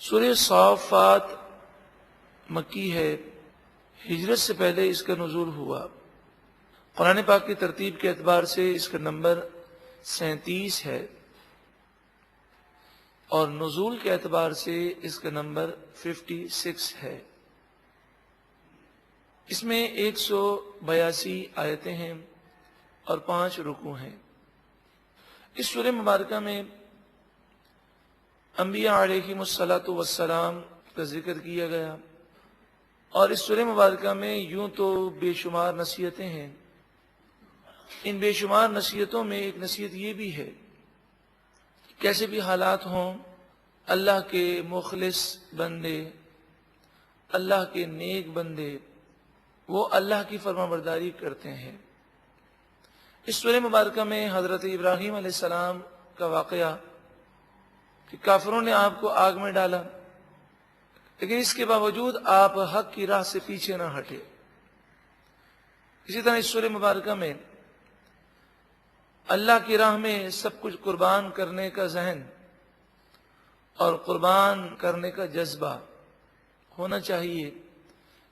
سورہ صافات مکی ہے، ہجرت سے پہلے اس کا نزول ہوا۔ قرآن پاک کی ترتیب کے اعتبار سے اس کا نمبر 37 ہے اور نزول کے اعتبار سے اس کا نمبر 56 ہے۔ اس میں 182 آیتیں ہیں اور 5 رکوع ہیں۔ اس سورہ مبارکہ میں انبیاء علیہم السلام کا ذکر کیا گیا، اور اس سورہ مبارکہ میں یوں تو بے شمار نصیحتیں ہیں۔ ان بے شمار نصیحتوں میں ایک نصیحت یہ بھی ہے کہ کیسے بھی حالات ہوں، اللہ کے مخلص بندے، اللہ کے نیک بندے، وہ اللہ کی فرمانبرداری کرتے ہیں۔ اس سورہ مبارکہ میں حضرت ابراہیم علیہ السلام کا واقعہ کہ کافروں نے آپ کو آگ میں ڈالا، لیکن اس کے باوجود آپ حق کی راہ سے پیچھے نہ ہٹے۔ اسی طرح اس سورہ مبارکہ میں اللہ کی راہ میں سب کچھ قربان کرنے کا ذہن اور قربان کرنے کا جذبہ ہونا چاہیے،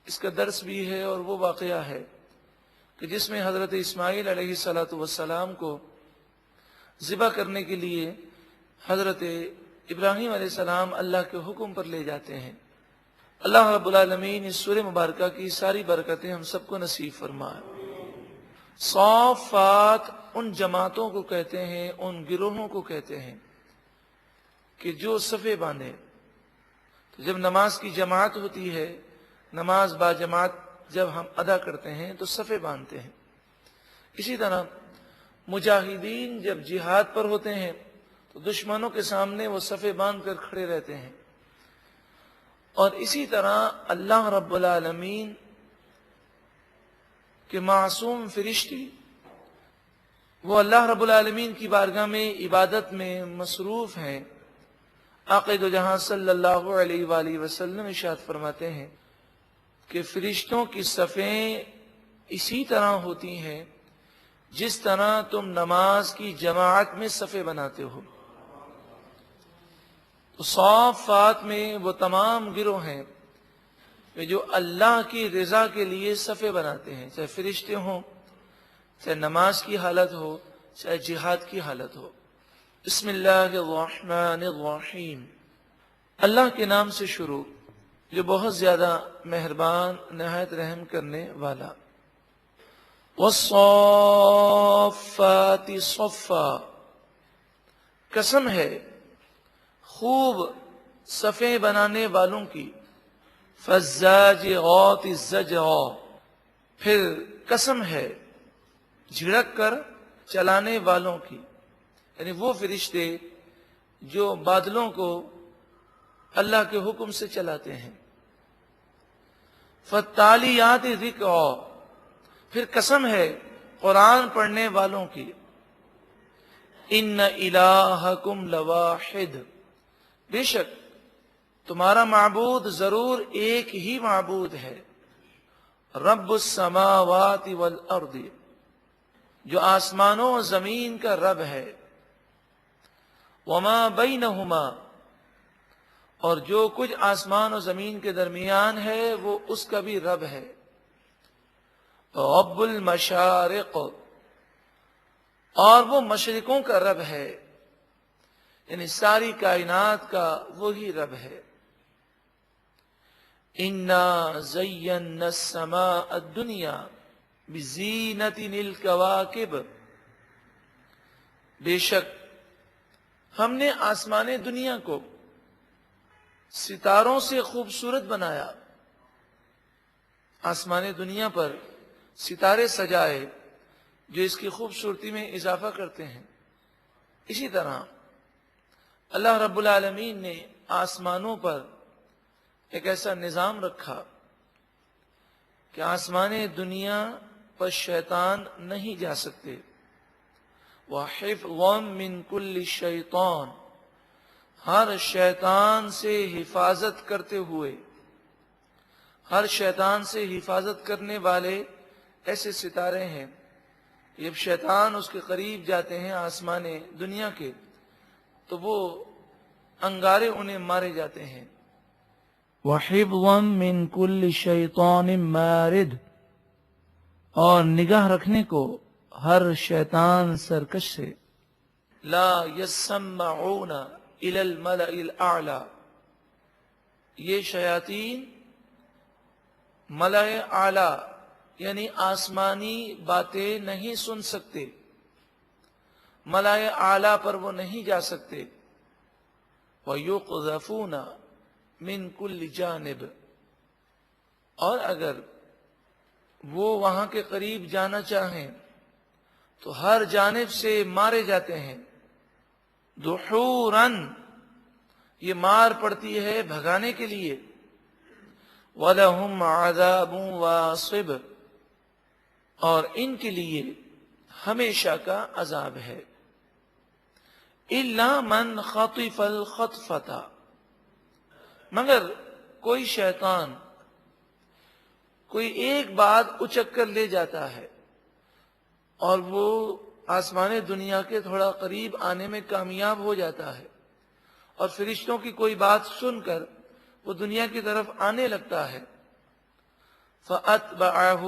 اس کا درس بھی ہے۔ اور وہ واقعہ ہے کہ جس میں حضرت اسماعیل علیہ السلام کو ذبح کرنے کے لیے حضرت ابراہیم علیہ السلام اللہ کے حکم پر لے جاتے ہیں۔ اللہ رب العالمین اس سورہ مبارکہ کی ساری برکتیں ہم سب کو نصیب فرمائے۔ صافات ان جماعتوں کو کہتے ہیں، ان گروہوں کو کہتے ہیں کہ جو صفیں باندھے۔ تو جب نماز کی جماعت ہوتی ہے، نماز با جماعت جب ہم ادا کرتے ہیں تو صفیں باندھتے ہیں۔ اسی طرح مجاہدین جب جہاد پر ہوتے ہیں تو دشمنوں کے سامنے وہ صفیں باندھ کر کھڑے رہتے ہیں۔ اور اسی طرح اللہ رب العالمین کے معصوم فرشتے وہ اللہ رب العالمین کی بارگاہ میں عبادت میں مصروف ہیں۔ آقا دو جہاں صلی اللہ علیہ وآلہ وسلم ارشاد فرماتے ہیں کہ فرشتوں کی صفیں اسی طرح ہوتی ہیں جس طرح تم نماز کی جماعت میں صفیں بناتے ہو۔ تو صافات میں وہ تمام گروہ ہیں کہ جو اللہ کی رضا کے لیے صفیں بناتے ہیں، چاہے فرشتے ہوں، چاہے نماز کی حالت ہو، چاہے جہاد کی حالت ہو۔ بسم اللہ الرحمن الرحیم، اللہ کے نام سے شروع جو بہت زیادہ مہربان نہایت رحم کرنے والا۔ والصافات صفا، قسم ہے خوب صفیں بنانے والوں کی۔ فالزاجرات زجرا، پھر قسم ہے جھڑک کر چلانے والوں کی، یعنی وہ فرشتے جو بادلوں کو اللہ کے حکم سے چلاتے ہیں۔ فالتالیات ذکرا، پھر قسم ہے قرآن پڑھنے والوں کی۔ ان الہکم لواحد، بے شک تمہارا معبود ضرور ایک ہی معبود ہے۔ رب السماوات والارض، جو آسمانوں و زمین کا رب ہے۔ وما بینہما، اور جو کچھ آسمان و زمین کے درمیان ہے وہ اس کا بھی رب ہے۔ رب المشارق، اور وہ مشرقوں کا رب ہے، یعنی ساری کائنات کا وہی رب ہے۔ انا زینا السماء الدنیا بزینت الکواکب، بے شک ہم نے آسمان دنیا کو ستاروں سے خوبصورت بنایا۔ آسمان دنیا پر ستارے سجائے جو اس کی خوبصورتی میں اضافہ کرتے ہیں۔ اسی طرح اللہ رب العالمین نے آسمانوں پر ایک ایسا نظام رکھا کہ آسمان دنیا پر شیطان نہیں جا سکتے۔ وَحِفْظًا مِّن كُلِّ شَيْطَانٍ، ہر شیطان سے حفاظت کرتے ہوئے، ہر شیطان سے حفاظت کرنے والے ایسے ستارے ہیں جب شیطان اس کے قریب جاتے ہیں آسمان دنیا کے تو وہ انگارے انہیں مارے جاتے ہیں۔ وَحِفْظًا مِّن كُلِّ شَيْطَانٍ مَارِدٍ، اور نگاہ رکھنے کو ہر شیطان سرکش سے. لا يسمعون إلى الملأ الأعلى، یہ شیاطین ملأ اعلی یعنی آسمانی باتیں نہیں سن سکتے، ملأ اعلی پر وہ نہیں جا سکتے. وَيُقْذَفُونَ مِن كُلِّ جانب، اور اگر وہ وہاں کے قریب جانا چاہیں تو ہر جانب سے مارے جاتے ہیں. دحوراً، یہ مار پڑتی ہے بھگانے کے لیے. وَلَهُمْ عَذَابٌ وَاصِبٌ، اور ان کے لیے ہمیشہ کا عذاب ہے. إِلَّا مَنْ خَطِفَ الْخَطْفَةَ، مگر کوئی شیطان کوئی ایک بات اچک کر لے جاتا ہے اور وہ آسمان دنیا کے تھوڑا قریب آنے میں کامیاب ہو جاتا ہے، اور فرشتوں کی کوئی بات سن کر وہ دنیا کی طرف آنے لگتا ہے. فَأَتْبَعَهُ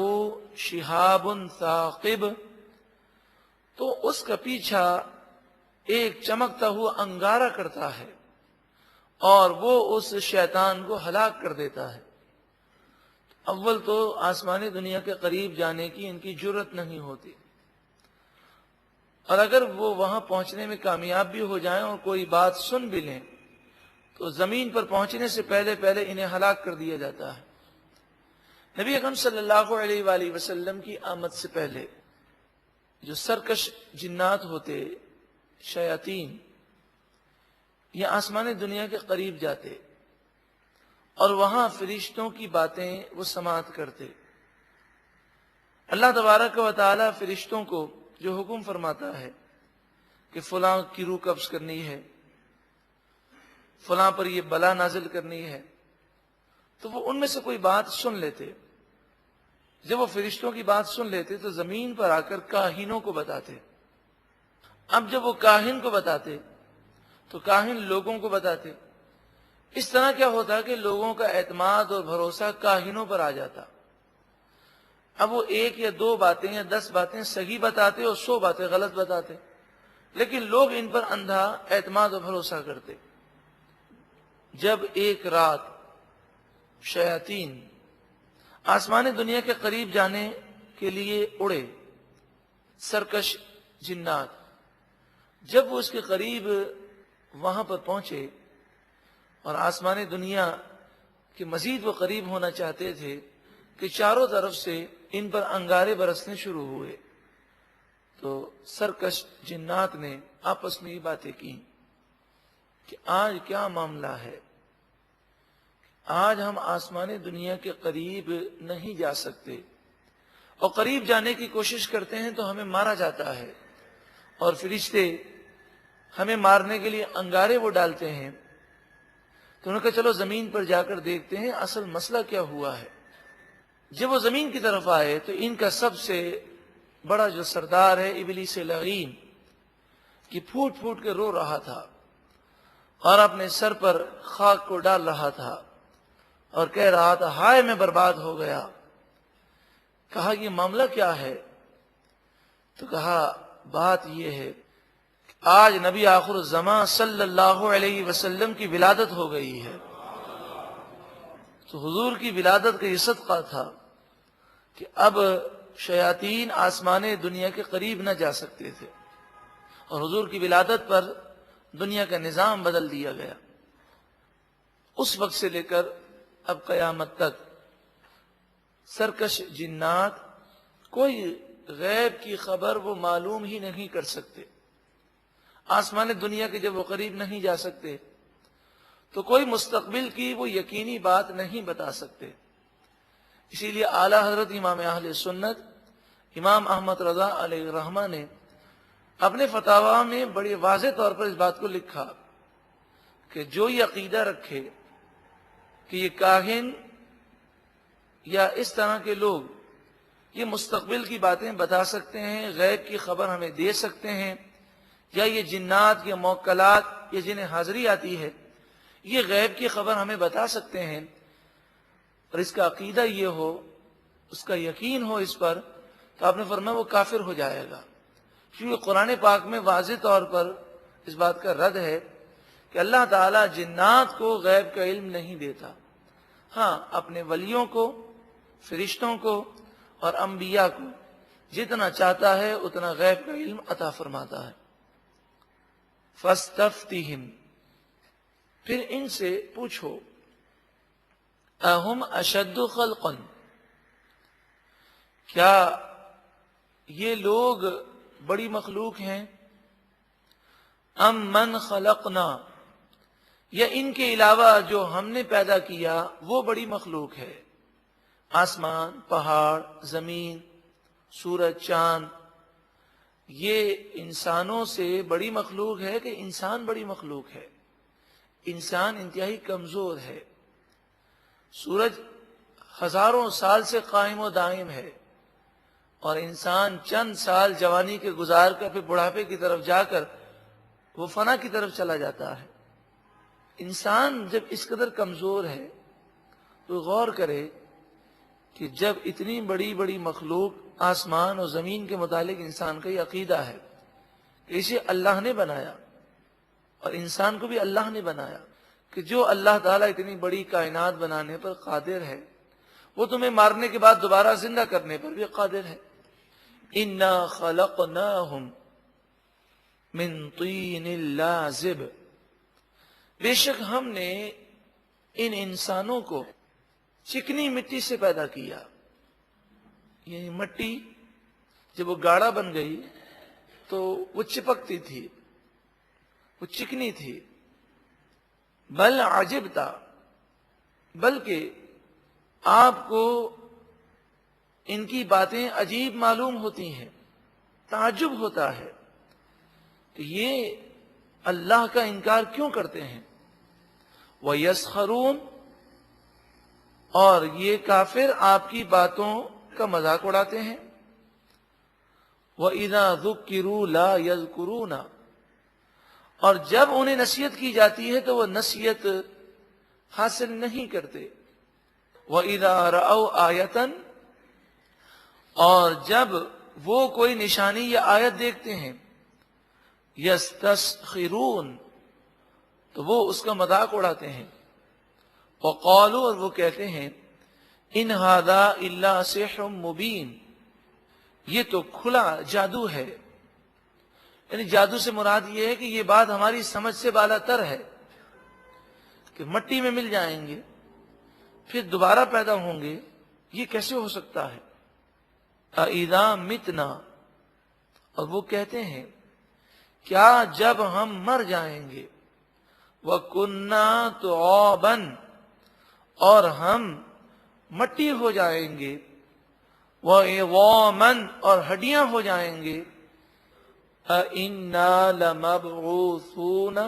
شِهَابٌ ثَاقِبٌ، تو اس کا پیچھا ایک چمکتا ہوا انگارہ کرتا ہے اور وہ اس شیطان کو ہلاک کر دیتا ہے. اول تو آسمانی دنیا کے قریب جانے کی ان کی جرت نہیں ہوتی، اور اگر وہ وہاں پہنچنے میں کامیاب بھی ہو جائیں اور کوئی بات سن بھی لیں تو زمین پر پہنچنے سے پہلے پہلے انہیں ہلاک کر دیا جاتا ہے. نبی اکرم صلی اللہ علیہ وآلہ وسلم کی آمد سے پہلے جو سرکش جنات ہوتے، شیاطین، یہ آسمان دنیا کے قریب جاتے اور وہاں فرشتوں کی باتیں وہ سماعت کرتے. اللہ تبارک و تعالی فرشتوں کو جو حکم فرماتا ہے کہ فلاں کی روح قبض کرنی ہے، فلاں پر یہ بلا نازل کرنی ہے، تو وہ ان میں سے کوئی بات سن لیتے. جب وہ فرشتوں کی بات سن لیتے تو زمین پر آ کر کاہنوں کو بتاتے. اب جب وہ کاہن کو بتاتے تو کاہن لوگوں کو بتاتے. اس طرح کیا ہوتا کہ لوگوں کا اعتماد اور بھروسہ کاہنوں پر آ جاتا. اب وہ ایک یا دو باتیں یا 10 باتیں صحیح بتاتے اور 100 باتیں غلط بتاتے، لیکن لوگ ان پر اندھا اعتماد اور بھروسہ کرتے. جب ایک رات شیاطین آسمان دنیا کے قریب جانے کے لیے اڑے، سرکش جنات، جب وہ اس کے قریب وہاں پر پہنچے اور آسمان دنیا کے مزید وہ قریب ہونا چاہتے تھے کہ چاروں طرف سے ان پر انگارے برسنے شروع ہوئے، تو سرکش جنات نے آپس میں یہ باتیں کی کہ آج کیا معاملہ ہے، آج ہم آسمان دنیا کے قریب نہیں جا سکتے، اور قریب جانے کی کوشش کرتے ہیں تو ہمیں مارا جاتا ہے، اور فرشتے ہمیں مارنے کے لیے انگارے وہ ڈالتے ہیں. تو انہوں نے کہا چلو زمین پر جا کر دیکھتے ہیں اصل مسئلہ کیا ہوا ہے. جب وہ زمین کی طرف آئے تو ان کا سب سے بڑا جو سردار ہے ابلیس لعین، کہ پھوٹ پھوٹ کے رو رہا تھا اور اپنے سر پر خاک کو ڈال رہا تھا اور کہہ رہا تھا ہائے میں برباد ہو گیا. کہا یہ معاملہ کیا ہے؟ تو کہا بات یہ ہے کہ آج نبی آخر الزمان صلی اللہ علیہ وسلم کی ولادت ہو گئی ہے. تو حضور کی ولادت کا یہ صدقہ تھا کہ اب شیاطین آسمان دنیا کے قریب نہ جا سکتے تھے، اور حضور کی ولادت پر دنیا کا نظام بدل دیا گیا. اس وقت سے لے کر اب قیامت تک سرکش جنات کوئی غیب کی خبر وہ معلوم ہی نہیں کر سکتے. آسمان دنیا کے جب وہ قریب نہیں جا سکتے تو کوئی مستقبل کی وہ یقینی بات نہیں بتا سکتے. اسی لیے اعلیٰ حضرت امام اہل سنت امام احمد رضا علیہ الرحمہ نے اپنے فتاویٰ میں بڑی واضح طور پر اس بات کو لکھا کہ جو یہ عقیدہ رکھے کہ یہ کاہن یا اس طرح کے لوگ یہ مستقبل کی باتیں بتا سکتے ہیں، غیب کی خبر ہمیں دے سکتے ہیں، یا یہ جنات یا موکلات یا جنہیں حاضری آتی ہے یہ غیب کی خبر ہمیں بتا سکتے ہیں، اور اس کا عقیدہ یہ ہو، اس کا یقین ہو اس پر، تو آپ نے فرمایا وہ کافر ہو جائے گا. کیونکہ قرآن پاک میں واضح طور پر اس بات کا رد ہے کہ اللہ تعالیٰ جنات کو غیب کا علم نہیں دیتا. ہاں، اپنے ولیوں کو، فرشتوں کو اور انبیاء کو جتنا چاہتا ہے اتنا غیب کا علم عطا فرماتا ہے. فاستفتہم، پھر ان سے پوچھو، اہم اشد خلقا، کیا یہ لوگ بڑی مخلوق ہیں، ام من خلقنا، یا ان کے علاوہ جو ہم نے پیدا کیا وہ بڑی مخلوق ہے. آسمان، پہاڑ، زمین، سورج، چاند، یہ انسانوں سے بڑی مخلوق ہے کہ انسان بڑی مخلوق ہے؟ انسان انتہائی کمزور ہے. سورج ہزاروں سال سے قائم و دائم ہے، اور انسان چند سال جوانی کے گزار کر پھر بڑھاپے کی طرف جا کر وہ فنا کی طرف چلا جاتا ہے. انسان جب اس قدر کمزور ہے تو غور کرے کہ جب اتنی بڑی بڑی مخلوق آسمان اور زمین کے متعلق انسان کا یہ عقیدہ ہے کہ اسے اللہ نے بنایا اور انسان کو بھی اللہ نے بنایا، کہ جو اللہ تعالیٰ اتنی بڑی کائنات بنانے پر قادر ہے وہ تمہیں مارنے کے بعد دوبارہ زندہ کرنے پر بھی قادر ہے. انا خلقناہم من طین لازب، بے شک ہم نے ان انسانوں کو چکنی مٹی سے پیدا کیا. یعنی مٹی جب وہ گاڑا بن گئی تو وہ چپکتی تھی، وہ چکنی تھی. بل عجبتا، بلکہ آپ کو ان کی باتیں عجیب معلوم ہوتی ہیں، تعجب ہوتا ہے کہ یہ اللہ کا انکار کیوں کرتے ہیں. وَيَسْخَرُونَ، اور یہ کافر آپ کی باتوں کا مذاق اڑاتے ہیں. وَإِذَا ذُكِّرُوا لَا يَذْكُرُونَ، اور جب انہیں نصیحت کی جاتی ہے تو وہ نصیحت حاصل نہیں کرتے. وَإِذَا رَأَوْا آیَةً، اور جب وہ کوئی نشانی یا آیت دیکھتے ہیں، یستسخرون، تو وہ اس کا مذاق اڑاتے ہیں. وقالوا، اور وہ کہتے ہیں، ان ھذا الا سحر مبین، یہ تو کھلا جادو ہے. یعنی جادو سے مراد یہ ہے کہ یہ بات ہماری سمجھ سے بالا تر ہے کہ مٹی میں مل جائیں گے پھر دوبارہ پیدا ہوں گے، یہ کیسے ہو سکتا ہے. اذا متنا، اور وہ کہتے ہیں کیا جب ہم مر جائیں گے، وَكُنَّا تُرَابًا، اور ہم مٹی ہو جائیں گے، وَعِظَامًا، اور ہڈیاں ہو جائیں گے، أَإِنَّا لَمَبْعُوثُونَ،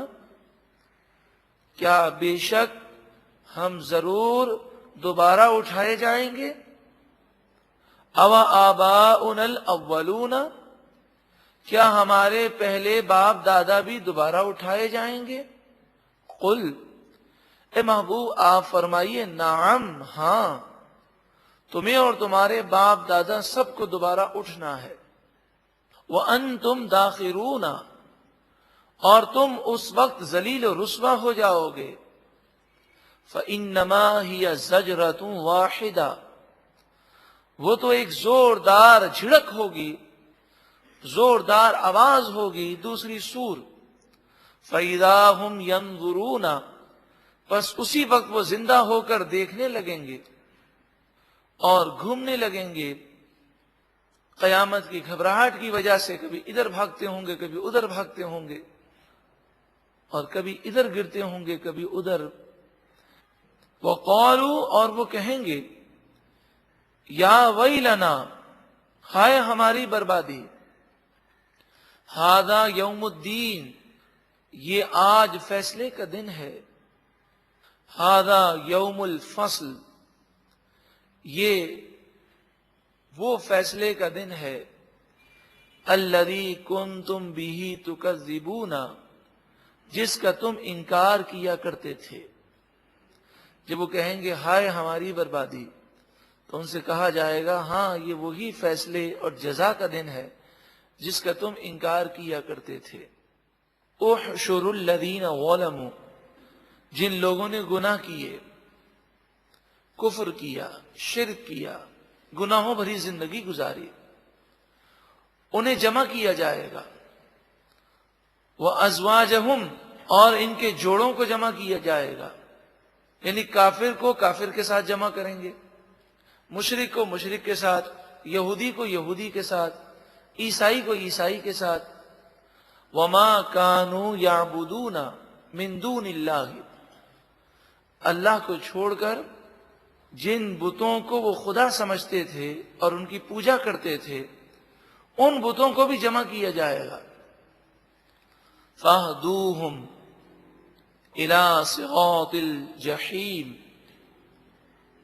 کیا بے شک ہم ضرور دوبارہ اٹھائے جائیں گے. أَوَآبَاؤُنَا الْأَوَّلُونَ، کیا ہمارے پہلے باپ دادا بھی دوبارہ اٹھائے جائیں گے. قل، اے محبوب آپ فرمائیے، نعم، ہاں، تمہیں اور تمہارے باپ دادا سب کو دوبارہ اٹھنا ہے. وَأَنْتُمْ دَاخِرُونَ، اور تم اس وقت ذلیل و رسوا ہو جاؤ گے. فَإِنَّمَا هِيَ زَجْرَةٌ وَاحِدَةٌ، وہ تو ایک زوردار جھڑک ہوگی، زوردار آواز ہوگی، دوسری سور. فَإِذَا هُمْ يَنظُرُونَ، بس اسی وقت وہ زندہ ہو کر دیکھنے لگیں گے اور گھومنے لگیں گے. قیامت کی گھبراہٹ کی وجہ سے کبھی ادھر بھاگتے ہوں گے، کبھی ادھر بھاگتے ہوں گے، اور کبھی ادھر گرتے ہوں گے، کبھی ادھر. وَقَالُوا، اور وہ کہیں گے، یا ویلنا، ہائے ہماری بربادی. ھذا یوم الدین، یہ آج فیصلے کا دن ہے. ھذا یوم الفصل، یہ وہ فیصلے کا دن ہے. الذی کنتم بہ تکذبون، جس کا تم انکار کیا کرتے تھے. جب وہ کہیں گے ہائے ہماری بربادی، تو ان سے کہا جائے گا ہاں یہ وہی فیصلے اور جزا کا دن ہے جس کا تم انکار کیا کرتے تھے۔ احشر الذین ظلموا، جن لوگوں نے گناہ کیے، کفر کیا، شرک کیا، گناہوں بھری زندگی گزاری، انہیں جمع کیا جائے گا۔ وَأَزْوَاجَهُمْ، اور ان کے جوڑوں کو جمع کیا جائے گا، یعنی کافر کو کافر کے ساتھ جمع کریں گے، مشرک کو مشرک کے ساتھ، یہودی کو یہودی کے ساتھ، عیسائی کو عیسائی کے ساتھ۔ وَمَا كَانُوا يَعْبُدُونَ مِن دُونِ اللَّهِ، اللہ کو چھوڑ کر جن بتوں کو وہ خدا سمجھتے تھے اور ان کی پوجا کرتے تھے، ان بتوں کو بھی جمع کیا جائے گا۔ فَاهْدُوهُمْ إِلَىٰ صِرَاطِ الْجَحِيمِ،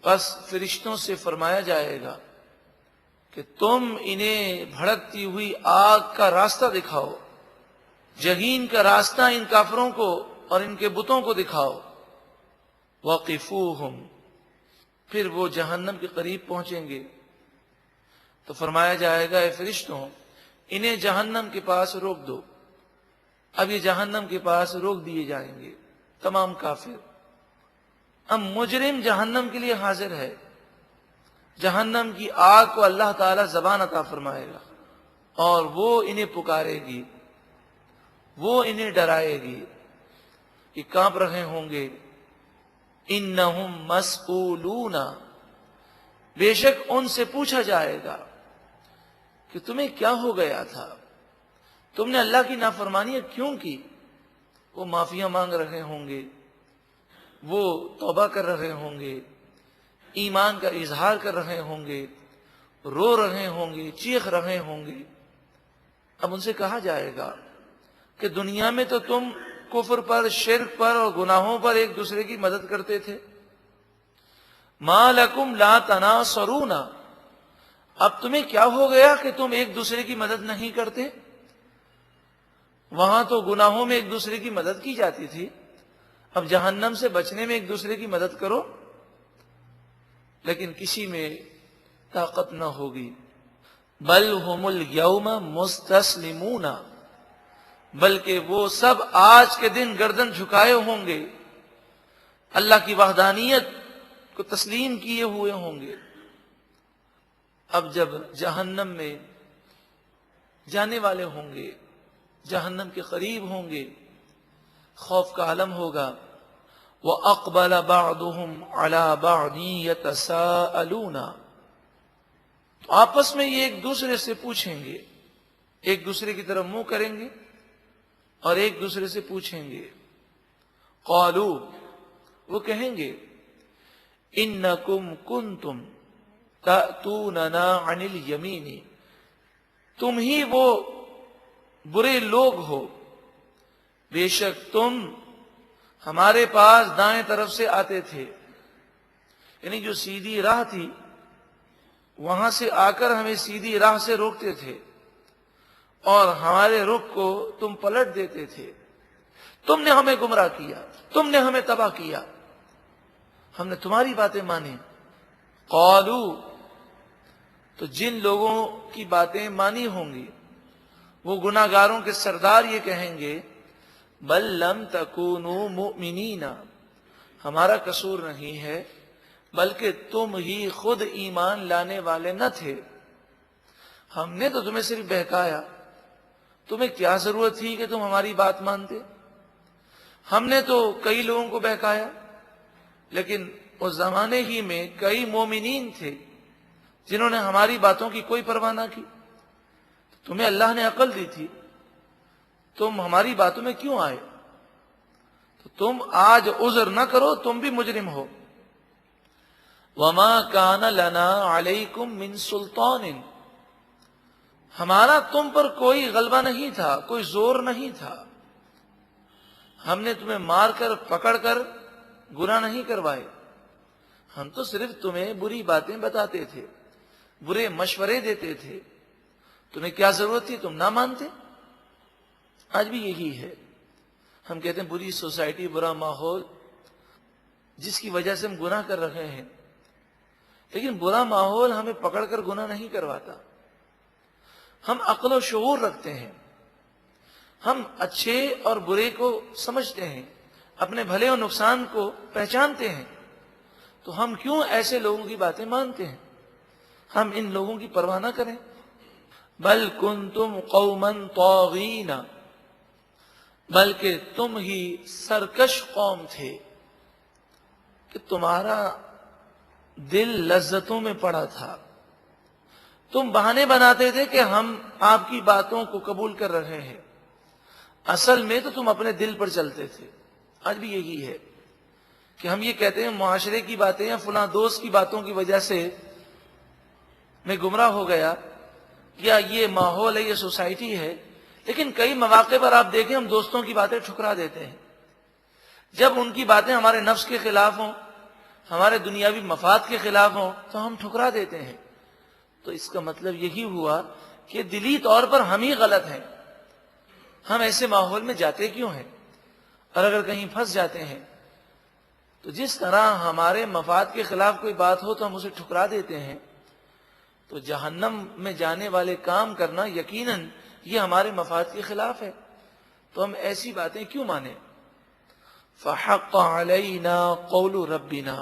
پس فرشتوں سے فرمایا جائے گا کہ تم انہیں بھڑکتی ہوئی آگ کا راستہ دکھاؤ، جحیم کا راستہ ان کافروں کو اور ان کے بتوں کو دکھاؤ۔ وَقِفُوهُمْ، پھر وہ جہنم کے قریب پہنچیں گے تو فرمایا جائے گا اے فرشتوں انہیں جہنم کے پاس روک دو۔ اب یہ جہنم کے پاس روک دیے جائیں گے تمام کافر۔ اب مجرم جہنم کے لیے حاضر ہے، جہنم کی آگ کو اللہ تعالی زبان عطا فرمائے گا اور وہ انہیں پکارے گی، وہ انہیں ڈرائے گی، یہ کانپ رہے ہوں گے۔ انہم مسئولون، بے شک ان سے پوچھا جائے گا کہ تمہیں کیا ہو گیا تھا، تم نے اللہ کی نافرمانی کیوں کی؟ وہ معافیاں مانگ رہے ہوں گے، وہ توبہ کر رہے ہوں گے، ایمان کا اظہار کر رہے ہوں گے، رو رہے ہوں گے، چیخ رہے ہوں گے۔ اب ان سے کہا جائے گا کہ دنیا میں تو تم کفر پر، شرک پر اور گناہوں پر ایک دوسرے کی مدد کرتے تھے۔ ما لکم لا تناصرون، اب تمہیں کیا ہو گیا کہ تم ایک دوسرے کی مدد نہیں کرتے؟ وہاں تو گناہوں میں ایک دوسرے کی مدد کی جاتی تھی، اب جہنم سے بچنے میں ایک دوسرے کی مدد کرو، لیکن کسی میں طاقت نہ ہوگی۔ بل ہم الیوم مستسلمون، بلکہ وہ سب آج کے دن گردن جھکائے ہوں گے، اللہ کی وحدانیت کو تسلیم کیے ہوئے ہوں گے۔ اب جب جہنم میں جانے والے ہوں گے، جہنم کے قریب ہوں گے، خوف کا عالم ہوگا۔ وَأَقْبَلَ بَعْضُهُمْ عَلَى بَعْضٍ يَتَسَاءَلُونَ، تو آپس میں یہ ایک دوسرے سے پوچھیں گے، ایک دوسرے کی طرف منہ کریں گے اور ایک دوسرے سے پوچھیں گے۔ قالوا، وہ کہیں گے انکم کنتم تأتوننا عن الیمین، تم ہی وہ برے لوگ ہو، بے شک تم ہمارے پاس دائیں طرف سے آتے تھے، یعنی جو سیدھی راہ تھی وہاں سے آ کر ہمیں سیدھی راہ سے روکتے تھے اور ہمارے رخ کو تم پلٹ دیتے تھے، تم نے ہمیں گمراہ کیا، تم نے ہمیں تباہ کیا، ہم نے تمہاری باتیں مانی۔ قالو، تو جن لوگوں کی باتیں مانی ہوں گی وہ گناہگاروں کے سردار یہ کہیں گے بل لم تکونوا مؤمنین، ہمارا قصور نہیں ہے بلکہ تم ہی خود ایمان لانے والے نہ تھے، ہم نے تو تمہیں صرف بہکایا، تمہیں کیا ضرورت تھی کہ تم ہماری بات مانتے؟ ہم نے تو کئی لوگوں کو بہکایا، لیکن اس زمانے ہی میں کئی مومنین تھے جنہوں نے ہماری باتوں کی کوئی پرواہ نہ کی، تمہیں اللہ نے عقل دی تھی، تم ہماری باتوں میں کیوں آئے؟ تو تم آج عذر نہ کرو، تم بھی مجرم ہو۔ وما کان لنا علیکم من سلطان، ہمارا تم پر کوئی غلبہ نہیں تھا، کوئی زور نہیں تھا، ہم نے تمہیں مار کر پکڑ کر گناہ نہیں کروائے، ہم تو صرف تمہیں بری باتیں بتاتے تھے، برے مشورے دیتے تھے، تمہیں کیا ضرورت تھی، تم نہ مانتے۔ آج بھی یہی ہے، ہم کہتے ہیں بری سوسائٹی، برا ماحول، جس کی وجہ سے ہم گناہ کر رہے ہیں، لیکن برا ماحول ہمیں پکڑ کر گناہ نہیں کرواتا. ہم عقل و شعور رکھتے ہیں، ہم اچھے اور برے کو سمجھتے ہیں، اپنے بھلے اور نقصان کو پہچانتے ہیں. تو ہم کیوں ایسے لوگوں کی باتیں مانتے ہیں؟ ہم ان لوگوں کی پرواہ نہ کریں. بل کنتم قوما طاغین، بلکہ تم ہی سرکش قوم تھے کہ تمہارا دل لذتوں میں پڑا تھا. تم بہانے بناتے تھے کہ ہم آپ کی باتوں کو قبول کر رہے ہیں، اصل میں تو تم اپنے دل پر چلتے تھے. آج بھی یہی ہے کہ ہم یہ کہتے ہیں معاشرے کی باتیں یا فلاں دوست کی باتوں کی وجہ سے میں گمراہ ہو گیا، یا یہ ماحول ہے، یہ سوسائٹی ہے. لیکن کئی مواقع پر آپ دیکھیں ہم دوستوں کی باتیں ٹھکرا دیتے ہیں. جب ان کی باتیں ہمارے نفس کے خلاف ہوں، ہمارے دنیاوی مفاد کے خلاف ہوں تو ہم ٹھکرا دیتے ہیں. تو اس کا مطلب یہی ہوا کہ دلی طور پر ہم ہی غلط ہیں. ہم ایسے ماحول میں جاتے کیوں ہیں؟ اور اگر کہیں پھنس جاتے ہیں تو جس طرح ہمارے مفاد کے خلاف کوئی بات ہو تو ہم اسے ٹھکرا دیتے ہیں. تو جہنم میں جانے والے کام کرنا یقیناً یہ ہمارے مفاد کے خلاف ہے. تو ہم ایسی باتیں کیوں مانیں؟ فحق علینا قول ربنا،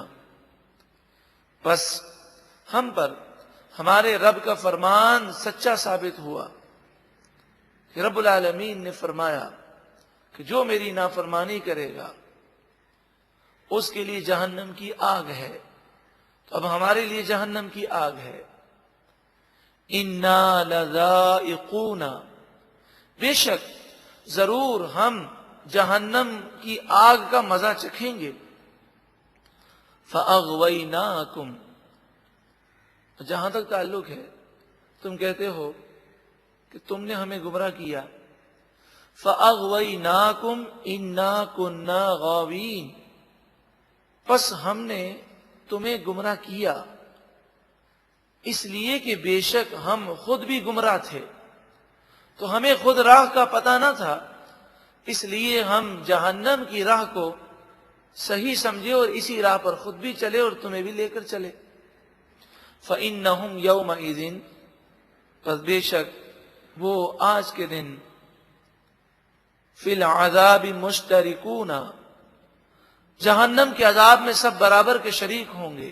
بس ہم پر ہمارے رب کا فرمان سچا ثابت ہوا کہ رب العالمین نے فرمایا کہ جو میری نافرمانی کرے گا اس کے لیے جہنم کی آگ ہے. تو اب ہمارے لیے جہنم کی آگ ہے. انا لذائقون، بے شک ضرور ہم جہنم کی آگ کا مزہ چکھیں گے. فاغویناکم، جہاں تک تعلق ہے تم کہتے ہو کہ تم نے ہمیں گمراہ کیا. فاغویناکم انا کنا غاوین، پس ہم نے تمہیں گمراہ کیا اس لیے کہ بے شک ہم خود بھی گمراہ تھے. تو ہمیں خود راہ کا پتہ نہ تھا، اس لیے ہم جہنم کی راہ کو صحیح سمجھے اور اسی راہ پر خود بھی چلے اور تمہیں بھی لے کر چلے. فَإِنَّهُمْ يَوْمَئِذٍ، پس بے شک وہ آج کے دن فِي الْعَذَابِ مُشْتَرِكُونَ، جہنم کے عذاب میں سب برابر کے شریک ہوں گے.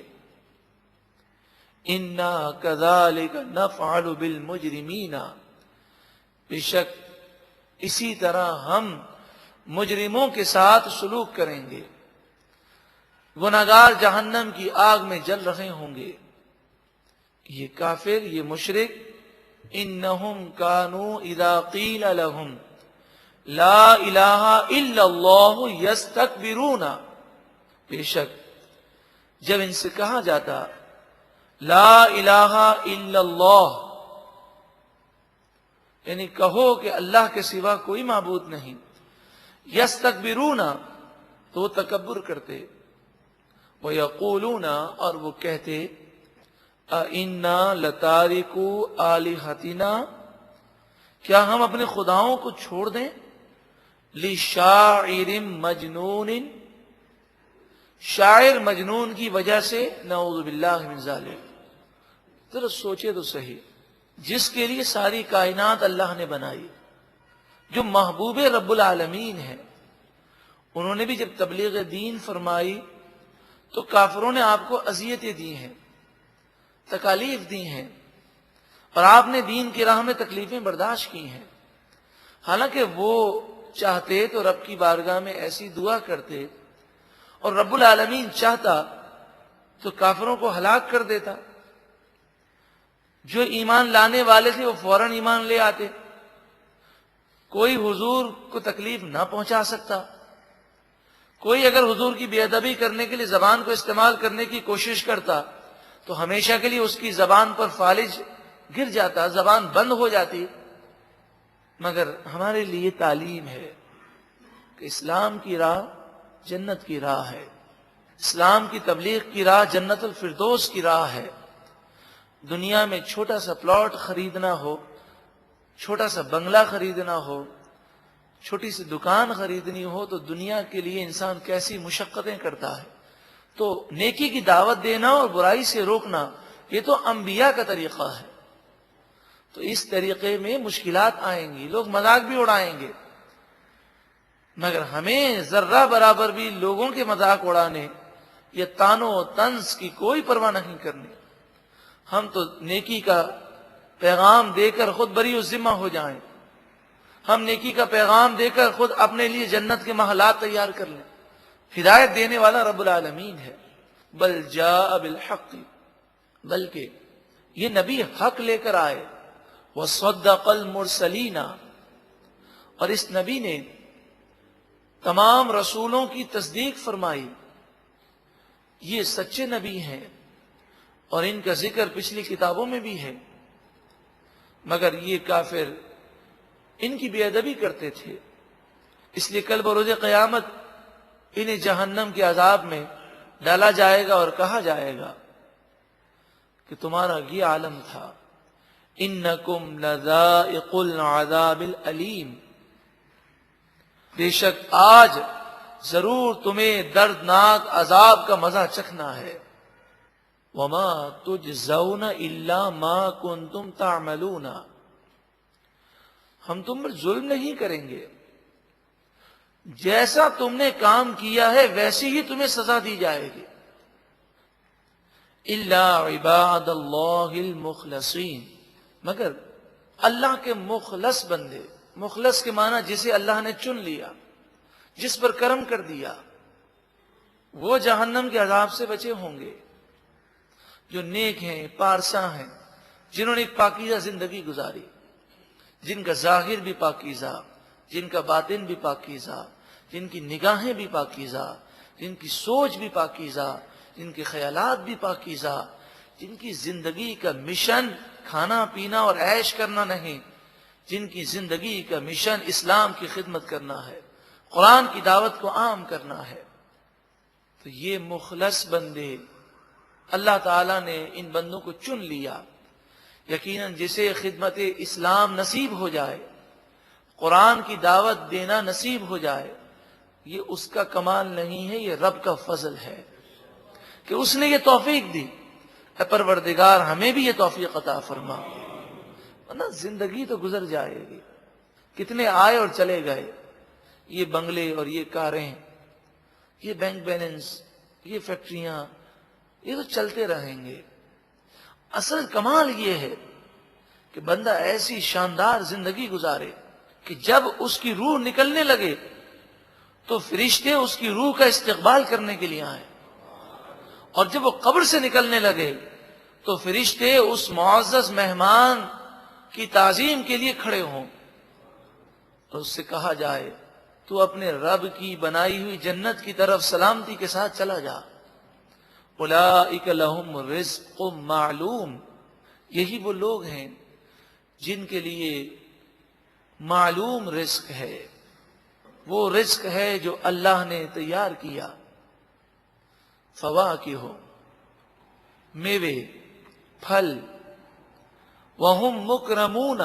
اِنَّا كَذَلِكَ نَفْعَلُ بِالْمُجْرِمِينَ، بے شک اسی طرح ہم مجرموں کے ساتھ سلوک کریں گے. گناہگار جہنم کی آگ میں جل رہے ہوں گے. یہ کافر، یہ مشرک، انہم کانوا اذا قیل لہم لا الہ الا اللہ یستکبرون، بے شک جب ان سے کہا جاتا لا الہ الا اللہ، یعنی کہو کہ اللہ کے سوا کوئی معبود نہیں، یستکبرون، تو وہ تکبر کرتے، وَيَقُولُونَ، اور وہ کہتے اِنَّا لَتَارِكُو آلِهَتِنَا، کیا ہم اپنے خداؤں کو چھوڑ دیں، لِشَاعِرٍ مَجْنُونٍ، شاعر مجنون کی وجہ سے، نعوذ باللہ من ذالک. ذرا سوچے تو صحیح، جس کے لیے ساری کائنات اللہ نے بنائی، جو محبوب رب العالمین ہے، انہوں نے بھی جب تبلیغ دین فرمائی تو کافروں نے آپ کو اذیتیں دی ہیں، تکالیف دی ہیں، اور آپ نے دین کی راہ میں تکلیفیں برداشت کی ہیں. حالانکہ وہ چاہتے تو رب کی بارگاہ میں ایسی دعا کرتے، اور رب العالمین چاہتا تو کافروں کو ہلاک کر دیتا. جو ایمان لانے والے تھے وہ فوراً ایمان لے آتے، کوئی حضور کو تکلیف نہ پہنچا سکتا. کوئی اگر حضور کی بے ادبی کرنے کے لیے زبان کو استعمال کرنے کی کوشش کرتا تو ہمیشہ کے لیے اس کی زبان پر فالج گر جاتا، زبان بند ہو جاتی. مگر ہمارے لیے تعلیم ہے کہ اسلام کی راہ جنت کی راہ ہے، اسلام کی تبلیغ کی راہ جنت الفردوس کی راہ ہے. دنیا میں چھوٹا سا پلاٹ خریدنا ہو، چھوٹا سا بنگلہ خریدنا ہو، چھوٹی سی دکان خریدنی ہو تو دنیا کے لیے انسان کیسی مشقتیں کرتا ہے. تو نیکی کی دعوت دینا اور برائی سے روکنا یہ تو انبیاء کا طریقہ ہے. تو اس طریقے میں مشکلات آئیں گی، لوگ مذاق بھی اڑائیں گے، مگر ہمیں ذرہ برابر بھی لوگوں کے مذاق اڑانے یا طعن و طنز کی کوئی پرواہ نہیں کرنی. ہم تو نیکی کا پیغام دے کر خود بری الذمہ ہو جائیں، ہم نیکی کا پیغام دے کر خود اپنے لیے جنت کے محلات تیار کر لیں. ہدایت دینے والا رب العالمین ہے. بل جاء بالحق، بلکہ یہ نبی حق لے کر آئے. وصدق المرسلین، اور اس نبی نے تمام رسولوں کی تصدیق فرمائی. یہ سچے نبی ہیں اور ان کا ذکر پچھلی کتابوں میں بھی ہے، مگر یہ کافر ان کی بے ادبی کرتے تھے. اس لیے کل بروز قیامت انہیں جہنم کے عذاب میں ڈالا جائے گا اور کہا جائے گا کہ تمہارا یہ عالم تھا. انکم لذائق العذاب العلیم، بے شک آج ضرور تمہیں دردناک عذاب کا مزہ چکھنا ہے. وما تجزون الا ما کنتم تعملون، ہم تم پر ظلم نہیں کریں گے، جیسا تم نے کام کیا ہے ویسی ہی تمہیں سزا دی جائے گی. الا عباد اللہ المخلصین، مگر اللہ کے مخلص بندے. مخلص کے معنی جسے اللہ نے چن لیا، جس پر کرم کر دیا، وہ جہنم کے عذاب سے بچے ہوں گے. جو نیک ہیں، پارساں ہیں، جنہوں نے ایک پاکیزہ زندگی گزاری، جن کا ظاہر بھی پاکیزہ، جن کا باطن بھی پاکیزہ، جن کی نگاہیں بھی پاکیزہ، جن کی سوچ بھی پاکیزہ، جن کے خیالات بھی پاکیزہ، جن کی زندگی کا مشن کھانا پینا اور عیش کرنا نہیں، جن کی زندگی کا مشن اسلام کی خدمت کرنا ہے، قرآن کی دعوت کو عام کرنا ہے. تو یہ مخلص بندے اللہ تعالیٰ نے ان بندوں کو چن لیا. یقیناً جسے خدمت اسلام نصیب ہو جائے، قرآن کی دعوت دینا نصیب ہو جائے، یہ اس کا کمال نہیں ہے، یہ رب کا فضل ہے کہ اس نے یہ توفیق دی. اے پروردگار ہمیں بھی یہ توفیق عطا فرما، ورنہ زندگی تو گزر جائے گی. کتنے آئے اور چلے گئے، یہ بنگلے اور یہ کاریں، یہ بینک بیلنس، یہ فیکٹریاں، یہ تو چلتے رہیں گے. اصل کمال یہ ہے کہ بندہ ایسی شاندار زندگی گزارے کہ جب اس کی روح نکلنے لگے تو فرشتے اس کی روح کا استقبال کرنے کے لیے آئیں، اور جب وہ قبر سے نکلنے لگے تو فرشتے اس معزز مہمان کی تعظیم کے لیے کھڑے ہوں اور اس سے کہا جائے تو اپنے رب کی بنائی ہوئی جنت کی طرف سلامتی کے ساتھ چلا جا. اولئک لہم رزق معلوم، یہی وہ لوگ ہیں جن کے لیے معلوم رزق ہے، وہ رزق ہے جو اللہ نے تیار کیا. فواکہ، میوے، پھل، وہم مکرمون،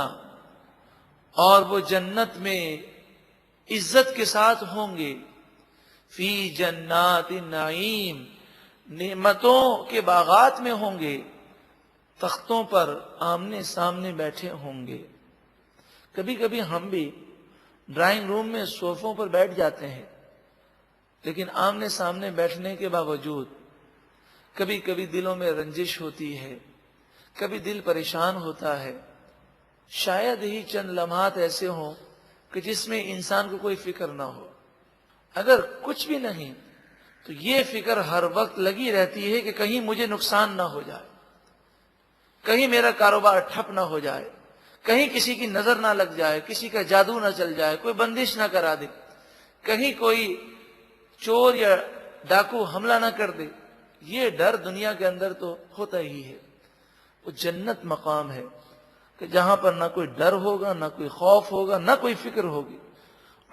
اور وہ جنت میں عزت کے ساتھ ہوں گے. فی جنات النعیم، نعمتوں کے باغات میں ہوں گے، تختوں پر آمنے سامنے بیٹھے ہوں گے. کبھی کبھی ہم بھی ڈرائنگ روم میں صوفوں پر بیٹھ جاتے ہیں، لیکن آمنے سامنے بیٹھنے کے باوجود کبھی کبھی دلوں میں رنجش ہوتی ہے، کبھی دل پریشان ہوتا ہے. شاید ہی چند لمحات ایسے ہوں کہ جس میں انسان کو کوئی فکر نہ ہو. اگر کچھ بھی نہیں تو یہ فکر ہر وقت لگی رہتی ہے کہ کہیں مجھے نقصان نہ ہو جائے، کہیں میرا کاروبار ٹھپ نہ ہو جائے، کہیں کسی کی نظر نہ لگ جائے، کسی کا جادو نہ چل جائے، کوئی بندش نہ کرا دے، کہیں کوئی چور یا ڈاکو حملہ نہ کر دے. یہ ڈر دنیا کے اندر تو ہوتا ہی ہے. وہ جنت مقام ہے کہ جہاں پر نہ کوئی ڈر ہوگا، نہ کوئی خوف ہوگا، نہ کوئی فکر ہوگی.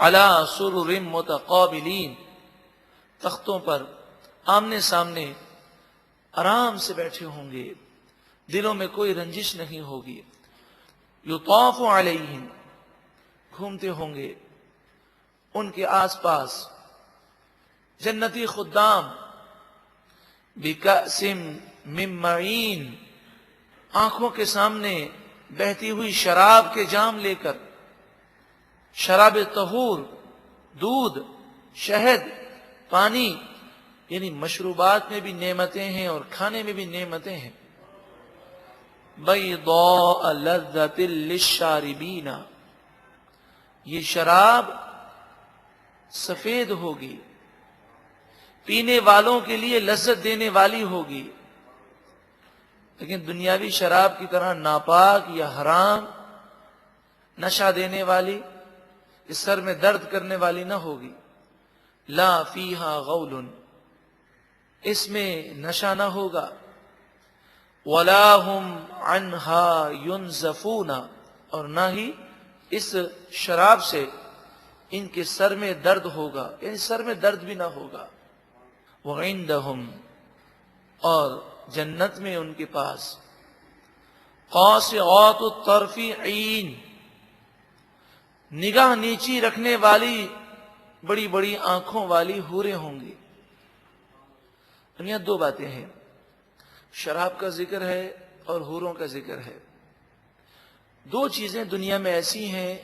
علی سرر متقابلین، تختوں پر آمنے سامنے آرام سے بیٹھے ہوں گے، دلوں میں کوئی رنجش نہیں ہوگی. یطاف علیہم، گھومتے ہوں گے ان کے آس پاس جنتی خدام بِكَأْسٍ مِّن مَّعِينٍ، آنکھوں کے سامنے بہتی ہوئی شراب کے جام لے کر، شراب طہور، دودھ، شہد، پانی، یعنی مشروبات میں بھی نعمتیں ہیں اور کھانے میں بھی نعمتیں ہیں. بَيْضَاءَ لَذَّةٍ لِلشَّارِبِينَ، یہ شراب سفید ہوگی، پینے والوں کے لیے لذت دینے والی ہوگی. لیکن دنیاوی شراب کی طرح ناپاک یا حرام، نشہ دینے والی، اس سر میں درد کرنے والی نہ ہوگی. لا فیہا غول، اس میں نشہ نہ ہوگا. ولا ہم عنہا ینزفون، اور نہ ہی اس شراب سے ان کے سر میں درد ہوگا، یعنی سر میں درد بھی نہ ہوگا. وعندہم، اور جنت میں ان کے پاس قاصرات الطرف عین، نگاہ نیچی رکھنے والی بڑی بڑی آنکھوں والی حوریں ہوں گی. یہاں دو باتیں ہیں، شراب کا ذکر ہے اور حوروں کا ذکر ہے. دو چیزیں دنیا میں ایسی ہیں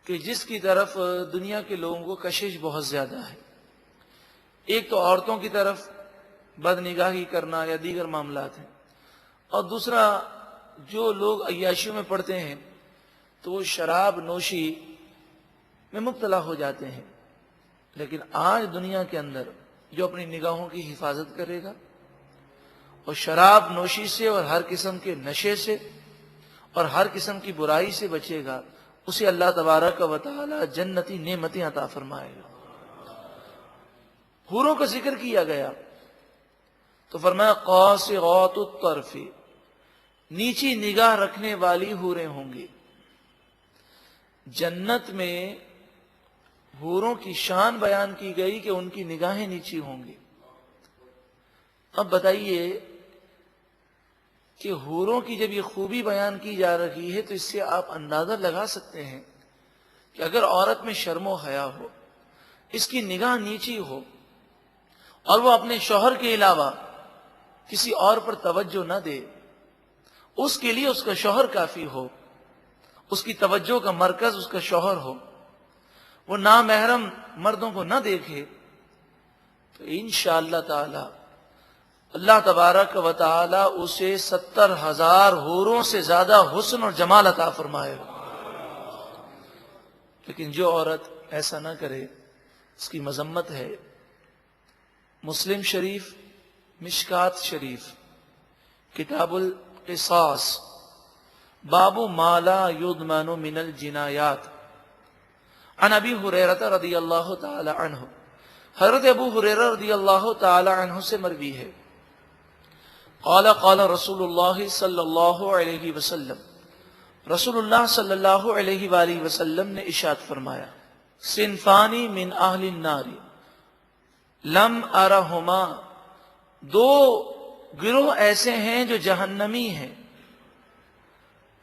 کہ جس کی طرف دنیا کے لوگوں کو کشش بہت زیادہ ہے. ایک تو عورتوں کی طرف بد نگاہی کرنا یا دیگر معاملات ہیں، اور دوسرا جو لوگ عیاشیوں میں پڑتے ہیں تو وہ شراب نوشی میں مبتلا ہو جاتے ہیں. لیکن آج دنیا کے اندر جو اپنی نگاہوں کی حفاظت کرے گا اور شراب نوشی سے اور ہر قسم کے نشے سے اور ہر قسم کی برائی سے بچے گا، اسے اللہ تبارک و تعالی جنتی نعمتیں عطا فرمائے گا. حوروں کا ذکر کیا گیا تو فرمایا قاصرات الطرف، نیچی نگاہ رکھنے والی حوریں ہوں گی. جنت میں حوروں کی شان بیان کی گئی کہ ان کی نگاہیں نیچی ہوں گی. اب بتائیے کہ حوروں کی جب یہ خوبی بیان کی جا رہی ہے تو اس سے آپ اندازہ لگا سکتے ہیں کہ اگر عورت میں شرم و حیا ہو، اس کی نگاہ نیچی ہو، اور وہ اپنے شوہر کے علاوہ کسی اور پر توجہ نہ دے، اس کے لیے اس کا شوہر کافی ہو، اس کی توجہ کا مرکز اس کا شوہر ہو، وہ نامحرم مردوں کو نہ دیکھے، تو انشاءاللہ تعالی اللہ تبارک و تعالی اسے 70,000 حوروں سے زیادہ حسن اور جمال عطا فرمائے گا. لیکن جو عورت ایسا نہ کرے اس کی مذمت ہے. مسلم شریف، مشکات شریف، کتاب القصاص، باب ما لا یضمن من الجنایات، عن ابی ہریرہ رضی اللہ تعالی عنہ، حضرت ابو ہریرہ رضی اللہ تعالی عنہ سے مروی ہے، قال قال رسول اللہ صلی اللہ علیہ وسلم، رسول اللہ صلی اللہ علیہ وآلہ وسلم نے ارشاد فرمایا، صنفانی من اہل النار لم ارہما، دو گروہ ایسے ہیں جو جہنمی ہیں،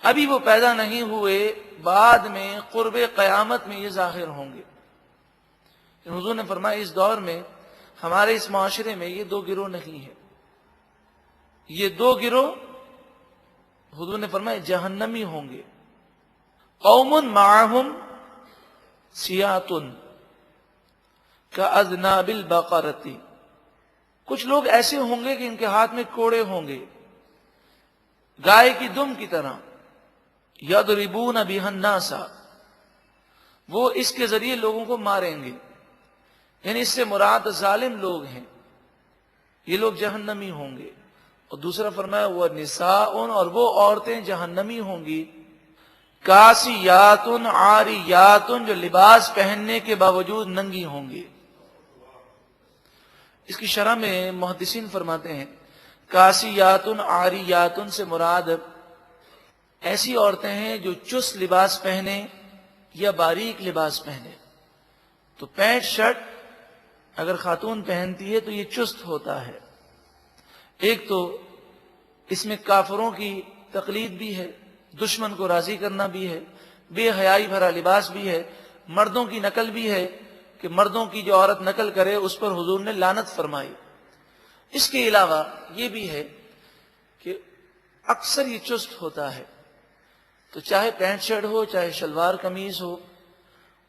ابھی وہ پیدا نہیں ہوئے، بعد میں قرب قیامت میں یہ ظاہر ہوں گے. حضور نے فرمایا اس دور میں ہمارے اس معاشرے میں یہ دو گروہ نہیں ہیں. یہ دو گروہ حضور نے فرمایا جہنمی ہوں گے. قوم معہم سیات کاذناب البقرۃ، کچھ لوگ ایسے ہوں گے کہ ان کے ہاتھ میں کوڑے ہوں گے گائے کی دم کی طرح، یضربون بها الناس، وہ اس کے ذریعے لوگوں کو ماریں گے. یعنی اس سے مراد ظالم لوگ ہیں، یہ لوگ جہنمی ہوں گے. اور دوسرا فرمایا وہ نساء، اور وہ عورتیں جہنمی ہوں گی، کاسیات عاریات، جو لباس پہننے کے باوجود ننگی ہوں گی. اس کی شرح میں محدثین فرماتے ہیں کاسیات عاریات سے مراد ایسی عورتیں ہیں جو چست لباس پہنے یا باریک لباس پہنے. تو پینٹ شرٹ اگر خاتون پہنتی ہے تو یہ چست ہوتا ہے. ایک تو اس میں کافروں کی تقلید بھی ہے، دشمن کو راضی کرنا بھی ہے، بے حیائی بھرا لباس بھی ہے، مردوں کی نقل بھی ہے کہ مردوں کی جو عورت نقل کرے اس پر حضور نے لعنت فرمائی. اس کے علاوہ یہ بھی ہے کہ اکثر یہ چست ہوتا ہے، تو چاہے پینٹ شرٹ ہو چاہے شلوار قمیض ہو،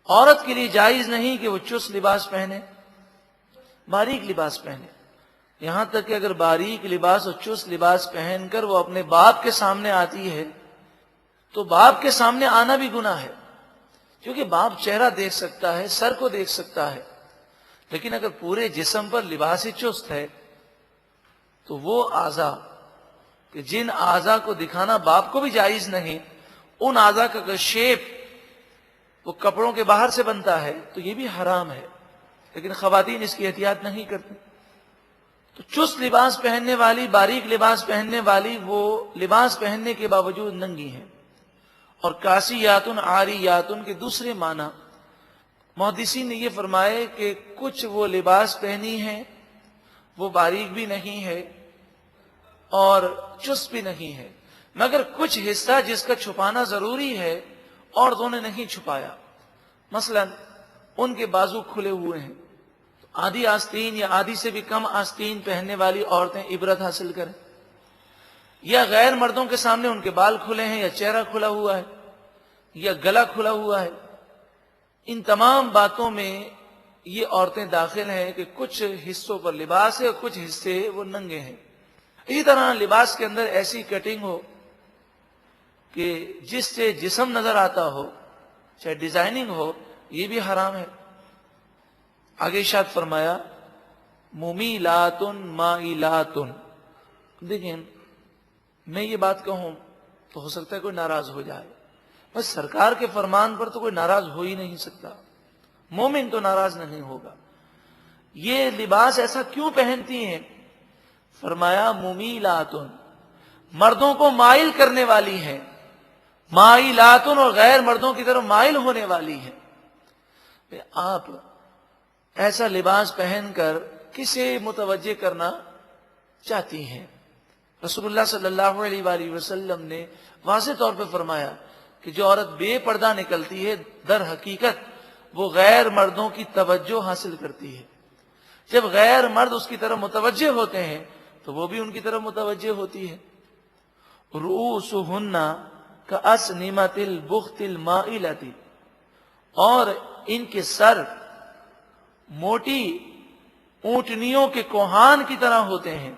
عورت کے لیے جائز نہیں کہ وہ چست لباس پہنے، باریک لباس پہنے. یہاں تک کہ اگر باریک لباس اور چست لباس پہن کر وہ اپنے باپ کے سامنے آتی ہے تو باپ کے سامنے آنا بھی گناہ ہے، کیونکہ باپ چہرہ دیکھ سکتا ہے، سر کو دیکھ سکتا ہے. لیکن اگر پورے جسم پر لباس چست ہے تو وہ اعضاء کہ جن اعضاء کو دکھانا باپ کو بھی جائز نہیں، ان اعضاء کا اگر شیپ وہ کپڑوں کے باہر سے بنتا ہے تو یہ بھی حرام ہے. لیکن خواتین اس کی احتیاط نہیں کرتی، تو چست لباس پہننے والی، باریک لباس پہننے والی وہ لباس پہننے کے باوجود ننگی ہیں. اور کاسیاتن عاریاتن کے دوسرے معنی محدثین نے یہ فرمائے کہ کچھ وہ لباس پہنی ہیں وہ باریک بھی نہیں ہے اور چست بھی نہیں ہے، مگر کچھ حصہ جس کا چھپانا ضروری ہے عورتوں نے نہیں چھپایا. مثلا ان کے بازو کھلے ہوئے ہیں، آدھی آستین یا آدھی سے بھی کم آستین پہننے والی عورتیں عبرت حاصل کریں، یا غیر مردوں کے سامنے ان کے بال کھلے ہیں یا چہرہ کھلا ہوا ہے یا گلا کھلا ہوا ہے. ان تمام باتوں میں یہ عورتیں داخل ہیں کہ کچھ حصوں پر لباس ہے اور کچھ حصے وہ ننگے ہیں. اسی طرح لباس کے اندر ایسی کٹنگ ہو کہ جس سے جسم نظر آتا ہو، چاہے ڈیزائننگ ہو، یہ بھی حرام ہے. آگے ارشاد فرمایا ممیلاتن مائلاتن. دیکھیں میں یہ بات کہوں تو ہو سکتا ہے کوئی ناراض ہو جائے، بس سرکار کے فرمان پر تو کوئی ناراض ہو ہی نہیں سکتا، مومن تو ناراض نہیں ہوگا. یہ لباس ایسا کیوں پہنتی ہیں؟ فرمایا ممیلاتن، مردوں کو مائل کرنے والی ہیں، مائلاتن اور غیر مردوں کی طرف مائل ہونے والی ہیں. آپ ایسا لباس پہن کر کسے متوجہ کرنا چاہتی ہیں؟ رسول اللہ صلی اللہ علیہ وآلہ وسلم نے واضح طور پہ فرمایا کہ جو عورت بے پردہ نکلتی ہے در حقیقت وہ غیر مردوں کی توجہ حاصل کرتی ہے. جب غیر مرد اس کی طرف متوجہ ہوتے ہیں تو وہ بھی ان کی طرف متوجہ ہوتی ہے. رؤوسہن کأسنمۃ البخت المائلۃ، اور ان کے سر موٹی اونٹنیوں کے کوہان کی طرح ہوتے ہیں.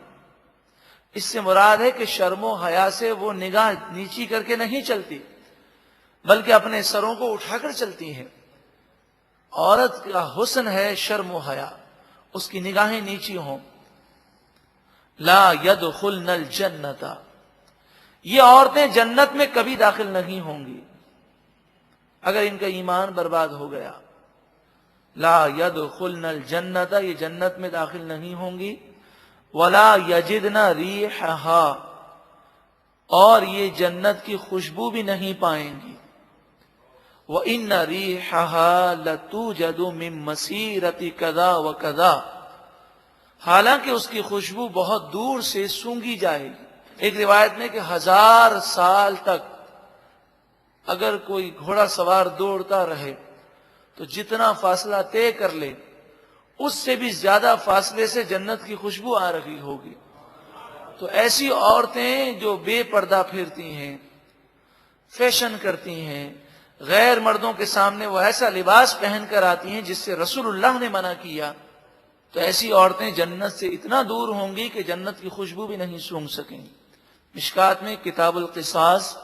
اس سے مراد ہے کہ شرم و حیا سے وہ نگاہ نیچی کر کے نہیں چلتی بلکہ اپنے سروں کو اٹھا کر چلتی ہیں. عورت کا حسن ہے شرم و حیا، اس کی نگاہیں نیچی ہوں. لا يدخلن الجنت، یہ عورتیں جنت میں کبھی داخل نہیں ہوں گی اگر ان کا ایمان برباد ہو گیا. لا يدخلن الجنت، یہ جنت میں داخل نہیں ہوں گی. ولا یجدن ریحھا، اور یہ جنت کی خوشبو بھی نہیں پائیں گی. وَإِنَّ رِيحَهَا لَتُوجَدُ مِن مَسِيرَةِ كَذَا وَكَذَا، حالانکہ اس کی خوشبو بہت دور سے سونگھی جائے گی. ایک روایت میں کہ 1000 سال تک اگر کوئی گھوڑا سوار دوڑتا رہے تو جتنا فاصلہ طے کر لے اس سے بھی زیادہ فاصلے سے جنت کی خوشبو آ رہی ہوگی. تو ایسی عورتیں جو بے پردہ پھرتی ہیں، فیشن کرتی ہیں، غیر مردوں کے سامنے وہ ایسا لباس پہن کر آتی ہیں جس سے رسول اللہ نے منع کیا، تو ایسی عورتیں جنت سے اتنا دور ہوں گی کہ جنت کی خوشبو بھی نہیں سونگھ سکیں. مشکات میں کتاب القصاص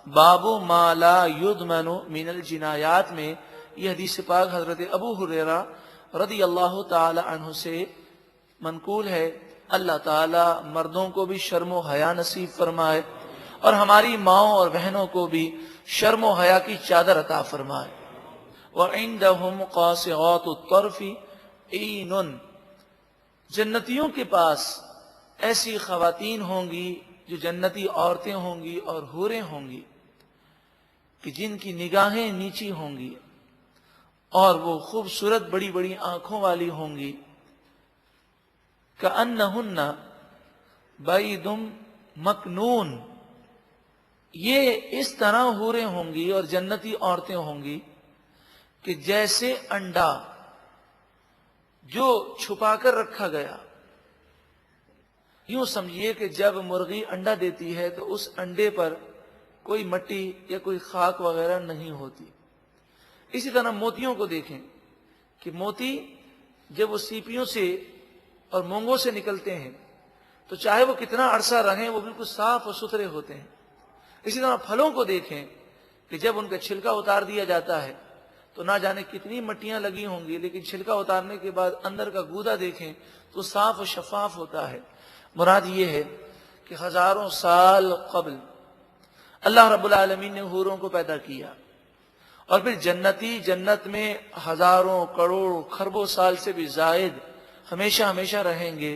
باب ما لا یضمن من الجنایات میں یہ حدیث پاک حضرت ابو ہریرہ رضی اللہ تعالی عنہ سے منقول ہے. اللہ تعالی مردوں کو بھی شرم و حیا نصیب فرمائے اور ہماری ماؤں اور بہنوں کو بھی شرم و حیا کی چادر عطا فرمائے. وعندهم قاصرات الطرف عین، جنتیوں کے پاس ایسی خواتین ہوں گی جو جنتی عورتیں ہوں گی اور حوریں ہوں گی کہ جن کی نگاہیں نیچی ہوں گی اور وہ خوبصورت بڑی بڑی آنکھوں والی ہوں گی. کأنہن بید مکنون، یہ اس طرح حوریں ہوں گی اور جنتی عورتیں ہوں گی کہ جیسے انڈا جو چھپا کر رکھا گیا، یوں سمجھیے کہ جب مرغی انڈا دیتی ہے تو اس انڈے پر کوئی مٹی یا کوئی خاک وغیرہ نہیں ہوتی. اسی طرح موتیوں کو دیکھیں کہ موتی جب وہ سیپیوں سے اور مونگوں سے نکلتے ہیں تو چاہے وہ کتنا عرصہ رہیں وہ بالکل صاف اور ستھرے ہوتے ہیں. اسی طرح پھلوں کو دیکھیں کہ جب ان کا چھلکا اتار دیا جاتا ہے تو نہ جانے کتنی مٹیاں لگی ہوں گی، لیکن چھلکا اتارنے کے بعد اندر کا گودا دیکھیں تو صاف و شفاف ہوتا ہے. مراد یہ ہے کہ ہزاروں سال قبل اللہ رب العالمین نے حوروں کو پیدا کیا اور پھر جنتی جنت میں ہزاروں کروڑ کھربوں سال سے بھی زائد ہمیشہ ہمیشہ رہیں گے.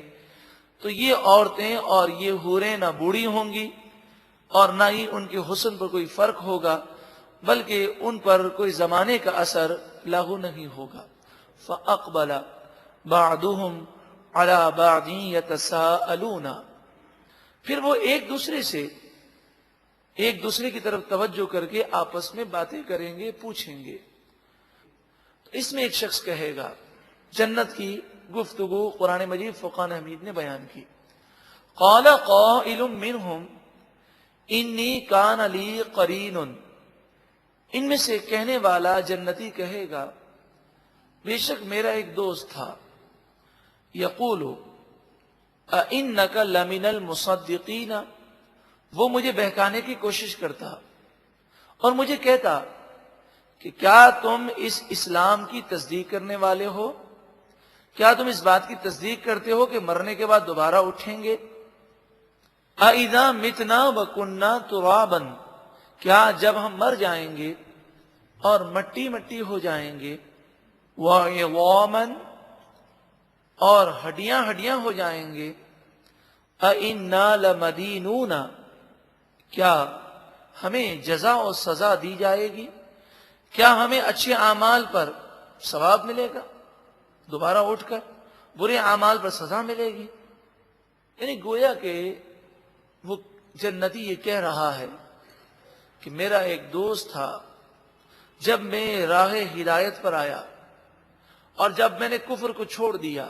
تو یہ عورتیں اور یہ حوریں نہ بوڑھی ہوں گی اور نہ ہی ان کے حسن پر کوئی فرق ہوگا، بلکہ ان پر کوئی زمانے کا اثر لاگو نہیں ہوگا. فَأَقْبَلَ بَعْضُهُمْ عَلَى بَعْضٍ يَتَسَاءَلُونَ، پھر وہ ایک دوسرے کی طرف توجہ کر کے آپس میں باتیں کریں گے، پوچھیں گے. تو اس میں ایک شخص کہے گا، جنت کی گفتگو قرآن مجید فرقان حمید نے بیان کی. قال قائل منہم انی کان لی قرین، ان میں سے کہنے والا جنتی کہے گا بے شک میرا ایک دوست تھا. یقول اِنَّكَ لَمِنَ الْمُصَدِّقِينَ، وہ مجھے بہکانے کی کوشش کرتا اور مجھے کہتا کہ کیا تم اس اسلام کی تصدیق کرنے والے ہو؟ کیا تم اس بات کی تصدیق کرتے ہو کہ مرنے کے بعد دوبارہ اٹھیں گے؟ اَإِذَا مِتْنَا وَكُنَّا تُرَابًا، کیا جب ہم مر جائیں گے اور مٹی مٹی ہو جائیں گے، وَعِظَامًا، اور ہڈیاں ہڈیاں ہو جائیں گے، اَإِنَّا لَمَدِينُونَ، کیا ہمیں جزا اور سزا دی جائے گی؟ کیا ہمیں اچھے اعمال پر ثواب ملے گا دوبارہ اٹھ کر، برے اعمال پر سزا ملے گی؟ یعنی گویا کہ وہ جنتی یہ کہہ رہا ہے کہ میرا ایک دوست تھا، جب میں راہ ہدایت پر آیا اور جب میں نے کفر کو چھوڑ دیا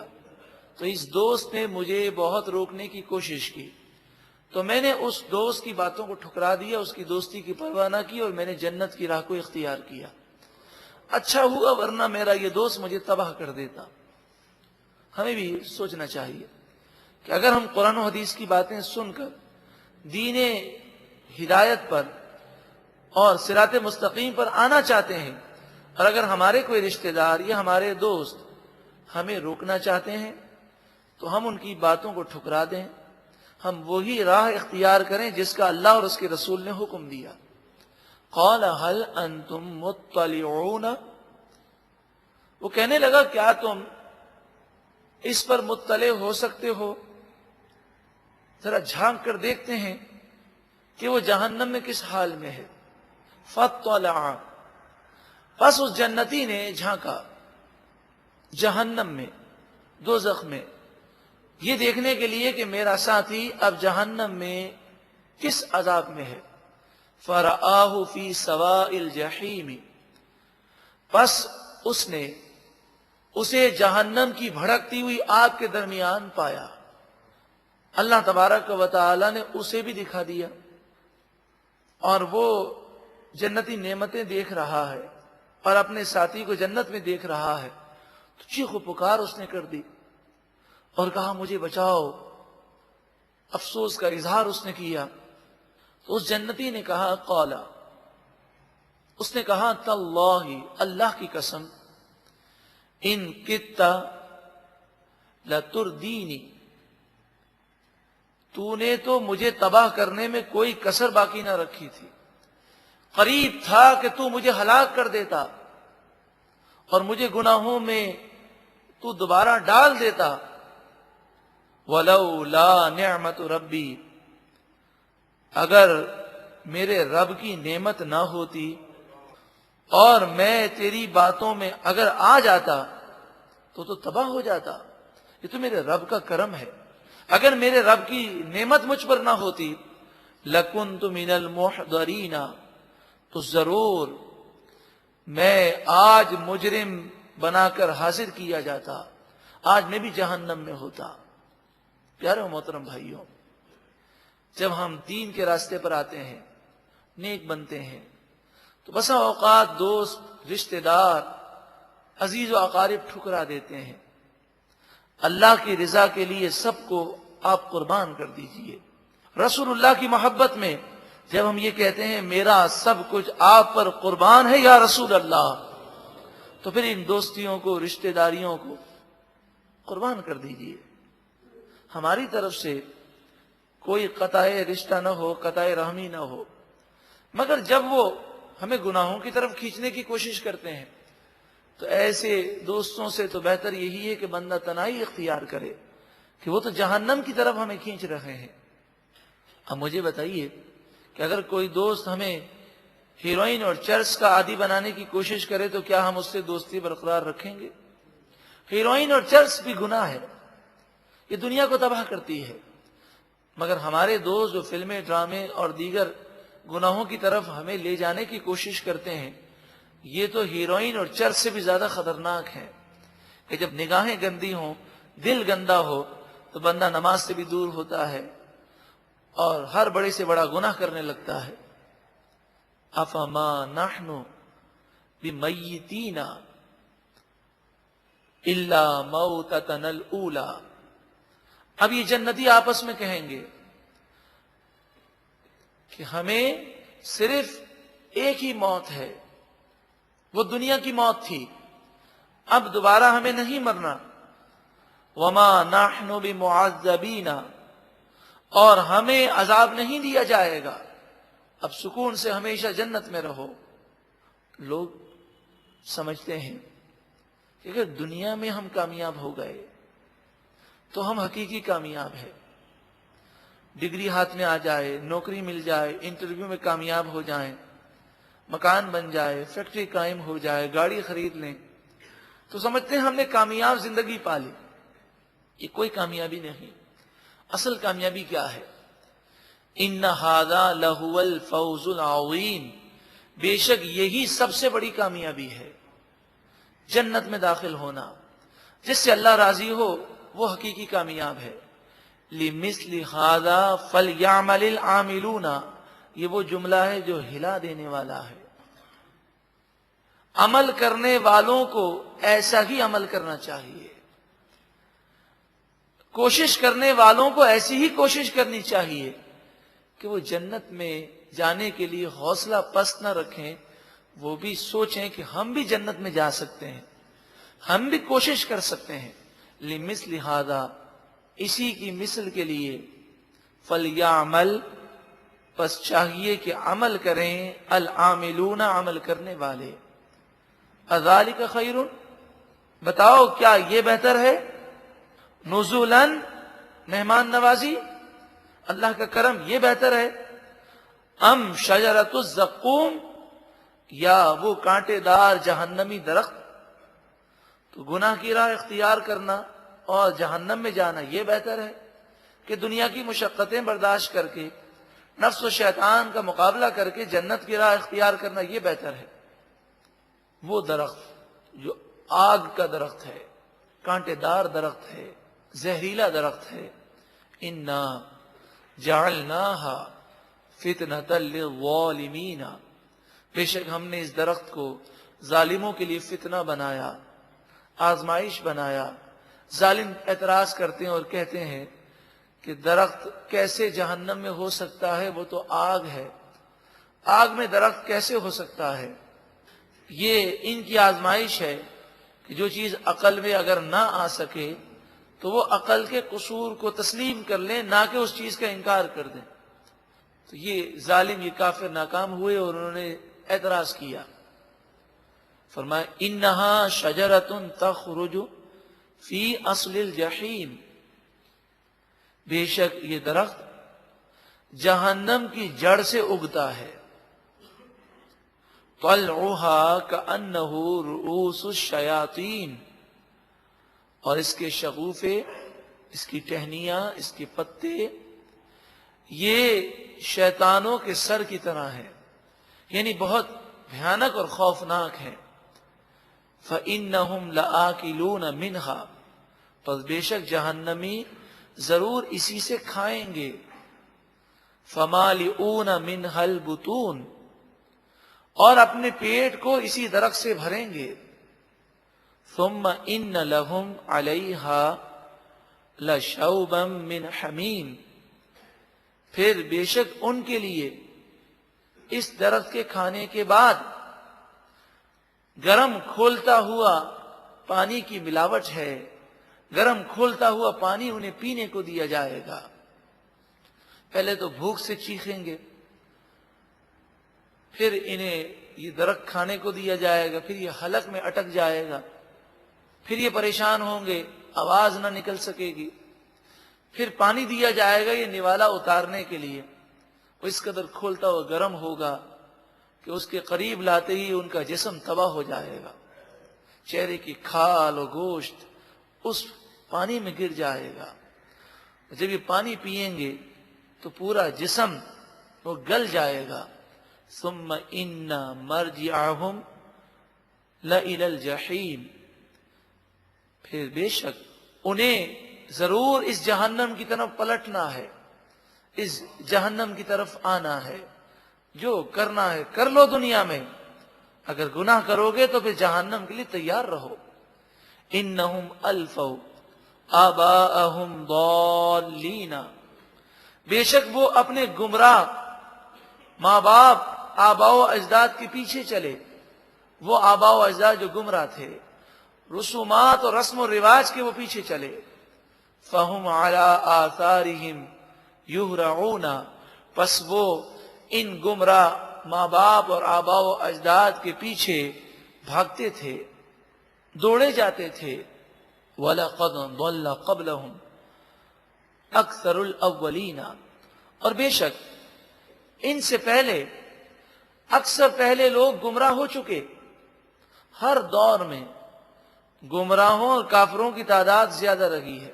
تو اس دوست نے مجھے بہت روکنے کی کوشش کی، تو میں نے اس دوست کی باتوں کو ٹھکرا دیا، اس کی دوستی کی پرواہ نہ کی اور میں نے جنت کی راہ کو اختیار کیا. اچھا ہوا ورنہ میرا یہ دوست مجھے تباہ کر دیتا. ہمیں بھی سوچنا چاہیے کہ اگر ہم قرآن و حدیث کی باتیں سن کر دین ہدایت پر اور صراط مستقیم پر آنا چاہتے ہیں اور اگر ہمارے کوئی رشتہ دار یا ہمارے دوست ہمیں روکنا چاہتے ہیں تو ہم ان کی باتوں کو ٹھکرا دیں، ہم وہی راہ اختیار کریں جس کا اللہ اور اس کے رسول نے حکم دیا. قال هل انتم مطلعون، وہ کہنے لگا کیا تم اس پر مطلع ہو سکتے ہو؟ ذرا جھانک کر دیکھتے ہیں کہ وہ جہنم میں کس حال میں ہے. فاطلع، پس اس جنتی نے جھانکا جہنم میں، دوزخ میں، یہ دیکھنے کے لیے کہ میرا ساتھی اب جہنم میں کس عذاب میں ہے. فرآہ فی سواء الجحیم، پس اس نے اسے جہنم کی بھڑکتی ہوئی آگ کے درمیان پایا. اللہ تبارک و تعالی نے اسے بھی دکھا دیا اور وہ جنتی نعمتیں دیکھ رہا ہے اور اپنے ساتھی کو جنت میں دیکھ رہا ہے. تو چیخ و پکار اس نے کر دی اور کہا مجھے بچاؤ، افسوس کا اظہار اس نے کیا. تو اس جنتی نے کہا قالا، اس نے کہا تاللہ، اللہ کی قسم، ان کدت لتردینی، تو نے تو مجھے تباہ کرنے میں کوئی کسر باقی نہ رکھی تھی، قریب تھا کہ تو مجھے ہلاک کر دیتا اور مجھے گناہوں میں تو دوبارہ ڈال دیتا. ولولا نعمت ربی، اگر میرے رب کی نعمت نہ ہوتی اور میں تیری باتوں میں اگر آ جاتا تو تباہ ہو جاتا. یہ تو میرے رب کا کرم ہے. اگر میرے رب کی نعمت مجھ پر نہ ہوتی لکنت من المحضرین، تو ضرور میں آج مجرم بنا کر حاضر کیا جاتا، آج میں بھی جہنم میں ہوتا. پیارے و محترم بھائیوں، جب ہم دین کے راستے پر آتے ہیں، نیک بنتے ہیں، تو بسا اوقات دوست، رشتہ دار، عزیز و اقارب ٹھکرا دیتے ہیں۔ اللہ کی رضا کے لیے سب کو آپ قربان کر دیجئے۔ رسول اللہ کی محبت میں جب ہم یہ کہتے ہیں میرا سب کچھ آپ پر قربان ہے یا رسول اللہ، تو پھر ان دوستیوں کو، رشتہ داریوں کو قربان کر دیجئے۔ ہماری طرف سے کوئی قطع رشتہ نہ ہو، قطع رحمی نہ ہو، مگر جب وہ ہمیں گناہوں کی طرف کھینچنے کی کوشش کرتے ہیں تو ایسے دوستوں سے تو بہتر یہی ہے کہ بندہ تنہائی اختیار کرے، کہ وہ تو جہنم کی طرف ہمیں کھینچ رہے ہیں۔ اب مجھے بتائیے کہ اگر کوئی دوست ہمیں ہیروئن اور چرس کا عادی بنانے کی کوشش کرے تو کیا ہم اس سے دوستی برقرار رکھیں گے؟ ہیروئن اور چرس بھی گناہ ہے، یہ دنیا کو تباہ کرتی ہے، مگر ہمارے دوست جو فلمیں، ڈرامے اور دیگر گناہوں کی طرف ہمیں لے جانے کی کوشش کرتے ہیں، یہ تو ہیروئن اور چرس سے بھی زیادہ خطرناک ہے، کہ جب نگاہیں گندی ہوں، دل گندا ہو، تو بندہ نماز سے بھی دور ہوتا ہے اور ہر بڑے سے بڑا گناہ کرنے لگتا ہے۔ افما نحن بمیتین الا موتتنا الاولی۔ اب یہ جنتی آپس میں کہیں گے کہ ہمیں صرف ایک ہی موت ہے، وہ دنیا کی موت تھی، اب دوبارہ ہمیں نہیں مرنا۔ وما نحن بمعذبین، اور ہمیں عذاب نہیں دیا جائے گا، اب سکون سے ہمیشہ جنت میں رہو۔ لوگ سمجھتے ہیں کہ اگر دنیا میں ہم کامیاب ہو گئے تو ہم حقیقی کامیاب ہیں، ڈگری ہاتھ میں آ جائے، نوکری مل جائے، انٹرویو میں کامیاب ہو جائیں، مکان بن جائے، فیکٹری قائم ہو جائے، گاڑی خرید لیں، تو سمجھتے ہیں ہم نے کامیاب زندگی پا لی۔ یہ کوئی کامیابی نہیں۔ اصل کامیابی کیا ہے؟ ان ھذا لہو الفوز العظیم، بے شک یہی سب سے بڑی کامیابی ہے، جنت میں داخل ہونا، جس سے اللہ راضی ہو وہ حقیقی کامیاب ہے۔ لمثل ھذا فلیعمل العاملون، یہ وہ جملہ ہے جو ہلا دینے والا ہے۔ عمل کرنے والوں کو ایسا ہی عمل کرنا چاہیے، کوشش کرنے والوں کو ایسی ہی کوشش کرنی چاہیے کہ وہ جنت میں جانے کے لیے حوصلہ پست نہ رکھیں، وہ بھی سوچیں کہ ہم بھی جنت میں جا سکتے ہیں، ہم بھی کوشش کر سکتے ہیں۔ لمثل ھذا، اسی کی مثل کے لیے، فلیعمل، پس چاہیے کہ عمل کریں، العاملون، عمل کرنے والے۔ اذالک خیر، بتاؤ کیا یہ بہتر ہے؟ نزولاً، مہمان نوازی، اللہ کا کرم، یہ بہتر ہے؟ ام شجرۃ الزقوم، یا وہ کانٹے دار جہنمی درخت؟ تو گناہ کی راہ اختیار کرنا اور جہنم میں جانا یہ بہتر ہے کہ دنیا کی مشقتیں برداشت کر کے، نفس و شیطان کا مقابلہ کر کے جنت کی راہ اختیار کرنا یہ بہتر ہے؟ وہ درخت جو آگ کا درخت ہے، کانٹے دار درخت ہے، زہریلا درخت ہے، انا جعلناہا فتنۃ للظالمین، بے شک ہم نے اس درخت کو ظالموں کے لیے فتنہ بنایا، آزمائش بنایا۔ ظالم اعتراض کرتے ہیں اور کہتے ہیں کہ درخت کیسے جہنم میں ہو سکتا ہے، وہ تو آگ ہے، آگ میں درخت کیسے ہو سکتا ہے؟ یہ ان کی آزمائش ہے کہ جو چیز عقل میں اگر نہ آ سکے تو وہ عقل کے قصور کو تسلیم کر لیں، نہ کہ اس چیز کا انکار کر دیں۔ تو یہ ظالم، یہ کافر ناکام ہوئے اور انہوں نے اعتراض کیا۔ فرمایا انہا شجرۃ تخرج فی اصل الجحیم، بے شک یہ درخت جہنم کی جڑ سے اگتا ہے۔ طلعها کأنہ رؤوس الشیاطین، اور اس کے شگوفے، اس کی ٹہنیاں، اس کے پتے، یہ شیطانوں کے سر کی طرح ہیں، یعنی بہت بھیانک اور خوفناک ہیں۔ فَإِنَّهُمْ لَآكِلُونَ مِنْهَا، پس بے شک جہنمی ضرور اسی سے کھائیں گے. فمالئون منها البطون، اور اپنے پیٹ کو اسی درخت سے بھریں گے. ثم ان لهم علیها لشوبا من حمیم، پھر بے شک ان کے لیے اس درخت کے کھانے کے بعد گرم کھولتا ہوا پانی کی ملاوٹ ہے. گرم کھولتا ہوا پانی انہیں پینے کو دیا جائے گا. پہلے تو بھوک سے چیخیں گے، پھر انہیں یہ درخت کھانے کو دیا جائے گا، پھر یہ حلق میں اٹک جائے گا، پھر یہ پریشان ہوں گے، آواز نہ نکل سکے گی. پھر پانی دیا جائے گا یہ نوالا اتارنے کے لیے. وہ اس قدر کھولتا ہوا گرم ہوگا کہ اس کے قریب لاتے ہی ان کا جسم تباہ ہو جائے گا. چہرے کی کھال اور گوشت اس پانی میں گر جائے گا. جب یہ پانی پیئیں گے تو پورا جسم وہ گل جائے گا. ثم ان مرجعهم لإلی الجحیم، پھر بے شک انہیں ضرور اس جہنم کی طرف پلٹنا ہے، اس جہنم کی طرف آنا ہے. جو کرنا ہے کر لو دنیا میں، اگر گناہ کرو گے تو پھر جہنم کے لیے تیار رہو. انہم الفوا آباءہم ضالین، بے شک وہ اپنے گمراہ ماں باپ آباء و اجداد کے پیچھے چلے. وہ آباء و اجداد جو گمراہ تھے، رسومات اور رسم و رواج کے وہ پیچھے چلے. فہم علی آثارہم یہرعون، پس وہ ان گمراہ ماں باپ اور آباء و اجداد کے پیچھے بھاگتے تھے، دوڑے جاتے تھے. وَلَقَدْ ضَلَّ قَبْلَهُمْ أَكْثَرُ الْأَوَّلِينَ، اور بے شک ان سے پہلے اکثر پہلے لوگ گمراہ ہو چکے. ہر دور میں گمراہوں اور کافروں کی تعداد زیادہ رہی ہے.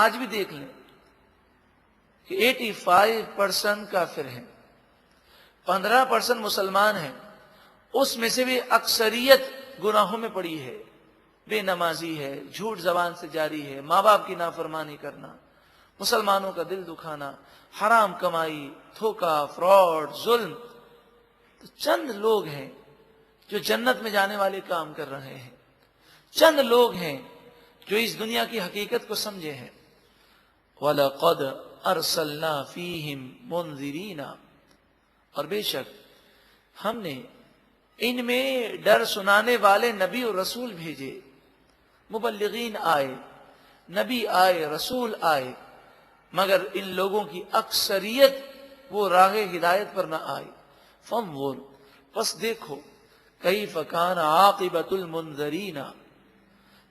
آج بھی دیکھ لیں کہ 85% کافر ہیں، 15% مسلمان ہیں. اس میں سے بھی اکثریت گناہوں میں پڑی ہے. بے نمازی ہے، جھوٹ زبان سے جاری ہے، ماں باپ کی نافرمانی کرنا، مسلمانوں کا دل دکھانا، حرام کمائی، دھوکہ، فراڈ، ظلم. تو چند لوگ ہیں جو جنت میں جانے والے کام کر رہے ہیں. چند لوگ ہیں جو اس دنیا کی حقیقت کو سمجھے ہیں. وَلَقَدْ أَرْسَلْنَا فِيهِمْ مُنذِرِينَ، اور بے شک ہم نے ان میں ڈر سنانے والے نبی اور رسول بھیجے. مبلغین آئے، نبی آئے، رسول آئے، مگر ان لوگوں کی اکثریت وہ راہ ہدایت پر نہ آئی. فانظر، پس دیکھو، کیف کان عاقبۃ المنذرین،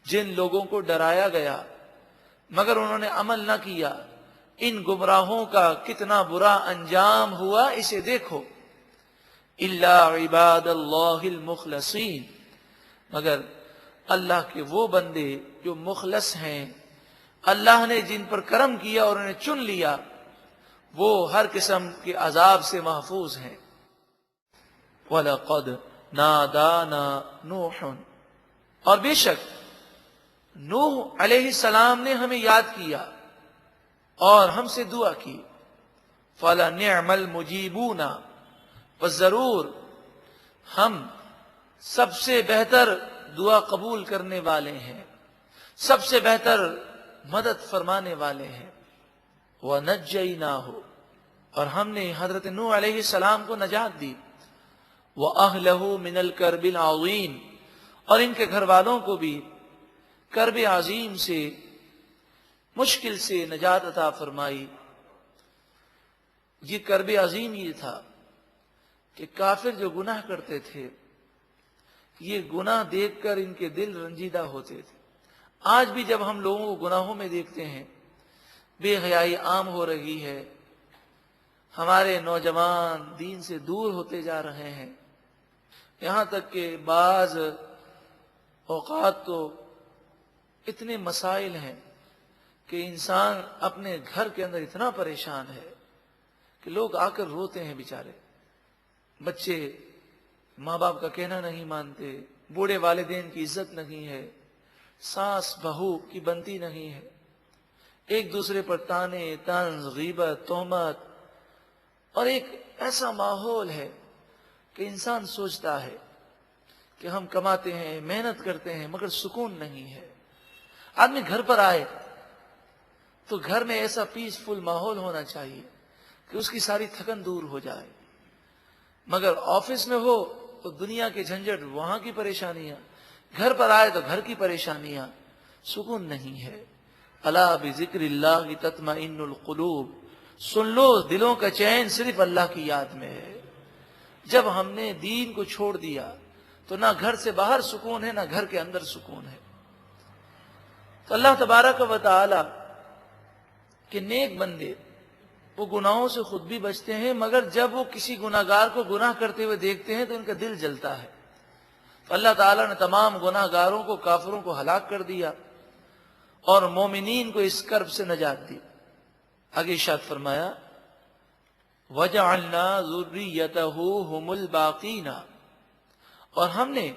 جن لوگوں کو ڈرایا گیا مگر انہوں نے عمل نہ کیا، ان گمراہوں کا کتنا برا انجام ہوا اسے دیکھو. الا عباد اللہ المخلصین، مگر اللہ کے وہ بندے جو مخلص ہیں، اللہ نے جن پر کرم کیا اور انہیں چن لیا، وہ ہر قسم کے عذاب سے محفوظ ہیں. وَلَقَدْ نَادَانَا نُوحٌ، اور بے شک نوح علیہ السلام نے ہمیں یاد کیا اور ہم سے دعا کی. فَلَنِعْمَ الْمُجِيبُونَ، بس ضرور ہم سب سے بہتر دعا قبول کرنے والے ہیں، سب سے بہتر مدد فرمانے والے ہیں. وَنَجَّيْنَاهُ، اور ہم نے حضرت نوح علیہ السلام کو نجات دی. وَأَهْلَهُ مِنَ الْكَرْبِ الْعَظِيمِ، اور ان کے گھر والوں کو بھی کرب عظیم سے، مشکل سے نجات عطا فرمائی. یہ کرب عظیم یہ تھا کہ کافر جو گناہ کرتے تھے، یہ گناہ دیکھ کر ان کے دل رنجیدہ ہوتے تھے. آج بھی جب ہم لوگوں کو گناہوں میں دیکھتے ہیں، بے حیائی عام ہو رہی ہے، ہمارے نوجوان دین سے دور ہوتے جا رہے ہیں. یہاں تک کہ بعض اوقات تو اتنے مسائل ہیں کہ انسان اپنے گھر کے اندر اتنا پریشان ہے کہ لوگ آ کر روتے ہیں. بیچارے بچے ماں باپ کا کہنا نہیں مانتے، بوڑھے والدین کی عزت نہیں ہے، ساس بہو کی بنتی نہیں ہے. ایک دوسرے پر تانے، طنز، غیبت، تہمت، اور ایک ایسا ماحول ہے کہ انسان سوچتا ہے کہ ہم کماتے ہیں، محنت کرتے ہیں، مگر سکون نہیں ہے۔ آدمی گھر پر آئے تو گھر میں ایسا پیسفل ماحول ہونا چاہیے کہ اس کی ساری تھکن دور ہو جائے، مگر آفس میں ہو تو دنیا کے جھنجٹ، وہاں کی پریشانیاں، گھر پر آئے تو گھر کی پریشانیاں، سکون نہیں ہے۔ الا بذکر اللہ تطمئن القلوب، سن لو دلوں کا چین صرف اللہ کی یاد میں ہے۔ جب ہم نے دین کو چھوڑ دیا تو نہ گھر سے باہر سکون ہے، نہ گھر کے اندر سکون ہے۔ تو اللہ تبارک و تعالی کہ نیک بندے وہ گناہوں سے خود بھی بچتے ہیں، مگر جب وہ کسی گناہگار کو گناہ کرتے ہوئے دیکھتے ہیں تو ان کا دل جلتا ہے۔ تو اللہ تعالیٰ نے تمام گناہگاروں کو، کافروں کو ہلاک کر دیا اور مومنین کو اس کرب سے نجات دی۔ آگے ارشاد فرمایا وَجَعَلْنَا ذُرِّيَّتَهُ هُمُ الْبَاقِينَ، اور ہم نے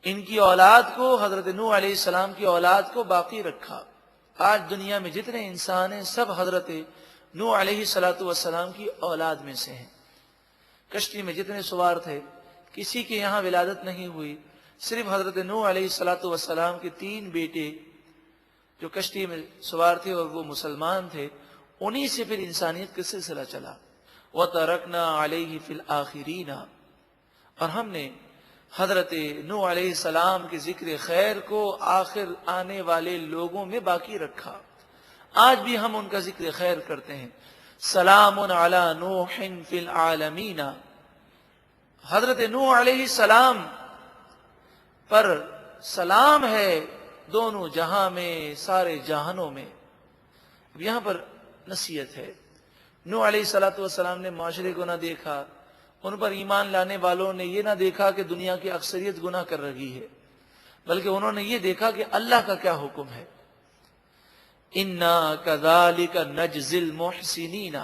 ان کی اولاد کو، حضرت نوح علیہ السلام کی اولاد کو باقی رکھا۔ آج دنیا میں جتنے انسان ہیں سب حضرت نوح علیہ السلام کی اولاد میں سے ہیں۔ کشتی میں جتنے سوار تھے کسی کے یہاں ولادت نہیں ہوئی، صرف حضرت نوح علیہ السلام کے 3 بیٹے جو کشتی میں سوار تھے اور وہ مسلمان تھے، انہی سے پھر انسانیت کا سلسلہ چلا۔ وَتَرَكْنَا عَلَيْهِ فِي الْآخِرِينَ، اور ہم نے حضرت نوح علیہ السلام کے ذکر خیر کو آخر آنے والے لوگوں میں باقی رکھا۔ آج بھی ہم ان کا ذکر خیر کرتے ہیں۔ سلام علی نوح فی العالمین، حضرت نوح علیہ السلام پر سلام ہے دونوں جہاں میں، سارے جہانوں میں۔ اب یہاں پر نصیحت ہے۔ نوح علیہ السلام نے معاشرے کو نہ دیکھا، ان پر ایمان لانے والوں نے یہ نہ دیکھا کہ دنیا کی اکثریت گناہ کر رہی ہے، بلکہ انہوں نے یہ دیکھا کہ اللہ کا کیا حکم ہے۔ اِنَّا كَذَلِكَ نَجْزِي الْمُحْسِنِينَ،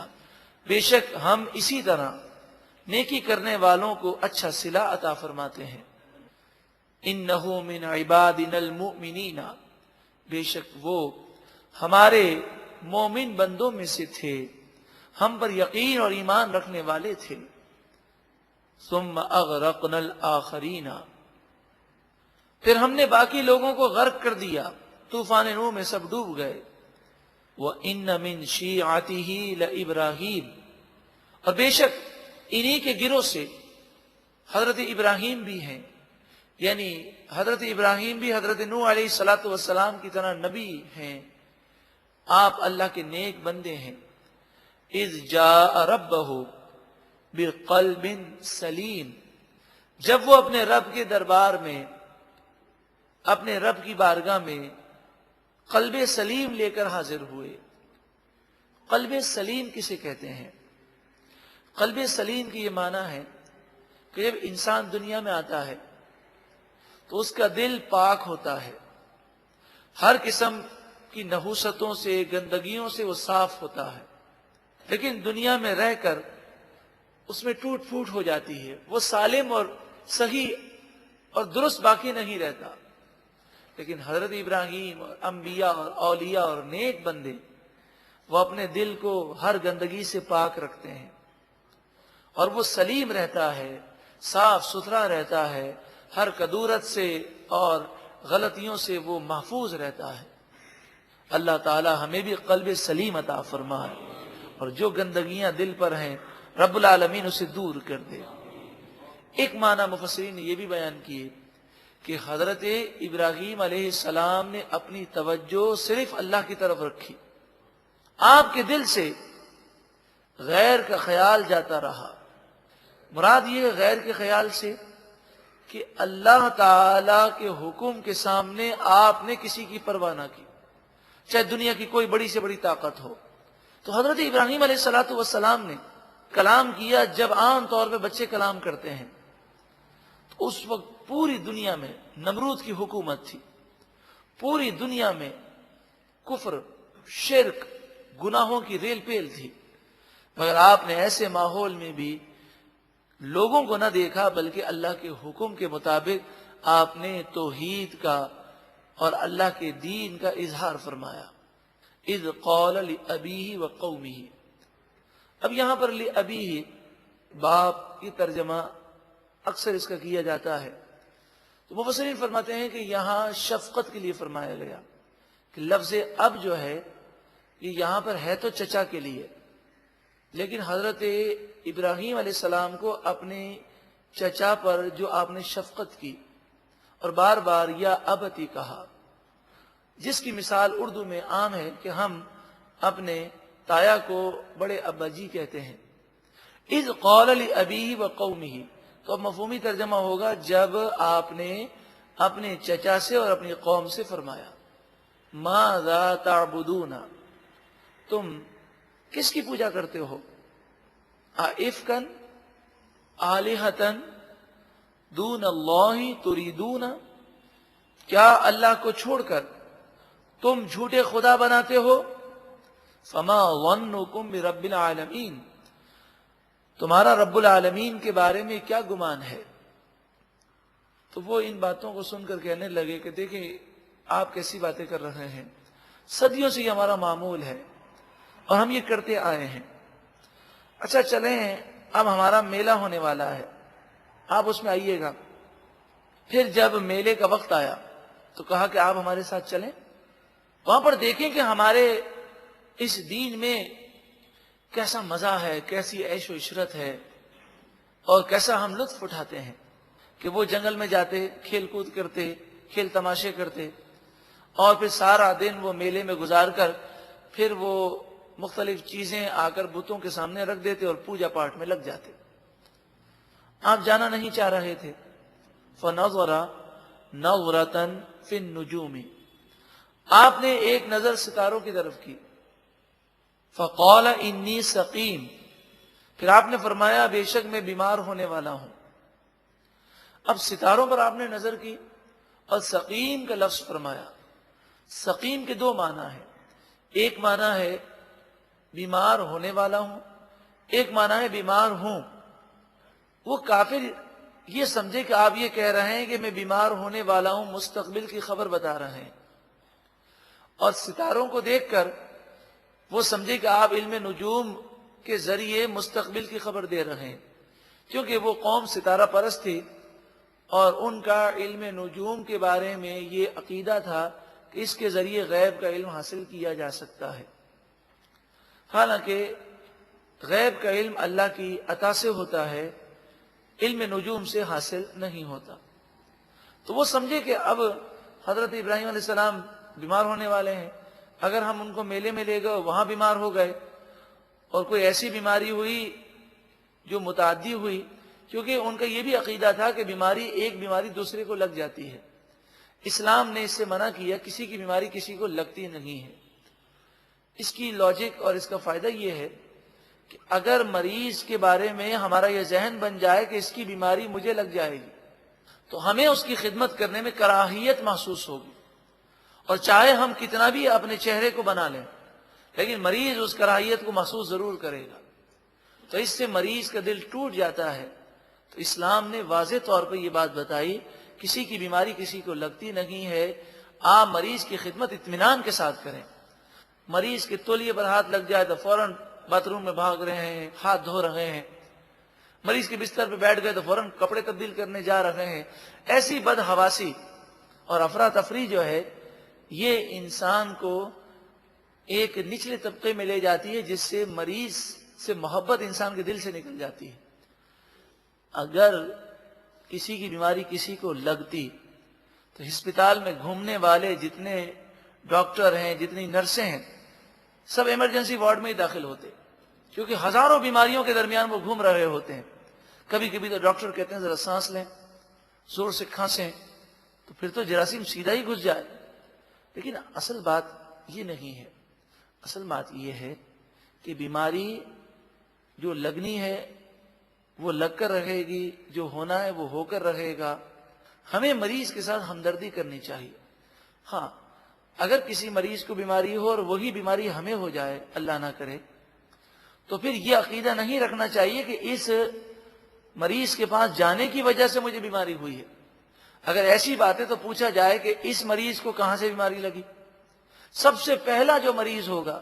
بے شک ہم اسی طرح نیکی کرنے والوں کو اچھا صلہ عطا فرماتے ہیں۔ اِنَّهُ مِنْ عِبَادِنَا الْمُؤْمِنِينَ، بے شک وہ ہمارے مومن بندوں میں سے تھے، ہم پر یقین اور ایمان رکھنے والے تھے۔ ثم اغرقنا الآخرین، پھر ہم نے باقی لوگوں کو غرق کر دیا، طوفان نوح میں سب ڈوب گئے۔ وَإِنَّ مِن شِيعَتِهِ لَإِبْرَاهِيمَ، اور بے شک انہی کے گروہ سے حضرت ابراہیم بھی ہیں، یعنی حضرت ابراہیم بھی حضرت نوح علیہ السلام کی طرح نبی ہیں، آپ اللہ کے نیک بندے ہیں۔ اِذْ جَاءَ رَبَّهُ بِقَلْبٍ سلیم، جب وہ اپنے رب کے دربار میں، اپنے رب کی بارگاہ میں قلب سلیم لے کر حاضر ہوئے۔ قلب سلیم کسے کہتے ہیں؟ قلب سلیم کی یہ معنی ہے کہ جب انسان دنیا میں آتا ہے تو اس کا دل پاک ہوتا ہے، ہر قسم کی نحوستوں سے، گندگیوں سے وہ صاف ہوتا ہے، لیکن دنیا میں رہ کر اس میں ٹوٹ پھوٹ ہو جاتی ہے، وہ سالم اور صحیح اور درست باقی نہیں رہتا۔ لیکن حضرت ابراہیم اور انبیاء اور اولیاء اور نیک بندے وہ اپنے دل کو ہر گندگی سے پاک رکھتے ہیں اور وہ سلیم رہتا ہے، صاف ستھرا رہتا ہے، ہر کدورت سے اور غلطیوں سے وہ محفوظ رہتا ہے۔ اللہ تعالی ہمیں بھی قلب سلیم عطا فرمائے اور جو گندگیاں دل پر ہیں رب العالمین اسے دور کر دے۔ ایک معنی مفسرین نے یہ بھی بیان کیے کہ حضرت ابراہیم علیہ السلام نے اپنی توجہ صرف اللہ کی طرف رکھی، آپ کے دل سے غیر کا خیال جاتا رہا۔ مراد یہ ہے غیر کے خیال سے کہ اللہ تعالی کے حکم کے سامنے آپ نے کسی کی پرواہ نہ کی، چاہے دنیا کی کوئی بڑی سے بڑی طاقت ہو۔ تو حضرت ابراہیم علیہ السلام نے کلام کیا، جب عام طور پہ بچے کلام کرتے ہیں تو اس وقت پوری دنیا میں نمرود کی حکومت تھی، پوری دنیا میں کفر، شرک، گناہوں کی ریل پیل تھی، مگر آپ نے ایسے ماحول میں بھی لوگوں کو نہ دیکھا بلکہ اللہ کے حکم کے مطابق آپ نے توحید کا اور اللہ کے دین کا اظہار فرمایا۔ اذ قال لأبیہ وقومہ. اب یہاں پر لأبیہ باپ کی ترجمہ اکثر اس کا کیا جاتا ہے، تو مفسرین فرماتے ہیں کہ یہاں شفقت کے لیے فرمایا گیا کہ لفظ اب جو ہے یہ یہاں پر ہے تو چچا کے لیے، لیکن حضرت ابراہیم علیہ السلام کو اپنے چچا پر جو آپ نے شفقت کی اور بار بار یا ابتی کہا، جس کی مثال اردو میں عام ہے کہ ہم اپنے تایا کو بڑے ابا جی کہتے ہیں. اذ قال لأبیہ وقومہ، تو اب مفہومی ترجمہ ہوگا جب آپ نے اپنے چچا سے اور اپنی قوم سے فرمایا ماذا تعبدون، تم کس کی پوجا کرتے ہو؟ ائفکا آلہۃ دون اللہ تریدون، کیا اللہ کو چھوڑ کر تم جھوٹے خدا بناتے ہو؟ فما ظنکم برب العالمین، تمہارا رب العالمین کے بارے میں کیا گمان ہے؟ تو وہ ان باتوں کو سن کر کہنے لگے کہ دیکھیں آپ کیسی باتیں کر رہے ہیں، صدیوں سے یہ ہمارا معمول ہے اور ہم یہ کرتے آئے ہیں. اچھا چلیں اب ہمارا میلہ ہونے والا ہے، آپ اس میں آئیے گا. پھر جب میلے کا وقت آیا تو کہا کہ آپ ہمارے ساتھ چلیں، وہاں پر دیکھیں کہ ہمارے اس دین میں کیسا مزہ ہے، کیسی عیش و عشرت ہے اور کیسا ہم لطف اٹھاتے ہیں کہ وہ جنگل میں جاتے، کھیل کود کرتے، کھیل تماشے کرتے، اور پھر سارا دن وہ میلے میں گزار کر پھر وہ مختلف چیزیں آ کر بتوں کے سامنے رکھ دیتے اور پوجا پاٹ میں لگ جاتے. آپ جانا نہیں چاہ رہے تھے. فنظر نظرۃ فی النجوم، آپ نے ایک نظر ستاروں کی طرف کی. فقال انی سقیم، پھر آپ نے فرمایا بے شک میں بیمار ہونے والا ہوں. اب ستاروں پر آپ نے نظر کی اور سقیم کا لفظ فرمایا. سقیم کے دو معنی ہیں، ایک معنی ہے بیمار ہونے والا ہوں، ایک معنی ہے بیمار ہوں. وہ کافر یہ سمجھے کہ آپ یہ کہہ رہے ہیں کہ میں بیمار ہونے والا ہوں، مستقبل کی خبر بتا رہے ہیں، اور ستاروں کو دیکھ کر وہ سمجھے کہ آپ علم نجوم کے ذریعے مستقبل کی خبر دے رہے ہیں، کیونکہ وہ قوم ستارہ پرست تھی اور ان کا علم نجوم کے بارے میں یہ عقیدہ تھا کہ اس کے ذریعے غیب کا علم حاصل کیا جا سکتا ہے. حالانکہ غیب کا علم اللہ کی عطا سے ہوتا ہے، علم نجوم سے حاصل نہیں ہوتا. تو وہ سمجھے کہ اب حضرت ابراہیم علیہ السلام بیمار ہونے والے ہیں، اگر ہم ان کو میلے میں لے گئے وہاں بیمار ہو گئے اور کوئی ایسی بیماری ہوئی جو متعدی ہوئی، کیونکہ ان کا یہ بھی عقیدہ تھا کہ ایک بیماری دوسرے کو لگ جاتی ہے. اسلام نے اس سے منع کیا، کسی کی بیماری کسی کو لگتی نہیں ہے. اس کی لاجک اور اس کا فائدہ یہ ہے کہ اگر مریض کے بارے میں ہمارا یہ ذہن بن جائے کہ اس کی بیماری مجھے لگ جائے گی تو ہمیں اس کی خدمت کرنے میں کراہیت محسوس ہوگی، اور چاہے ہم کتنا بھی اپنے چہرے کو بنا لیں لیکن مریض اس کراہیت کو محسوس ضرور کرے گا. تو اس سے مریض کا دل ٹوٹ جاتا ہے. تو اسلام نے واضح طور پر یہ بات بتائی، کسی کی بیماری کسی کو لگتی نہیں ہے، آپ مریض کی خدمت اطمینان کے ساتھ کریں. مریض کے تولیے پر ہاتھ لگ جائے تو فوراً باتھ روم میں بھاگ رہے ہیں، ہاتھ دھو رہے ہیں. مریض کے بستر پہ بیٹھ گئے تو فوراً کپڑے تبدیل کرنے جا رہے ہیں. ایسی بدحواسی اور افراتفری جو ہے یہ انسان کو ایک نچلے طبقے میں لے جاتی ہے، جس سے مریض سے محبت انسان کے دل سے نکل جاتی ہے. اگر کسی کی بیماری کسی کو لگتی تو ہسپتال میں گھومنے والے جتنے ڈاکٹر ہیں، جتنی نرسیں ہیں، سب ایمرجنسی وارڈ میں ہی داخل ہوتے، کیونکہ ہزاروں بیماریوں کے درمیان وہ گھوم رہے ہوتے ہیں. کبھی کبھی تو ڈاکٹر کہتے ہیں ذرا سانس لیں، زور سے کھانسیں تو پھر تو جراثیم سیدھا ہی گھس جائے. لیکن اصل بات یہ نہیں ہے. اصل بات یہ ہے کہ بیماری جو لگنی ہے وہ لگ کر رہے گی، جو ہونا ہے وہ ہو کر رہے گا. ہمیں مریض کے ساتھ ہمدردی کرنی چاہیے. ہاں اگر کسی مریض کو بیماری ہو اور وہی بیماری ہمیں ہو جائے، اللہ نہ کرے، تو پھر یہ عقیدہ نہیں رکھنا چاہیے کہ اس مریض کے پاس جانے کی وجہ سے مجھے بیماری ہوئی ہے. اگر ایسی بات ہے تو پوچھا جائے کہ اس مریض کو کہاں سے بیماری لگی. سب سے پہلا جو مریض ہوگا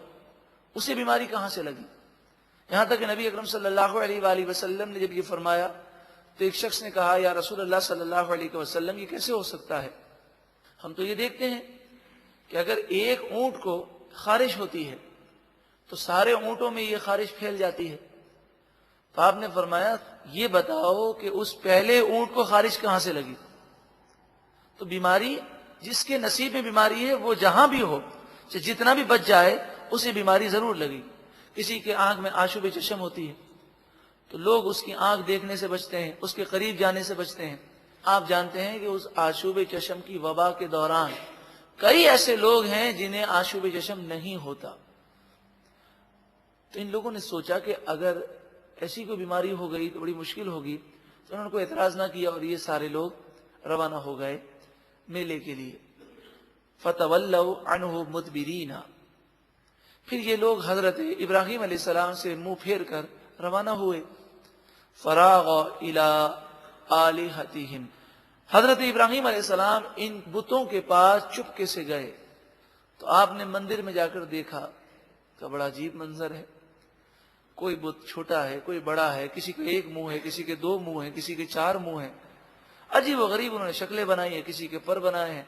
اسے بیماری کہاں سے لگی؟ یہاں تک کہ نبی اکرم صلی اللہ علیہ وآلہ وسلم نے جب یہ فرمایا تو ایک شخص نے کہا یا رسول اللہ صلی اللہ علیہ وسلم یہ کیسے ہو سکتا ہے؟ ہم تو یہ دیکھتے ہیں کہ اگر ایک اونٹ کو خارش ہوتی ہے تو سارے اونٹوں میں یہ خارش پھیل جاتی ہے. تو آپ نے فرمایا یہ بتاؤ کہ اس پہلے اونٹ کو خارش کہاں سے لگی؟ تو بیماری جس کے نصیب میں بیماری ہے وہ جہاں بھی ہو جتنا بھی بچ جائے اسے بیماری ضرور لگی. کسی کے آنکھ میں آشوب چشم ہوتی ہے تو لوگ اس کی آنکھ دیکھنے سے بچتے ہیں، اس کے قریب جانے سے بچتے ہیں. آپ جانتے ہیں کہ اس آشوب چشم کی وبا کے دوران کئی ایسے لوگ ہیں جنہیں آشوب چشم نہیں ہوتا. تو ان لوگوں نے سوچا کہ اگر ایسی کوئی بیماری ہو گئی تو بڑی مشکل ہوگی، تو انہوں نے کوئی اعتراض نہ کیا اور یہ سارے لوگ روانہ ہو گئے میلے کے لیے. فَتَوَلَّوْا عَنْهُ مُدْبِرِينَ. پھر یہ لوگ حضرت ابراہیم علیہ السلام سے منہ پھیر کر روانہ ہوئے. فَرَاغَ إِلَىٰ آلِهَتِهِمْ. حضرت ابراہیم علیہ السلام ان بتوں کے پاس چپکے سے گئے تو آپ نے مندر میں جا کر دیکھا کہ بڑا عجیب منظر ہے. کوئی بت چھوٹا ہے، کوئی بڑا ہے، کسی کا ایک منہ ہے، کسی کے دو منہ ہیں، کسی کے چار منہ ہیں. عجیب و غریب انہوں نے شکلیں بنائی ہیں، کسی کے پر بنائے ہیں،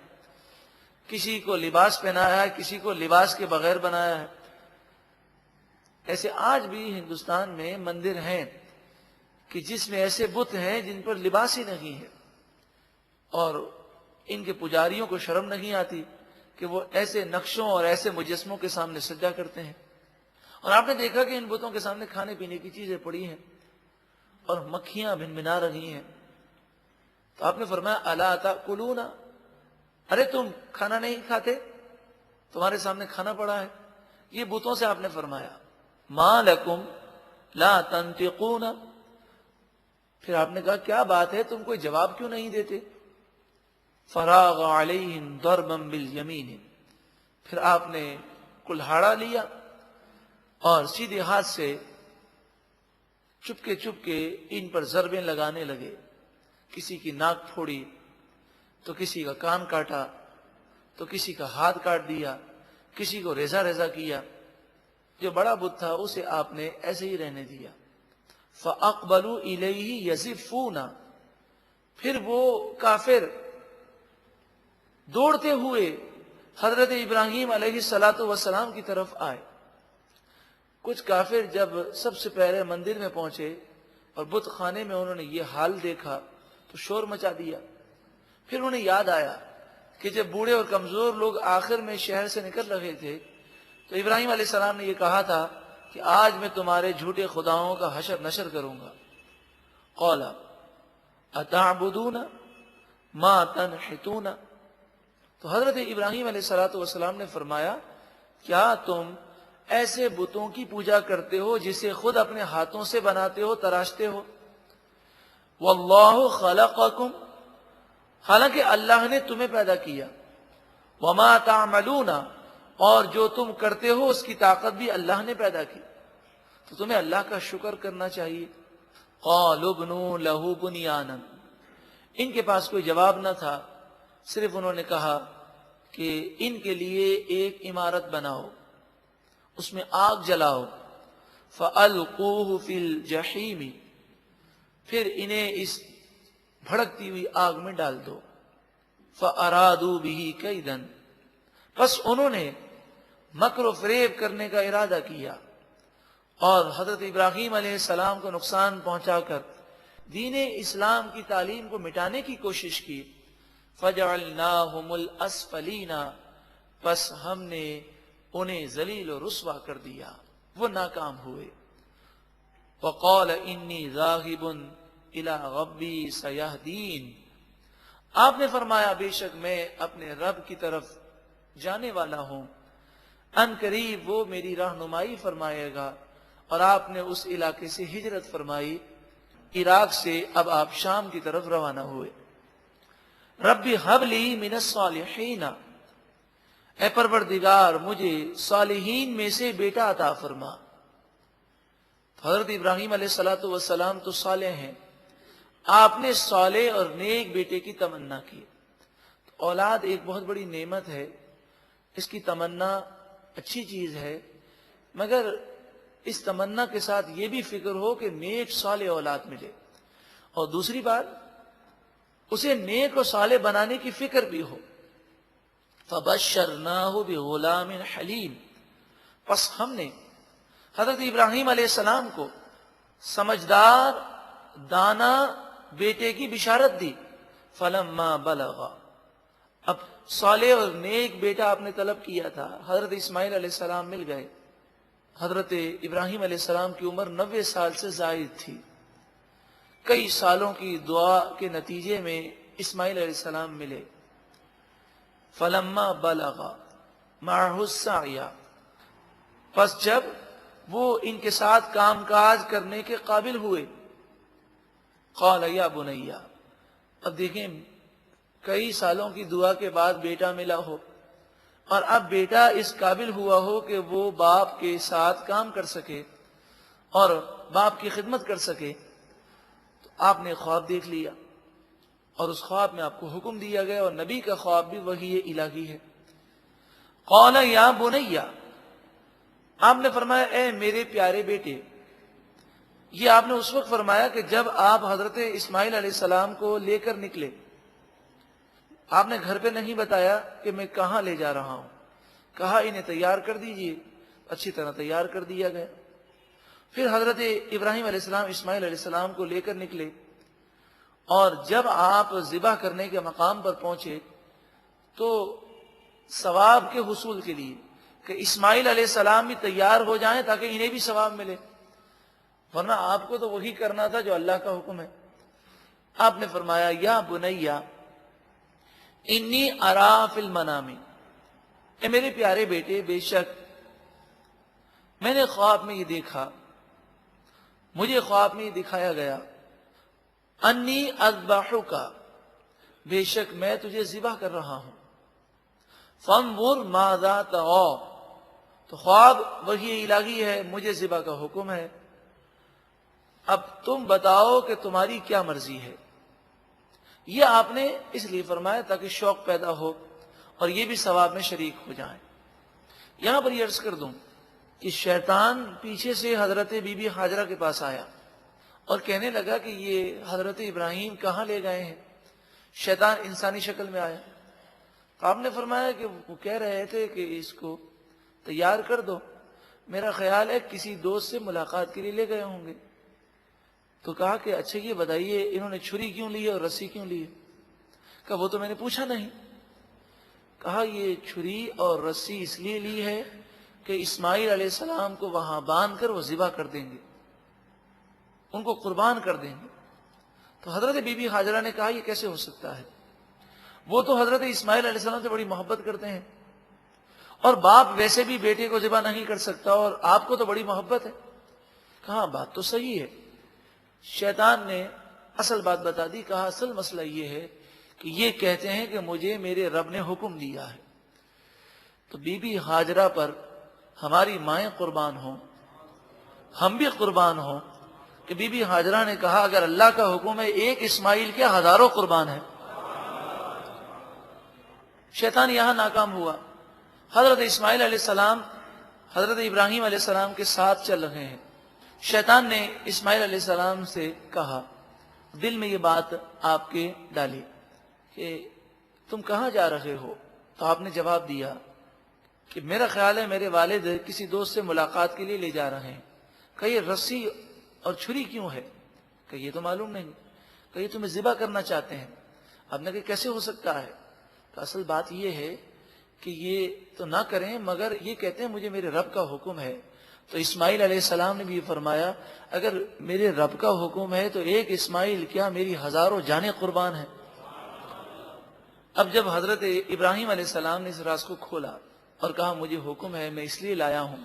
کسی کو لباس پہنایا ہے، کسی کو لباس کے بغیر بنایا ہے. ایسے آج بھی ہندوستان میں مندر ہیں کہ جس میں ایسے بت ہیں جن پر لباس ہی نہیں ہے اور ان کے پجاریوں کو شرم نہیں آتی کہ وہ ایسے نقشوں اور ایسے مجسموں کے سامنے سجدہ کرتے ہیں. اور آپ نے دیکھا کہ ان بتوں کے سامنے کھانے پینے کی چیزیں پڑی ہیں اور مکھیاں بھنبھنا رہی ہیں. تو آپ نے فرمایا الا تاکلون، ارے تم کھانا نہیں کھاتے؟ تمہارے سامنے کھانا پڑا ہے. یہ بتوں سے آپ نے فرمایا ما لکم لا تنطقون. پھر آپ نے کہا کیا بات ہے، تم کوئی جواب کیوں نہیں دیتے؟ فراغ علیہم ضربا بالیمین. پھر آپ نے کلہاڑا لیا اور سیدھے ہاتھ سے چپکے چپکے ان پر ضربیں لگانے لگے. کسی کی ناک پھوڑی تو کسی کا کان کاٹا تو کسی کا ہاتھ کاٹ دیا، کسی کو ریزہ ریزہ کیا. جو بڑا بت تھا اسے آپ نے ایسے ہی رہنے دیا. فَأَقْبَلُوا إِلَيْهِ يَزِفُّونَ. پھر وہ کافر دوڑتے ہوئے حضرت ابراہیم علیہ السلام کی طرف آئے. کچھ کافر جب سب سے پہلے مندر میں پہنچے اور بت خانے میں انہوں نے یہ حال دیکھا تو شور مچا دیا. پھر انہیں یاد آیا کہ جب بوڑھے اور کمزور لوگ آخر میں شہر سے نکل رہے تھے تو ابراہیم علیہ السلام نے یہ کہا تھا کہ آج میں تمہارے جھوٹے خداؤں کا حشر نشر کروں گا. قال اتعبدون ما تنحتون. تو حضرت ابراہیم علیہ السلام نے فرمایا کیا تم ایسے بتوں کی پوجا کرتے ہو جسے خود اپنے ہاتھوں سے بناتے ہو، تراشتے ہو؟ واللہ خلقکم، حالانکہ اللہ نے تمہیں پیدا کیا. وما تعملون، اور جو تم کرتے ہو اس کی طاقت بھی اللہ نے پیدا کی، تو تمہیں اللہ کا شکر کرنا چاہیے. قالوا ابنوا له بنیانا. ان کے پاس کوئی جواب نہ تھا، صرف انہوں نے کہا کہ ان کے لیے ایک عمارت بناؤ، اس میں آگ جلاؤ. فَأَلْقُوهُ فِي الْجَحِيمِ. پھر انہیں اس بھڑکتی ہوئی آگ میں ڈال دو. فَأَرَادُوا بِهِ كَيْدًا. بس انہوں نے مکر و فریب کرنے کا ارادہ کیا اور حضرت ابراہیم علیہ السلام کو نقصان پہنچا کر دین اسلام کی تعلیم کو مٹانے کی کوشش کی. فَجَعَلْنَاهُمُ الْأَسْفَلِينَ. بس ہم نے انہیں ذلیل و رسوا کر دیا، وہ ناکام ہوئے. وَقَالَ إِنِّي ذَاهِبٌ إِلَىٰ رَبِّي سَيَهْدِينِ. آپ نے فرمایا بے شک میں اپنے رب کی طرف جانے والا ہوں، ان قریب وہ میری رہنمائی فرمائے گا. اور آپ نے اس علاقے سے ہجرت فرمائی، عراق سے اب آپ شام کی طرف روانہ ہوئے. رب ہب لی من الصالحین. اے پروردگار مجھے صالحین میں سے بیٹا عطا فرما. حضرت ابراہیم علیہ السلام تو صالح ہیں، آپ نے صالح اور نیک بیٹے کی تمنا کی. اولاد ایک بہت بڑی نعمت ہے. اس کی تمنا اچھی چیز ہے، مگر اس تمنا کے ساتھ یہ بھی فکر ہو کہ نیک صالح اولاد ملے، اور دوسری بات اسے نیک و صالح بنانے کی فکر بھی ہو۔ فَبَشَّرْنَاهُ بِغُلَامٍ حَلِيمٍ، پس ہم نے حضرت ابراہیم علیہ السلام کو سمجھدار دانا بیٹے کی بشارت دی۔ فَلَمَّا بَلَغَ، اب صالح اور نیک بیٹا آپ نے طلب کیا تھا، حضرت اسماعیل علیہ السلام مل گئے۔ حضرت ابراہیم علیہ السلام کی عمر 90 سال سے زائد تھی۔ کئی سالوں کی دعا کے نتیجے میں اسماعیل علیہ السلام ملے۔ فَلَمَّا بَلَغَ مَعَهُ السَّعْيَ، پس جب وہ ان کے ساتھ کام کاج کرنے کے قابل ہوئے، قَالَ يَا بُنَيَّ، اب دیکھیں کئی سالوں کی دعا کے بعد بیٹا ملا ہو، اور اب بیٹا اس قابل ہوا ہو کہ وہ باپ کے ساتھ کام کر سکے اور باپ کی خدمت کر سکے، تو آپ نے خواب دیکھ لیا، اور اس خواب میں آپ کو حکم دیا گیا، اور نبی کا خواب بھی وحی الہی ہے۔ قَالَ يَا بُنَيَّ، آپ نے فرمایا اے میرے پیارے بیٹے۔ یہ آپ نے اس وقت فرمایا کہ جب آپ حضرت اسماعیل علیہ السلام کو لے کر نکلے، آپ نے گھر پہ نہیں بتایا کہ میں کہاں لے جا رہا ہوں، کہا انہیں تیار کر دیجئے، اچھی طرح تیار کر دیا گیا۔ پھر حضرت ابراہیم علیہ السلام اسماعیل علیہ السلام کو لے کر نکلے، اور جب آپ ذبح کرنے کے مقام پر پہنچے تو ثواب کے حصول کے لیے کہ اسماعیل علیہ السلام بھی تیار ہو جائیں تاکہ انہیں بھی ثواب ملے، ورنہ آپ کو تو وہی کرنا تھا جو اللہ کا حکم ہے۔ آپ نے فرمایا یا بنیا انی ارا فی المنام، اے میرے پیارے بیٹے، بے شک میں نے خواب میں یہ دیکھا، مجھے خواب میں یہ دکھایا گیا، انی اذبحک، بے شک میں تجھے ذبح کر رہا ہوں، فانظر ماذا ترى، تو خواب وحی الہی ہے، مجھے ذبح کا حکم ہے، اب تم بتاؤ کہ تمہاری کیا مرضی ہے۔ یہ آپ نے اس لیے فرمایا تاکہ شوق پیدا ہو اور یہ بھی ثواب میں شریک ہو جائیں۔ یہاں پر یہ عرض کر دوں کہ شیطان پیچھے سے حضرت بی بی ہاجرہ کے پاس آیا اور کہنے لگا کہ یہ حضرت ابراہیم کہاں لے گئے ہیں۔ شیطان انسانی شکل میں آیا، آپ نے فرمایا کہ وہ کہہ رہے تھے کہ اس کو تیار کر دو، میرا خیال ہے کسی دوست سے ملاقات کے لیے لے گئے ہوں گے۔ تو کہا کہ اچھا یہ بتائیے انہوں نے چھری کیوں لی ہے اور رسی کیوں لی ہے؟ کہا وہ تو میں نے پوچھا نہیں۔ کہا یہ چھری اور رسی اس لیے لی ہے کہ اسماعیل علیہ السلام کو وہاں باندھ کر وہ ذبح کر دیں گے، ان کو قربان کر دیں گے۔ تو حضرت بی بی ہاجرہ نے کہا یہ کیسے ہو سکتا ہے، وہ تو حضرت اسماعیل علیہ السلام سے بڑی محبت کرتے ہیں، اور باپ ویسے بھی بیٹے کو ذبح نہیں کر سکتا، اور آپ کو تو بڑی محبت ہے۔ کہا بات تو صحیح ہے۔ شیطان نے اصل بات بتا دی، کہا اصل مسئلہ یہ ہے کہ یہ کہتے ہیں کہ مجھے میرے رب نے حکم دیا ہے۔ تو بی بی ہاجرہ پر ہماری مائیں قربان ہوں، ہم بھی قربان ہوں کہ بی بی ہاجرہ نے کہا اگر اللہ کا حکم ہے ایک اسماعیل کے ہزاروں قربان ہیں۔ شیطان یہاں ناکام ہوا۔ حضرت اسماعیل علیہ السلام حضرت ابراہیم علیہ السلام کے ساتھ چل رہے ہیں۔ شیطان نے اسماعیل علیہ السلام سے کہا، دل میں یہ بات آپ کے ڈالی کہ تم کہاں جا رہے ہو؟ تو آپ نے جواب دیا کہ میرا خیال ہے میرے والد کسی دوست سے ملاقات کے لیے لے جا رہے ہیں۔ کہ یہ رسی اور چھری کیوں ہے؟ کہ یہ تو معلوم نہیں۔ کہ یہ تمہیں ذبح کرنا چاہتے ہیں۔ آپ نے کہا کیسے ہو سکتا ہے؟ کہ اصل بات یہ ہے کہ یہ تو نہ کریں، مگر یہ کہتے ہیں مجھے میرے رب کا حکم ہے۔ تو اسماعیل علیہ السلام نے بھی فرمایا اگر میرے رب کا حکم ہے تو ایک اسماعیل کیا میری ہزاروں جانیں قربان ہیں۔ اب جب حضرت ابراہیم علیہ السلام نے اس راز کو کھولا اور کہا مجھے حکم ہے، میں اس لیے لایا ہوں،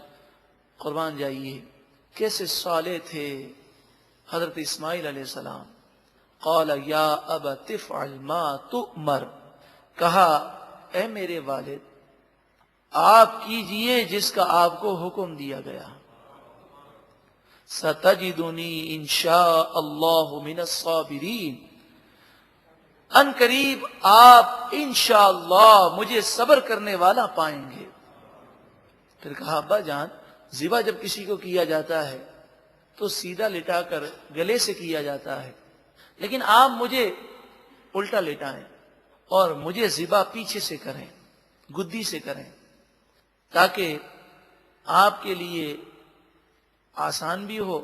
قربان جائیے، کیسے صالح تھے حضرت اسماعیل علیہ السلام۔ قال یا ابت افعل ما تؤمر، کہا اے میرے والد آپ کیجئے جس کا آپ کو حکم دیا گیا۔ ستجدنی انشاء اللہ من الصابرین، ان قریب آپ انشاءاللہ مجھے صبر کرنے والا پائیں گے۔ پھر کہا ابا جان ذبح جب کسی کو کیا جاتا ہے تو سیدھا لٹا کر گلے سے کیا جاتا ہے، لیکن آپ مجھے الٹا لٹائیں اور مجھے ذبح پیچھے سے کریں، گدی سے کریں، تاکہ آپ کے لیے آسان بھی ہو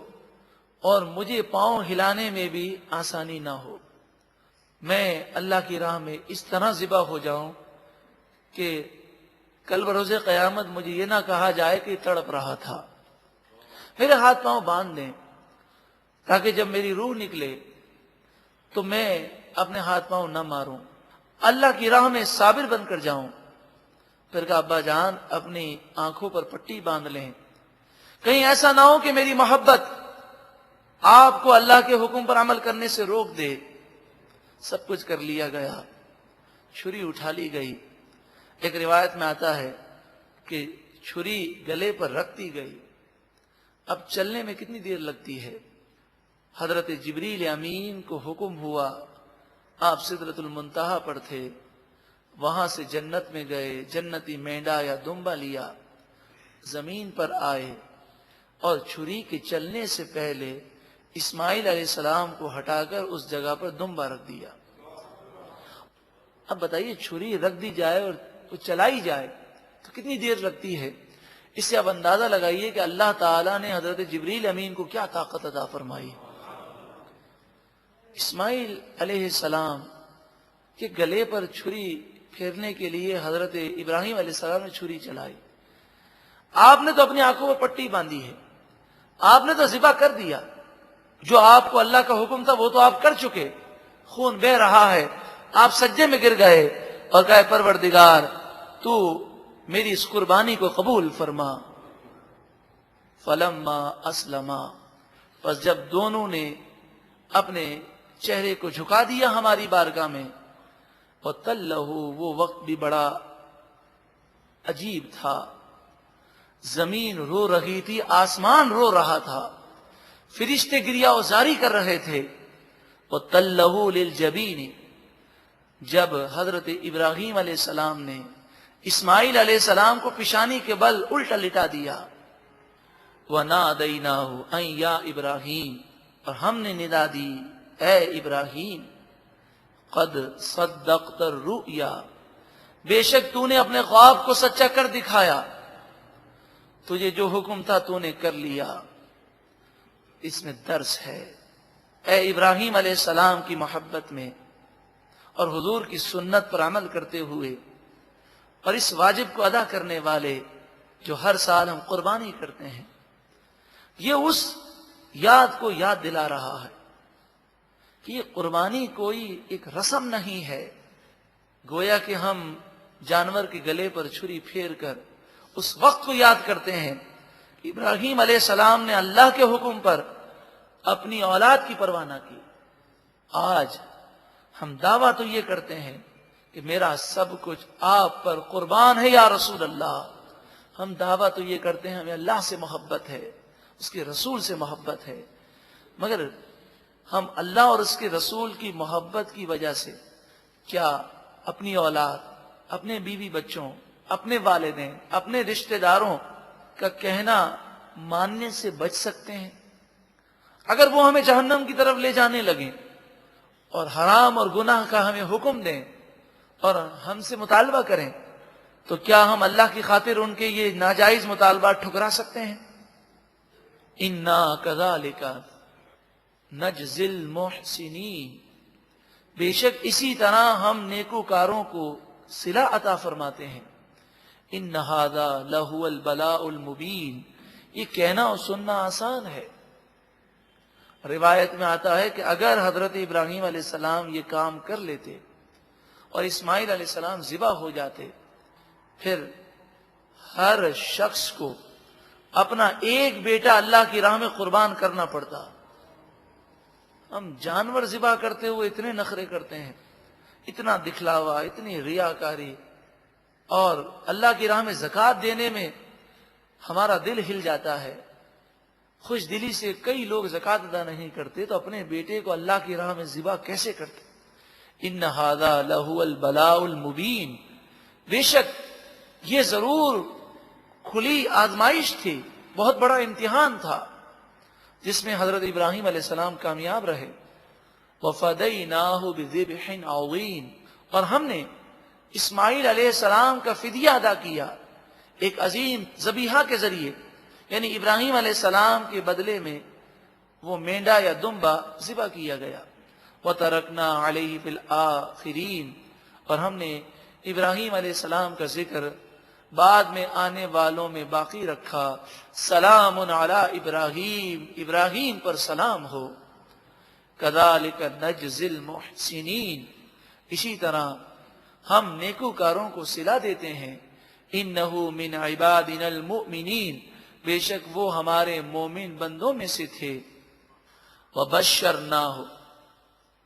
اور مجھے پاؤں ہلانے میں بھی آسانی نہ ہو۔ میں اللہ کی راہ میں اس طرح ذبح ہو جاؤں کہ کل بروز قیامت مجھے یہ نہ کہا جائے کہ تڑپ رہا تھا۔ میرے ہاتھ پاؤں باندھ دیں تاکہ جب میری روح نکلے تو میں اپنے ہاتھ پاؤں نہ ماروں، اللہ کی راہ میں صابر بن کر جاؤں۔ پھر کہا ابا جان اپنی آنکھوں پر پٹی باندھ لیں، کہیں ایسا نہ ہو کہ میری محبت آپ کو اللہ کے حکم پر عمل کرنے سے روک دے۔ سب کچھ کر لیا گیا، چھری اٹھا لی گئی۔ ایک روایت میں آتا ہے کہ چھری گلے پر رکھ دی گئی۔ اب چلنے میں کتنی دیر لگتی ہے؟ حضرت جبریل امین کو حکم ہوا، آپ سدرۃ المنتہا پر تھے، وہاں سے جنت میں گئے، جنتی مینڈا یا دمبا لیا، زمین پر آئے اور چھری کے چلنے سے پہلے اسماعیل علیہ السلام کو ہٹا کر اس جگہ پر دمبا رکھ دیا۔ اب بتائیے چھری رکھ دی جائے اور وہ چلائی جائے تو کتنی دیر لگتی ہے؟ اس سے اب اندازہ لگائیے کہ اللہ تعالیٰ نے حضرت جبریل امین کو کیا طاقت عطا فرمائی۔ اسماعیل علیہ السلام کے گلے پر چھری پھیرنے کے لیے حضرت ابراہیم علیہ السلام نے چھری چلائی۔ آپ نے تو اپنی آنکھوں پر پٹی باندھی ہے، آپ نے تو ذبح کر دیا، جو آپ کو اللہ کا حکم تھا وہ تو آپ کر چکے، خون بہ رہا ہے، آپ سجدے میں گر گئے اور کہے پروردگار تو میری اس قربانی کو قبول فرما۔ فلما اسلما، پس جب دونوں نے اپنے چہرے کو جھکا دیا ہماری بارگاہ میں، وَتَلَّهُ، وہ وقت بھی بڑا عجیب تھا، زمین رو رہی تھی، آسمان رو رہا تھا، فرشتے گریہ ازاری کر رہے تھے۔ وَتَلَّهُ لِلْجَبِينِ، جب حضرت ابراہیم علیہ السلام نے اسماعیل علیہ السلام کو پیشانی کے بل الٹا لٹا دیا، وَنَادَيْنَاهُ أَن يَا إِبْرَاهِيمُ، اور ہم نے ندا دی اے ابراہیم، قد صدقت الرؤیا، بے شک تو نے اپنے خواب کو سچا کر دکھایا، تجھے جو حکم تھا تو نے کر لیا۔ اس میں درس ہے اے ابراہیم علیہ السلام کی محبت میں اور حضور کی سنت پر عمل کرتے ہوئے اور اس واجب کو ادا کرنے والے جو ہر سال ہم قربانی کرتے ہیں، یہ اس یاد کو یاد دلا رہا ہے کہ یہ قربانی کوئی ایک رسم نہیں ہے، گویا کہ ہم جانور کے گلے پر چھری پھیر کر اس وقت کو یاد کرتے ہیں کہ ابراہیم علیہ السلام نے اللہ کے حکم پر اپنی اولاد کی پرواہ نہ کی۔ آج ہم دعویٰ تو یہ کرتے ہیں کہ میرا سب کچھ آپ پر قربان ہے یا رسول اللہ، ہم دعویٰ تو یہ کرتے ہیں ہمیں اللہ سے محبت ہے، اس کے رسول سے محبت ہے، مگر ہم اللہ اور اس کے رسول کی محبت کی وجہ سے کیا اپنی اولاد، اپنے بیوی بچوں، اپنے والدین، اپنے رشتہ داروں کا کہنا ماننے سے بچ سکتے ہیں؟ اگر وہ ہمیں جہنم کی طرف لے جانے لگیں اور حرام اور گناہ کا ہمیں حکم دیں اور ہم سے مطالبہ کریں تو کیا ہم اللہ کی خاطر ان کے یہ ناجائز مطالبات ٹھکرا سکتے ہیں؟ اِنَّا كَذَلِكَ نَجْزِي الْمُحْسِنِينَ، بے شک اسی طرح ہم نیکوکاروں کو صلہ عطا فرماتے ہیں۔ إِنَّ هَذَا لَهُوَ الْبَلَاءُ الْمُبِينُ، یہ کہنا اور سننا آسان ہے۔ روایت میں آتا ہے کہ اگر حضرت ابراہیم علیہ السلام یہ کام کر لیتے اور اسماعیل علیہ السلام ذبح ہو جاتے، پھر ہر شخص کو اپنا ایک بیٹا اللہ کی راہ میں قربان کرنا پڑتا۔ ہم جانور ذبح کرتے ہوئے اتنے نخرے کرتے ہیں، اتنا دکھلاوا، اتنی ریاکاری، اور اللہ کی راہ میں زکوٰۃ دینے میں ہمارا دل ہل جاتا ہے۔ خوش دلی سے کئی لوگ زکوٰۃ ادا نہیں کرتے تو اپنے بیٹے کو اللہ کی راہ میں ذبح کیسے کرتے؟ ان ھذا لہو البلاء المبین، بے شک یہ ضرور کھلی آزمائش تھی، بہت بڑا امتحان تھا جس میں حضرت ابراہیم علیہ السلام کامیاب رہے۔ وَفَدَيْنَاهُ بِذِبْحٍ عَظِيمٍ، اور ہم نے اسماعیل علیہ السلام کا فدیہ ادا کیا ایک عظیم ذبیحہ کے ذریعے، یعنی ابراہیم علیہ السلام کے بدلے میں وہ مینڈا یا دمبا ذبح کیا گیا۔ وَتَرَكْنَا عَلَيْهِ فِي الْآخِرِينَ، اور ہم نے ابراہیم علیہ السلام کا ذکر بعد میں آنے والوں میں باقی رکھا۔ سلام علی ابراہیم، ابراہیم پر سلام ہو۔ کذالک نجزی المحسنین، اسی طرح ہم نیکوکاروں کو صلہ دیتے ہیں۔ انہ من عبادنا المؤمنین، بے شک وہ ہمارے مومن بندوں میں سے تھے۔ وبشرناہ،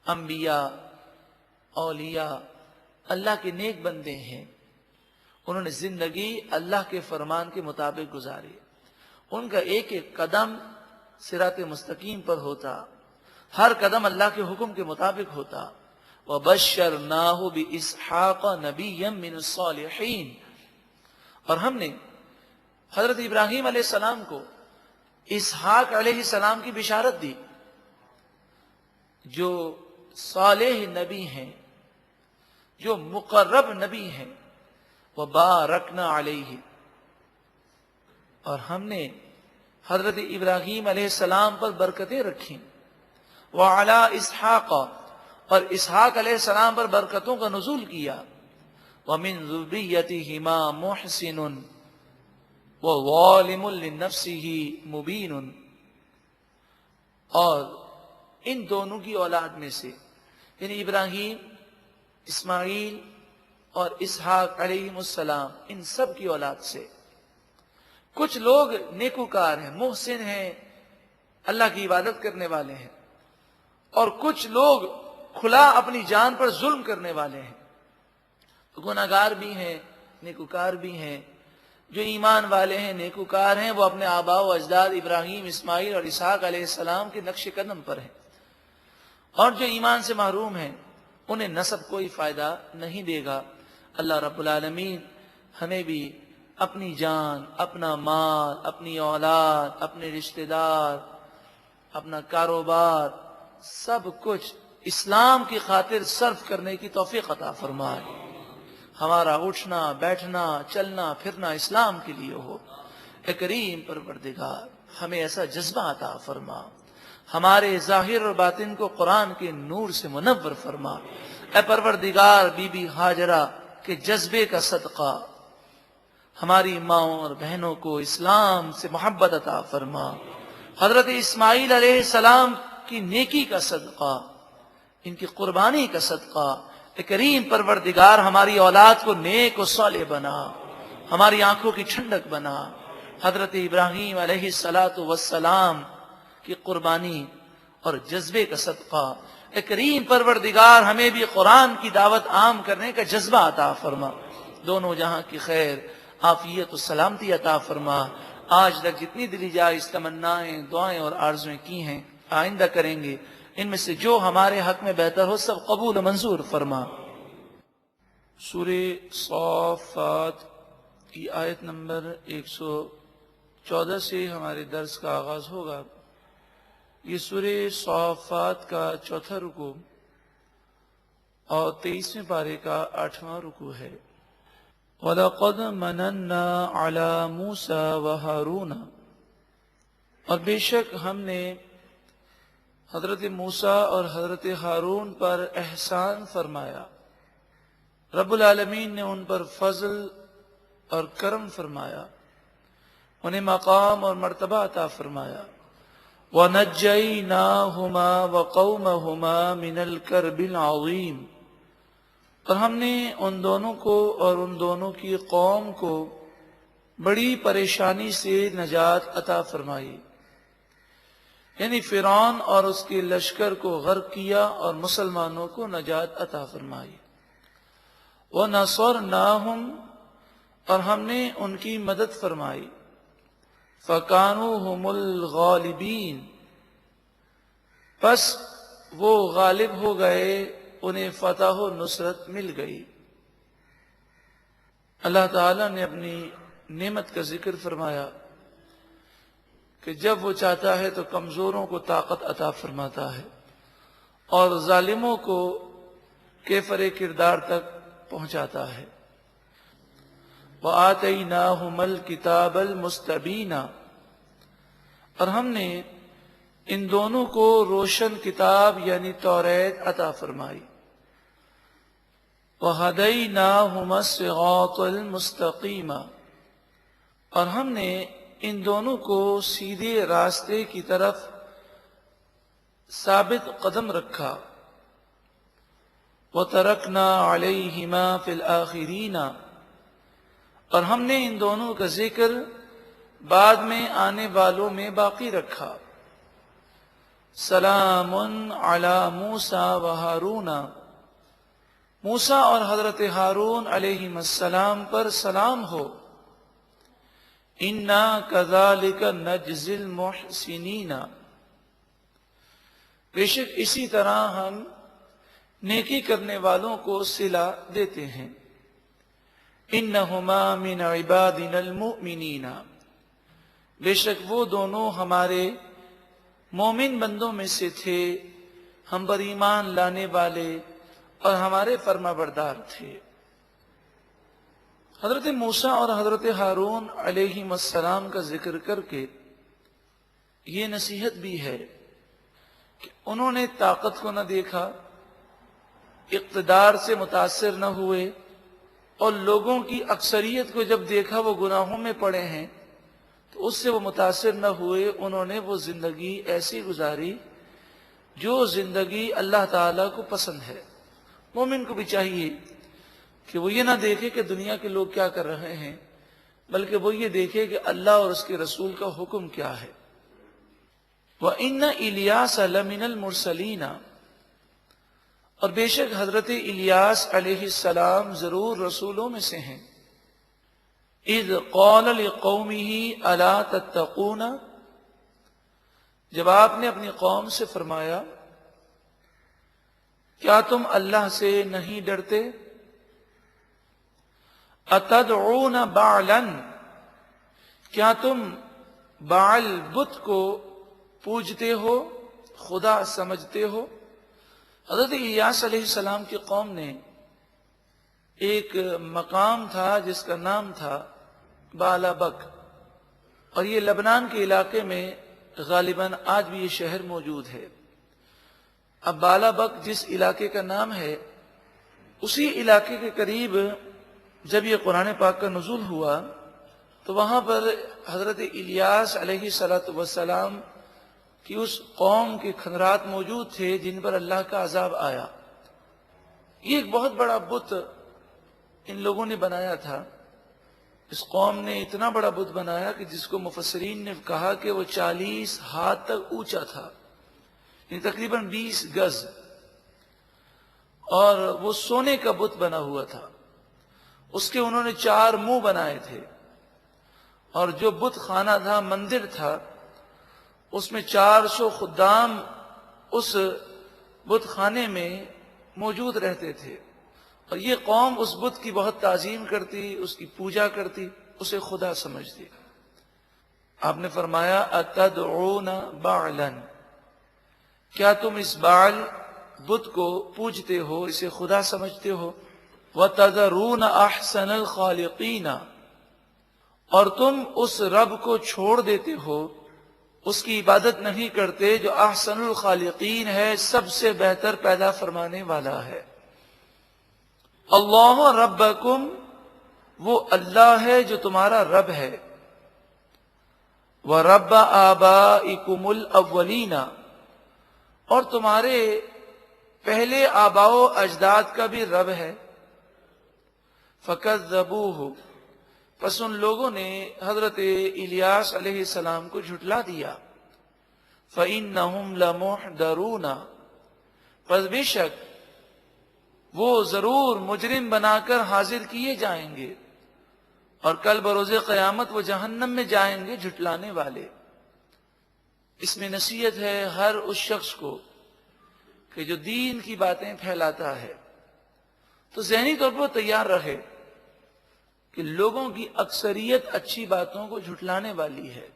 انبیاء اولیاء اللہ کے نیک بندے ہیں، انہوں نے زندگی اللہ کے فرمان کے مطابق گزاری، ان کا ایک ایک قدم صراط مستقیم پر ہوتا، ہر قدم اللہ کے حکم کے مطابق ہوتا۔ وَبَشَّرْنَاهُ بِإِسْحَاقَ نَبِيًّا مِّنَ الصَّالِحِينَ، اور ہم نے حضرت ابراہیم علیہ السلام کو اسحاق علیہ السلام کی بشارت دی جو صالح نبی ہیں، جو مقرب نبی ہیں۔ وَبَارَكْنَا عَلَيْهِ، اور ہم نے حضرت ابراہیم علیہ السلام پر برکتیں رکھیں۔ وَعَلَىٰ اسحاق، اور اسحاق علیہ السلام پر برکتوں کا نزول کیا۔ وَمِن ذُرِّيَّتِهِمَا مُحْسِنٌ وَظَالِمٌ لِّنَفْسِهِ مُبِينٌ، اور ان دونوں کی اولاد میں سے، یعنی ابراہیم، اسماعیل اور اسحاق علیہ السلام، ان سب کی اولاد سے کچھ لوگ نیکوکار ہیں، محسن ہیں، اللہ کی عبادت کرنے والے ہیں، اور کچھ لوگ کھلا اپنی جان پر ظلم کرنے والے ہیں، گناہگار بھی ہیں، نیکوکار بھی ہیں۔ جو ایمان والے ہیں، نیکوکار ہیں، وہ اپنے آباء و اجداد ابراہیم، اسماعیل اور اسحاق علیہ السلام کے نقش قدم پر ہیں، اور جو ایمان سے محروم ہیں انہیں نسب کوئی فائدہ نہیں دے گا۔ اللہ رب العالمین ہمیں بھی اپنی جان، اپنا مال، اپنی اولاد، اپنے رشتہ دار، اپنا کاروبار، سب کچھ اسلام کی خاطر صرف کرنے کی توفیق عطا فرمائے۔ ہمارا اٹھنا، بیٹھنا، چلنا پھرنا اسلام کے لیے ہو۔ اے کریم پروردگار، ہمیں ایسا جذبہ عطا فرما، ہمارے ظاہر اور باطن کو قرآن کے نور سے منور فرما۔ اے پروردگار، بی بی ہاجرہ کے جذبے کا صدقہ ہماری ماؤں اور بہنوں کو اسلام سے محبت عطا فرما۔ حضرت اسماعیل علیہ السلام کی نیکی کا صدقہ، ان کی قربانی کا صدقہ، اے کریم پروردگار ہماری اولاد کو نیک و صالح بنا، ہماری آنکھوں کی ٹھنڈک بنا۔ حضرت ابراہیم علیہ السلام کی قربانی اور جذبے کا صدقہ، اے کریم پروردگار ہمیں بھی قرآن کی دعوت عام کرنے کا جذبہ عطا فرما۔ دونوں جہاں کی خیر، عافیت و سلامتی عطا فرما۔ آج تک جتنی دلی جائز تمنائیں، دعائیں اور آرزویں کی ہیں، آئندہ کریں گے، ان میں سے جو ہمارے حق میں بہتر ہو سب قبول و منظور فرما۔ سورہ صافات کی آیت نمبر 114 سے ہمارے درس کا آغاز ہوگا۔ یہ سورہ صافات کا چوتھا رکوع اور 23ویں پارے کا 8واں رکوع ہے۔ وَلَقَدْ مَنَنَّا عَلَى مُوسَى وَهَارُونَ، اور بے شک ہم نے حضرت موسیٰ اور حضرت ہارون پر احسان فرمایا، رب العالمین نے ان پر فضل اور کرم فرمایا، انہیں مقام اور مرتبہ عطا فرمایا۔ وَنَجَّيْنَاهُمَا وَقَوْمَهُمَا مِنَ الْكَرْبِ الْعَظِيمِ، اور ہم نے ان دونوں کو اور ان دونوں کی قوم کو بڑی پریشانی سے نجات عطا فرمائی، یعنی فرعون اور اس کے لشکر کو غرق کیا اور مسلمانوں کو نجات عطا فرمائی۔ وَنَصَرْنَاهُمْ، اور ہم نے ان کی مدد فرمائی۔ فَكَانُوا هُمُ الْغَالِبِينَ، پس وہ غالب ہو گئے انہیں فتح و نصرت مل گئی۔ اللہ تعالیٰ نے اپنی نعمت کا ذکر فرمایا کہ جب وہ چاہتا ہے تو کمزوروں کو طاقت عطا فرماتا ہے اور ظالموں کو کیفر کردار تک پہنچاتا ہے۔ وَآتَيْنَاهُمَ الْكِتَابَ الْمُسْتَبِينَ، اور ہم نے ان دونوں کو روشن کتاب یعنی توریت عطا فرمائی۔ وَهَدَيْنَاهُمَ الصِّرَاطَ الْمُسْتَقِيمَ، اور ہم نے ان دونوں کو سیدھے راستے کی طرف ثابت قدم رکھا۔ وَتَرَكْنَا عَلَيْهِمَا فِي الْآخِرِينَ، اور ہم نے ان دونوں کا ذکر بعد میں آنے والوں میں باقی رکھا۔ سلام علی موسیٰ و ہارون، موسیٰ اور حضرت ہارون علیہ السلام پر سلام ہو۔ انا کذالک نجزی المحسنین، بے شک اسی طرح ہم نیکی کرنے والوں کو صلہ دیتے ہیں۔ انہما من عبادنا المؤمنین، بے شک وہ دونوں ہمارے مومن بندوں میں سے تھے، ہم پر ایمان لانے والے اور ہمارے فرما بردار تھے۔ حضرت موسیٰ اور حضرت ہارون علیہ السلام کا ذکر کر کے یہ نصیحت بھی ہے کہ انہوں نے طاقت کو نہ دیکھا، اقتدار سے متاثر نہ ہوئے، اور لوگوں کی اکثریت کو جب دیکھا وہ گناہوں میں پڑے ہیں تو اس سے وہ متاثر نہ ہوئے۔ انہوں نے وہ زندگی ایسی گزاری جو زندگی اللہ تعالیٰ کو پسند ہے۔ مومن کو بھی چاہیے کہ وہ یہ نہ دیکھے کہ دنیا کے لوگ کیا کر رہے ہیں، بلکہ وہ یہ دیکھے کہ اللہ اور اس کے رسول کا حکم کیا ہے۔ وَإِنَّ إِلْيَاسَ لَمِنَ الْمُرْسَلِينَ، اور بے شک حضرت الیاس علیہ السلام ضرور رسولوں میں سے ہیں۔ اذ قال لقومه الا تتقون، جب آپ نے اپنی قوم سے فرمایا کیا تم اللہ سے نہیں ڈرتے؟ اتدعون بعلا، کیا تم بعل بت کو پوجتے ہو، خدا سمجھتے ہو؟ حضرت الیاس علیہ السلام کی قوم نے ایک مقام تھا جس کا نام تھا بالا بک، اور یہ لبنان کے علاقے میں غالباً آج بھی یہ شہر موجود ہے۔ اب بالا بک جس علاقے کا نام ہے، اسی علاقے کے قریب جب یہ قرآن پاک کا نزول ہوا تو وہاں پر حضرت الیاس علیہ السلام کہ اس قوم کے کھنڈرات موجود تھے جن پر اللہ کا عذاب آیا۔ یہ ایک بہت بڑا بت ان لوگوں نے بنایا تھا۔ اس قوم نے اتنا بڑا بت بنایا کہ جس کو مفسرین نے کہا کہ وہ 40 ہاتھ تک اونچا تھا، یعنی تقریباً 20 گز، اور وہ سونے کا بت بنا ہوا تھا۔ اس کے انہوں نے 4 منہ بنائے تھے، اور جو بت خانہ تھا، مندر تھا، اس میں 400 خدام اس بت خانے میں موجود رہتے تھے، اور یہ قوم اس بت کی بہت تعظیم کرتی، اس کی پوجا کرتی، اسے خدا سمجھتی۔ آپ نے فرمایا اتدعون بعلا، کیا تم اس بعل بت کو پوجتے ہو، اسے خدا سمجھتے ہو؟ وتذرون احسن الخالقین، اور تم اس رب کو چھوڑ دیتے ہو، اس کی عبادت نہیں کرتے جو احسن الخالقین ہے، سب سے بہتر پیدا فرمانے والا ہے۔ اللہ ربکم، وہ اللہ ہے جو تمہارا رب ہے۔ وَرَبَّ آبَائِكُمُ الْأَوَّلِينَ، اور تمہارے پہلے آباء و اجداد کا بھی رب ہے۔ فَكَذَّبُوهُ، پس ان لوگوں نے حضرت الیاس علیہ السلام کو جھٹلا دیا۔ فَإِنَّهُمْ لَمُحْضَرُونَ، پس بے شک وہ ضرور مجرم بنا کر حاضر کیے جائیں گے، اور کل بروز قیامت وہ جہنم میں جائیں گے جھٹلانے والے۔ اس میں نصیحت ہے ہر اس شخص کو کہ جو دین کی باتیں پھیلاتا ہے تو ذہنی طور پر تیار رہے کہ لوگوں کی اکثریت اچھی باتوں کو جھٹلانے والی ہے،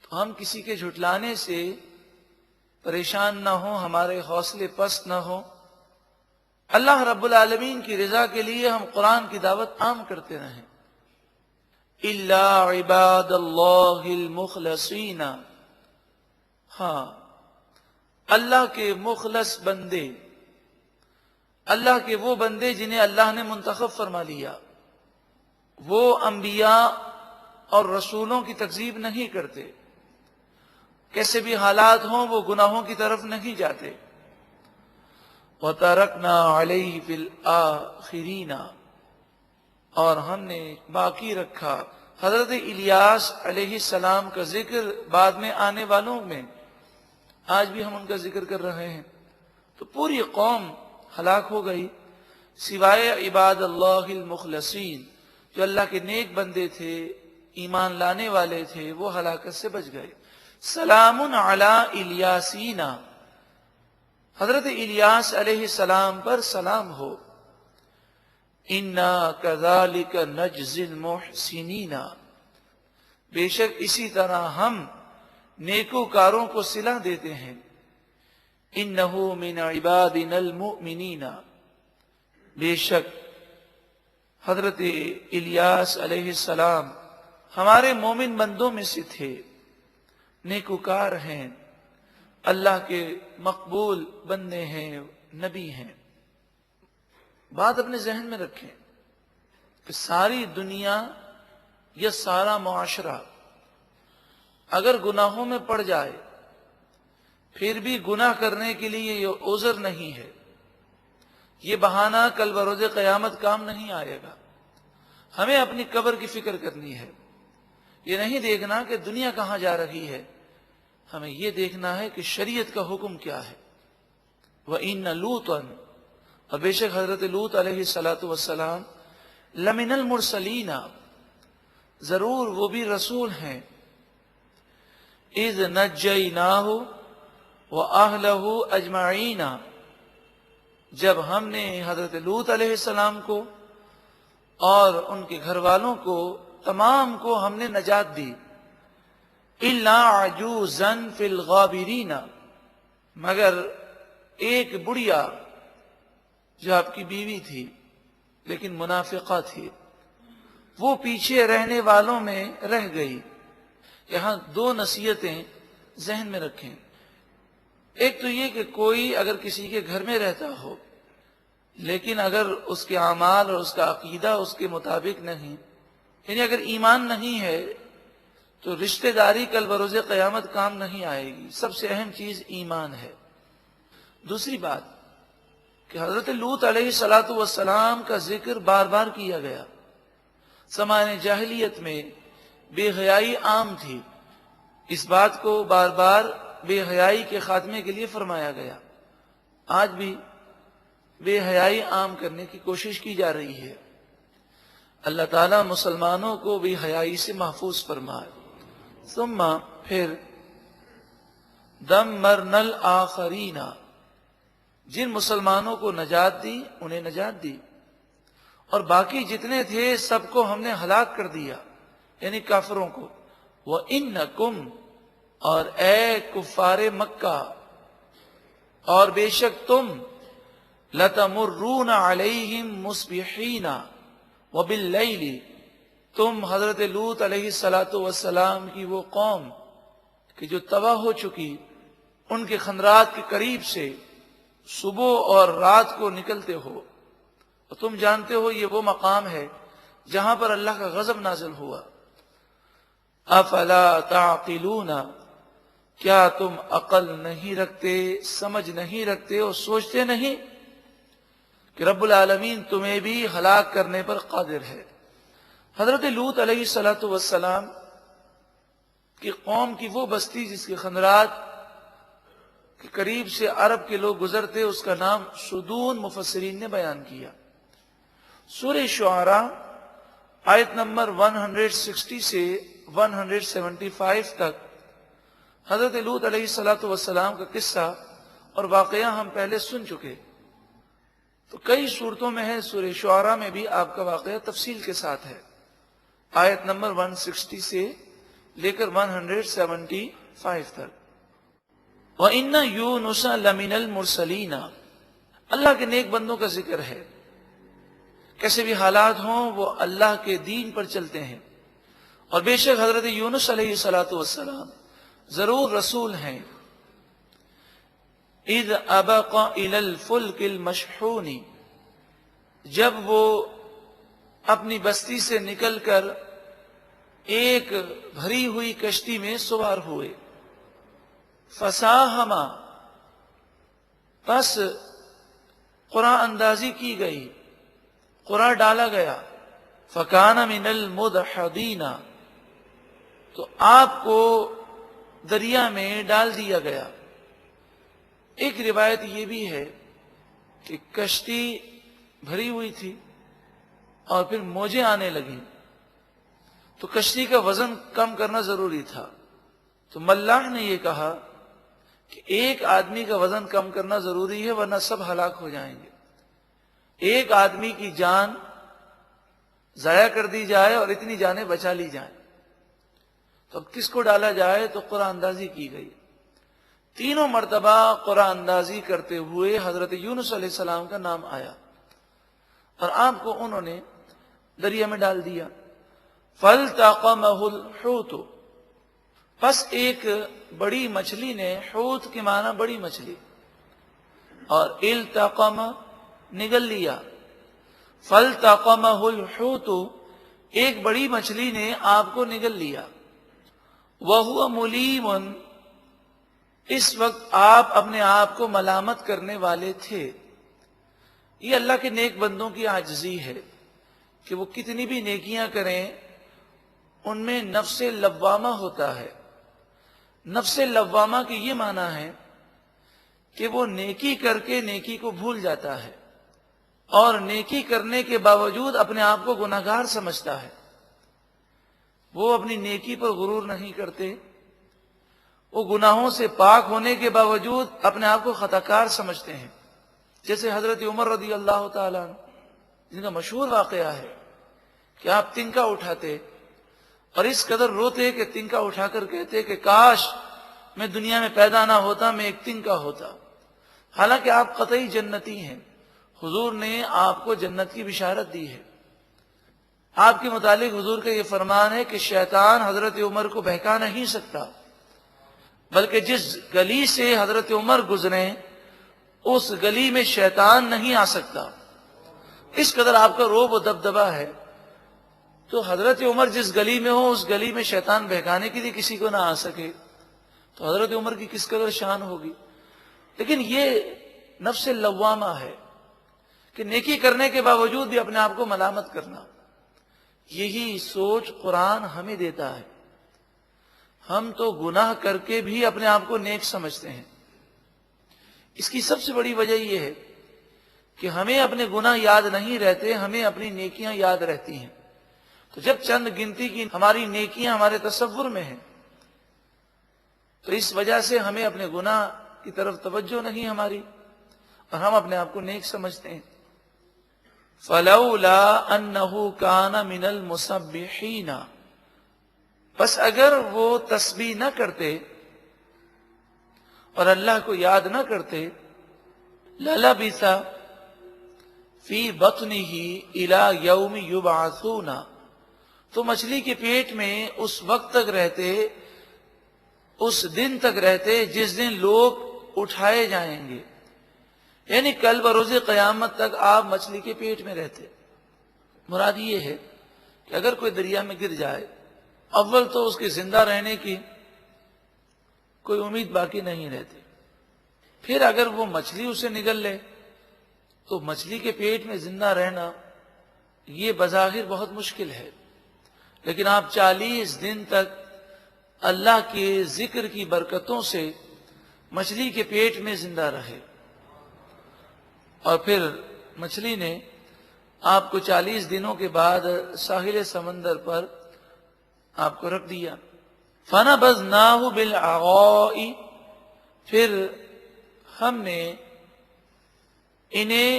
تو ہم کسی کے جھٹلانے سے پریشان نہ ہوں، ہمارے حوصلے پست نہ ہوں۔ اللہ رب العالمین کی رضا کے لیے ہم قرآن کی دعوت عام کرتے رہیں۔ الا عباد اللہ المخلصین، ہاں اللہ کے مخلص بندے، اللہ کے وہ بندے جنہیں اللہ نے منتخب فرما لیا، وہ انبیاء اور رسولوں کی تکذیب نہیں کرتے، کیسے بھی حالات ہوں وہ گناہوں کی طرف نہیں جاتے۔ وَتَرَكْنَا عَلَيْهِ فِي الْآخِرِينَ، اور ہم نے باقی رکھا حضرت الیاس علیہ السلام کا ذکر بعد میں آنے والوں میں، آج بھی ہم ان کا ذکر کر رہے ہیں۔ تو پوری قوم ہلاک ہو گئی سوائے عباد اللہ المخلصین، جو اللہ کے نیک بندے تھے، ایمان لانے والے تھے، وہ ہلاکت سے بچ گئے۔ سلام علی الیاسین، حضرت الیاس علیہ السلام پر سلام ہو۔ انا کذالک نجزی المحسنین، بے شک اسی طرح ہم نیکوکاروں کو صلہ دیتے ہیں۔ انہ من عبادنا المؤمنین، بے شک حضرت الیاس علیہ السلام ہمارے مومن بندوں میں سے تھے، نیکوکار ہیں، اللہ کے مقبول بندے ہیں، نبی ہیں۔ بات اپنے ذہن میں رکھیں کہ ساری دنیا یا سارا معاشرہ اگر گناہوں میں پڑ جائے پھر بھی گناہ کرنے کے لیے یہ عذر نہیں ہے، یہ بہانہ کل بروز قیامت کام نہیں آئے گا۔ ہمیں اپنی قبر کی فکر کرنی ہے، یہ نہیں دیکھنا کہ دنیا کہاں جا رہی ہے، ہمیں یہ دیکھنا ہے کہ شریعت کا حکم کیا ہے۔ وَإِنَّ لُوطًا، اور بے شک حضرت لوط علیہ السلام لمن المرسلین، ضرور وہ بھی رسول ہیں۔ اذ نجیناہ وأہلہ اجمعین، جب ہم نے حضرت لوط علیہ السلام کو اور ان کے گھر والوں کو تمام کو ہم نے نجات دی۔ الا عجوزا فی الغابرین، مگر ایک بڑھیا جو آپ کی بیوی تھی لیکن منافقہ تھی، وہ پیچھے رہنے والوں میں رہ گئی۔ یہاں دو نصیحتیں ذہن میں رکھیں۔ ایک تو یہ کہ کوئی اگر کسی کے گھر میں رہتا ہو لیکن اگر اس کے اعمال اور اس کا عقیدہ اس کے مطابق نہیں، یعنی اگر ایمان نہیں ہے تو رشتہ داری کل بروز قیامت کام نہیں آئے گی۔ سب سے اہم چیز ایمان ہے۔ دوسری بات کہ حضرت لوط علیہ السلام کا ذکر بار بار کیا گیا۔ زمانے جاہلیت میں بے حیائی عام تھی، اس بات کو بار بار بے حیائی کے خاتمے کے لیے فرمایا گیا۔ آج بھی بے حیائی عام کرنے کی کوشش کی جا رہی ہے۔ اللہ تعالیٰ مسلمانوں کو بے حیائی سے محفوظ فرمائے۔ ثم پھر دمرنا الآخرین، جن مسلمانوں کو نجات دی انہیں نجات دی، اور باقی جتنے تھے سب کو ہم نے ہلاک کر دیا، یعنی کافروں کو۔ وَإِنَّكُمْ، اور اے کفار مکہ، اور بے شک تم لَتَمُرُّونَ عَلَيْهِمْ مُصْبِحِينَ وَبِاللَّيْلِ، تم حضرت لوط علیہ السلام کی وہ قوم کہ جو تباہ ہو چکی، ان کے خندرات کے قریب سے صبح اور رات کو نکلتے ہو، اور تم جانتے ہو یہ وہ مقام ہے جہاں پر اللہ کا غضب نازل ہوا۔ افلا تعقلون، کیا تم عقل نہیں رکھتے، سمجھ نہیں رکھتے اور سوچتے نہیں کہ رب العالمین تمہیں بھی ہلاک کرنے پر قادر ہے۔ حضرت لوط علیہ السلام کی قوم کی وہ بستی جس کے خندرات کے قریب سے عرب کے لوگ گزرتے، اس کا نام سدون مفسرین نے بیان کیا۔ سورہ شعراء آیت نمبر 160 سے 175 تک حضرت لوط علیہ السلام کا قصہ اور واقعہ ہم پہلے سن چکے، تو کئی صورتوں میں ہے، سورہ شعراء میں بھی آپ کا واقعہ تفصیل کے ساتھ ہے، آیت نمبر 160 سے لے کر 175 تک۔ وَإِنَّ يُونُسَ لَمِنَ الْمُرْسَلِينَ، اللہ کے نیک بندوں کا ذکر ہے، کیسے بھی حالات ہوں وہ اللہ کے دین پر چلتے ہیں، اور بے شک حضرت یونس علیہ السلام ضرور رسول ہیں۔ اذ ابق الى الفلک المشحون، جب وہ اپنی بستی سے نکل کر ایک بھری ہوئی کشتی میں سوار ہوئے، فساہما، پس قرآن اندازی کی گئی، قرآن ڈالا گیا، فکان من المدحضین، تو آپ کو دریا میں ڈال دیا گیا۔ ایک روایت یہ بھی ہے کہ کشتی بھری ہوئی تھی اور پھر موجیں آنے لگیں، تو کشتی کا وزن کم کرنا ضروری تھا، تو ملاح نے یہ کہا کہ ایک آدمی کا وزن کم کرنا ضروری ہے ورنہ سب ہلاک ہو جائیں گے، ایک آدمی کی جان ضائع کر دی جائے اور اتنی جانیں بچا لی جائیں، تو اب کس کو ڈالا جائے؟ تو قرآن اندازی کی گئی، تینوں مرتبہ قرآن اندازی کرتے ہوئے حضرت یونس علیہ السلام کا نام آیا اور آپ کو انہوں نے دریا میں ڈال دیا۔ فَالْتَقَمَهُ الْحُوتُ، پس ایک بڑی مچھلی نے، حوت کے معنی بڑی مچھلی، اور التقم نگل لیا، فَالْتَقَمَهُ الْحُوتُ، ایک بڑی مچھلی نے آپ کو نگل لیا، وَهُوَ مُلِيمٌ، اس وقت آپ اپنے آپ کو ملامت کرنے والے تھے۔ یہ اللہ کے نیک بندوں کی عاجزی ہے کہ وہ کتنی بھی نیکیاں کریں ان میں نفس لوامہ ہوتا ہے۔ نفس لوامہ کی یہ معنی ہے کہ وہ نیکی کر کے نیکی کو بھول جاتا ہے اور نیکی کرنے کے باوجود اپنے آپ کو گناہگار سمجھتا ہے۔ وہ اپنی نیکی پر غرور نہیں کرتے، وہ گناہوں سے پاک ہونے کے باوجود اپنے آپ کو خطا کار سمجھتے ہیں، جیسے حضرت عمر رضی اللہ تعالیٰ عنہ، جن کا مشہور واقعہ ہے کہ آپ تنکا اٹھاتے اور اس قدر روتے کہ تنکا اٹھا کر کہتے کہ کاش میں دنیا میں پیدا نہ ہوتا، میں ایک تنکا ہوتا۔ حالانکہ آپ قطعی جنتی ہیں، حضور نے آپ کو جنت کی بشارت دی ہے۔ آپ کے متعلق حضور کا یہ فرمان ہے کہ شیطان حضرت عمر کو بہکا نہیں سکتا، بلکہ جس گلی سے حضرت عمر گزرے اس گلی میں شیطان نہیں آ سکتا۔ اس قدر آپ کا رعب و دبدبہ ہے، تو حضرت عمر جس گلی میں ہو اس گلی میں شیطان بہکانے کے لیے کسی کو نہ آ سکے، تو حضرت عمر کی کس قدر شان ہوگی۔ لیکن یہ نفس لوامہ ہے کہ نیکی کرنے کے باوجود بھی اپنے آپ کو ملامت کرنا۔ یہی سوچ قرآن ہمیں دیتا ہے۔ ہم تو گناہ کر کے بھی اپنے آپ کو نیک سمجھتے ہیں۔ اس کی سب سے بڑی وجہ یہ ہے کہ ہمیں اپنے گناہ یاد نہیں رہتے، ہمیں اپنی نیکیاں یاد رہتی ہیں۔ تو جب چند گنتی کی ہماری نیکیاں ہمارے تصور میں ہیں تو اس وجہ سے ہمیں اپنے گناہ کی طرف توجہ نہیں ہماری، اور ہم اپنے آپ کو نیک سمجھتے ہیں۔ فَلَوْلَا أَنَّهُ كَانَ مِنَ الْمُسَبِّحِينَ، بس اگر وہ تسبیح نہ کرتے اور اللہ کو یاد نہ کرتے، لَلَبِثَ فِي بَطْنِهِ إِلَى يَوْمِ يُبْعَثُونَ، تو مچھلی کے پیٹ میں اس وقت تک رہتے، اس دن تک رہتے جس دن لوگ اٹھائے جائیں گے، یعنی کل بروز قیامت تک آپ مچھلی کے پیٹ میں رہتے۔ مراد یہ ہے کہ اگر کوئی دریا میں گر جائے، اول تو اس کے زندہ رہنے کی کوئی امید باقی نہیں رہتی، پھر اگر وہ مچھلی اسے نگل لے تو مچھلی کے پیٹ میں زندہ رہنا یہ بظاہر بہت مشکل ہے، لیکن آپ 40 دن تک اللہ کے ذکر کی برکتوں سے مچھلی کے پیٹ میں زندہ رہے، اور پھر مچھلی نے آپ کو 40 دنوں کے بعد ساحل سمندر پر آپ کو رکھ دیا۔ فَنَبَذْنَاهُ بِالْعَرَاءِ، پھر ہم نے انہیں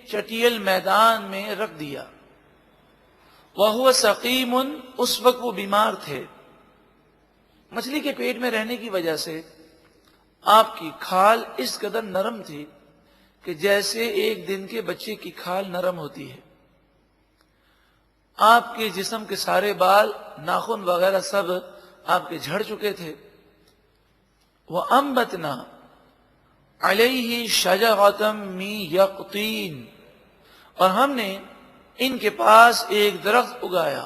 چٹیل میدان میں رکھ دیا. وَهُوَ سَقِيمٌ، اس وقت وہ بیمار تھے. مچھلی کے پیٹ میں رہنے کی وجہ سے آپ کی کھال اس قدر نرم تھی کہ جیسے ایک دن کے بچے کی کھال نرم ہوتی ہے. آپ کے جسم کے سارے بال، ناخن وغیرہ سب آپ کے جھڑ چکے تھے. وَأَنبَتْنَا عَلَيْهِ شَجَرَةً مِّن يَقْطِينٍ، اور ہم نے ان کے پاس ایک درخت اگایا.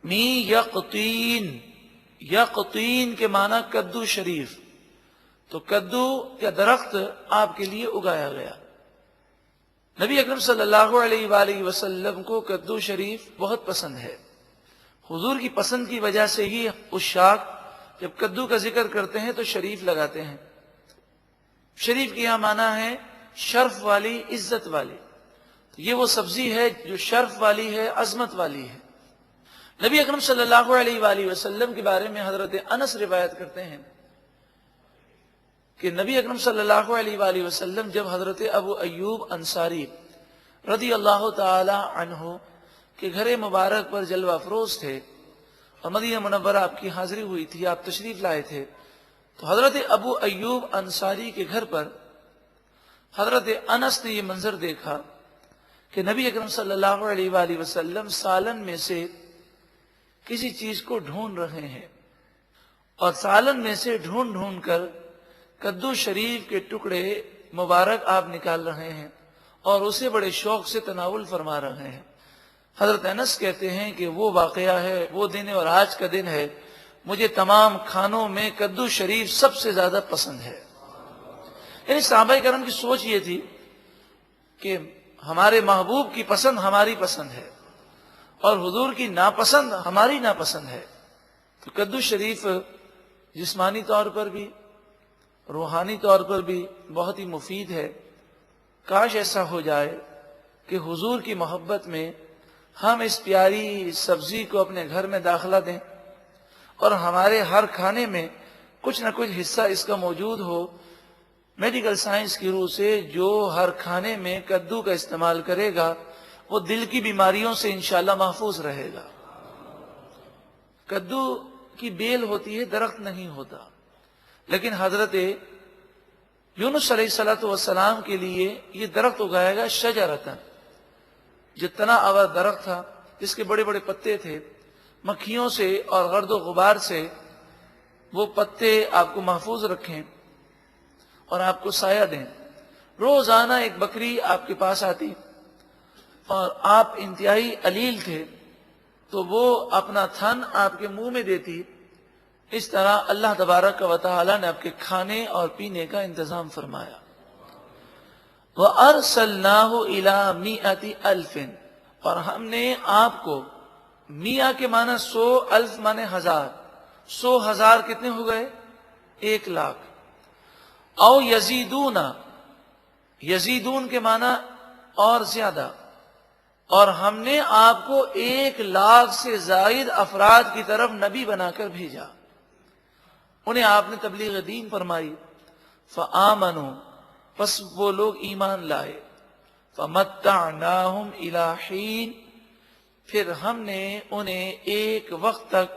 مِّن يَقْطِينٍ، یقطین کے معنی کدو شریف، تو کدو کا درخت آپ کے لیے اگایا گیا. نبی اکرم صلی اللہ علیہ وآلہ وسلم کو کدو شریف بہت پسند ہے. حضور کی پسند کی وجہ سے ہی عشاق جب کدو کا ذکر کرتے ہیں تو شریف لگاتے ہیں. شریف کی یہاں معنی ہے شرف والی، عزت والی. یہ وہ سبزی ہے جو شرف والی ہے، عظمت والی ہے. نبی اکرم صلی اللہ علیہ وآلہ وسلم کے بارے میں حضرت انس روایت کرتے ہیں کہ نبی اکرم صلی اللہ علیہ وآلہ وسلم جب حضرت ابو ایوب انصاری رضی اللہ تعالی عنہ کے گھر مبارک پر جلوہ افروز تھے اور مدینہ منورہ آپ کی حاضری ہوئی تھی، آپ تشریف لائے تھے، تو حضرت ابو ایوب انصاری کے گھر پر حضرت انس نے یہ منظر دیکھا کہ نبی اکرم صلی اللہ علیہ وآلہ وسلم سالن میں سے کسی چیز کو ڈھونڈ رہے ہیں اور سالن میں سے ڈھونڈ ڈھونڈ کر کدو شریف کے ٹکڑے مبارک آپ نکال رہے ہیں اور اسے بڑے شوق سے تناول فرما رہے ہیں. حضرت انس کہتے ہیں کہ وہ واقعہ ہے، وہ دن اور آج کا دن ہے، مجھے تمام کھانوں میں کدو شریف سب سے زیادہ پسند ہے. یعنی صحابہ کرام کی سوچ یہ تھی کہ ہمارے محبوب کی پسند ہماری پسند ہے اور حضور کی ناپسند ہماری ناپسند ہے. تو کدو شریف جسمانی طور پر بھی، روحانی طور پر بھی بہت ہی مفید ہے. کاش ایسا ہو جائے کہ حضور کی محبت میں ہم اس پیاری سبزی کو اپنے گھر میں داخلہ دیں اور ہمارے ہر کھانے میں کچھ نہ کچھ حصہ اس کا موجود ہو. میڈیکل سائنس کی روح سے جو ہر کھانے میں کدو کا استعمال کرے گا وہ دل کی بیماریوں سے انشاءاللہ محفوظ رہے گا. کدو کی بیل ہوتی ہے، درخت نہیں ہوتا، لیکن حضرت یونس علیہ الصلوۃ والسلام کے لیے یہ درخت اگایا گیا شجرتن، جتنا آوا درخت تھا، جس کے بڑے بڑے پتے تھے، مکھیوں سے اور گرد و غبار سے وہ پتے آپ کو محفوظ رکھیں اور آپ کو سایہ دیں. روزانہ ایک بکری آپ کے پاس آتی اور آپ انتہائی علیل تھے تو وہ اپنا تھن آپ کے منہ میں دیتی. اس طرح اللہ تبارک و تعالی نے آپ کے کھانے اور پینے کا انتظام فرمایا. وَأَرْسَلْنَاهُ إِلَىٰ مِئَةِ أَلْفٍ، اور ہم نے آپ کو، میہ کے معنی 100، الف معنی 1000، 100,000 کتنے ہو گئے؟ 1,00,000. او یزیدون، یزیدون کے معنی اور زیادہ، اور ہم نے آپ کو 1,00,000 سے زائد افراد کی طرف نبی بنا کر بھیجا. انہیں آپ نے تبلیغ دین فرمائی. فآمنوا، پس وہ لوگ ایمان لائے. فمتعناہم الی حین، پھر ہم نے انہیں ایک وقت تک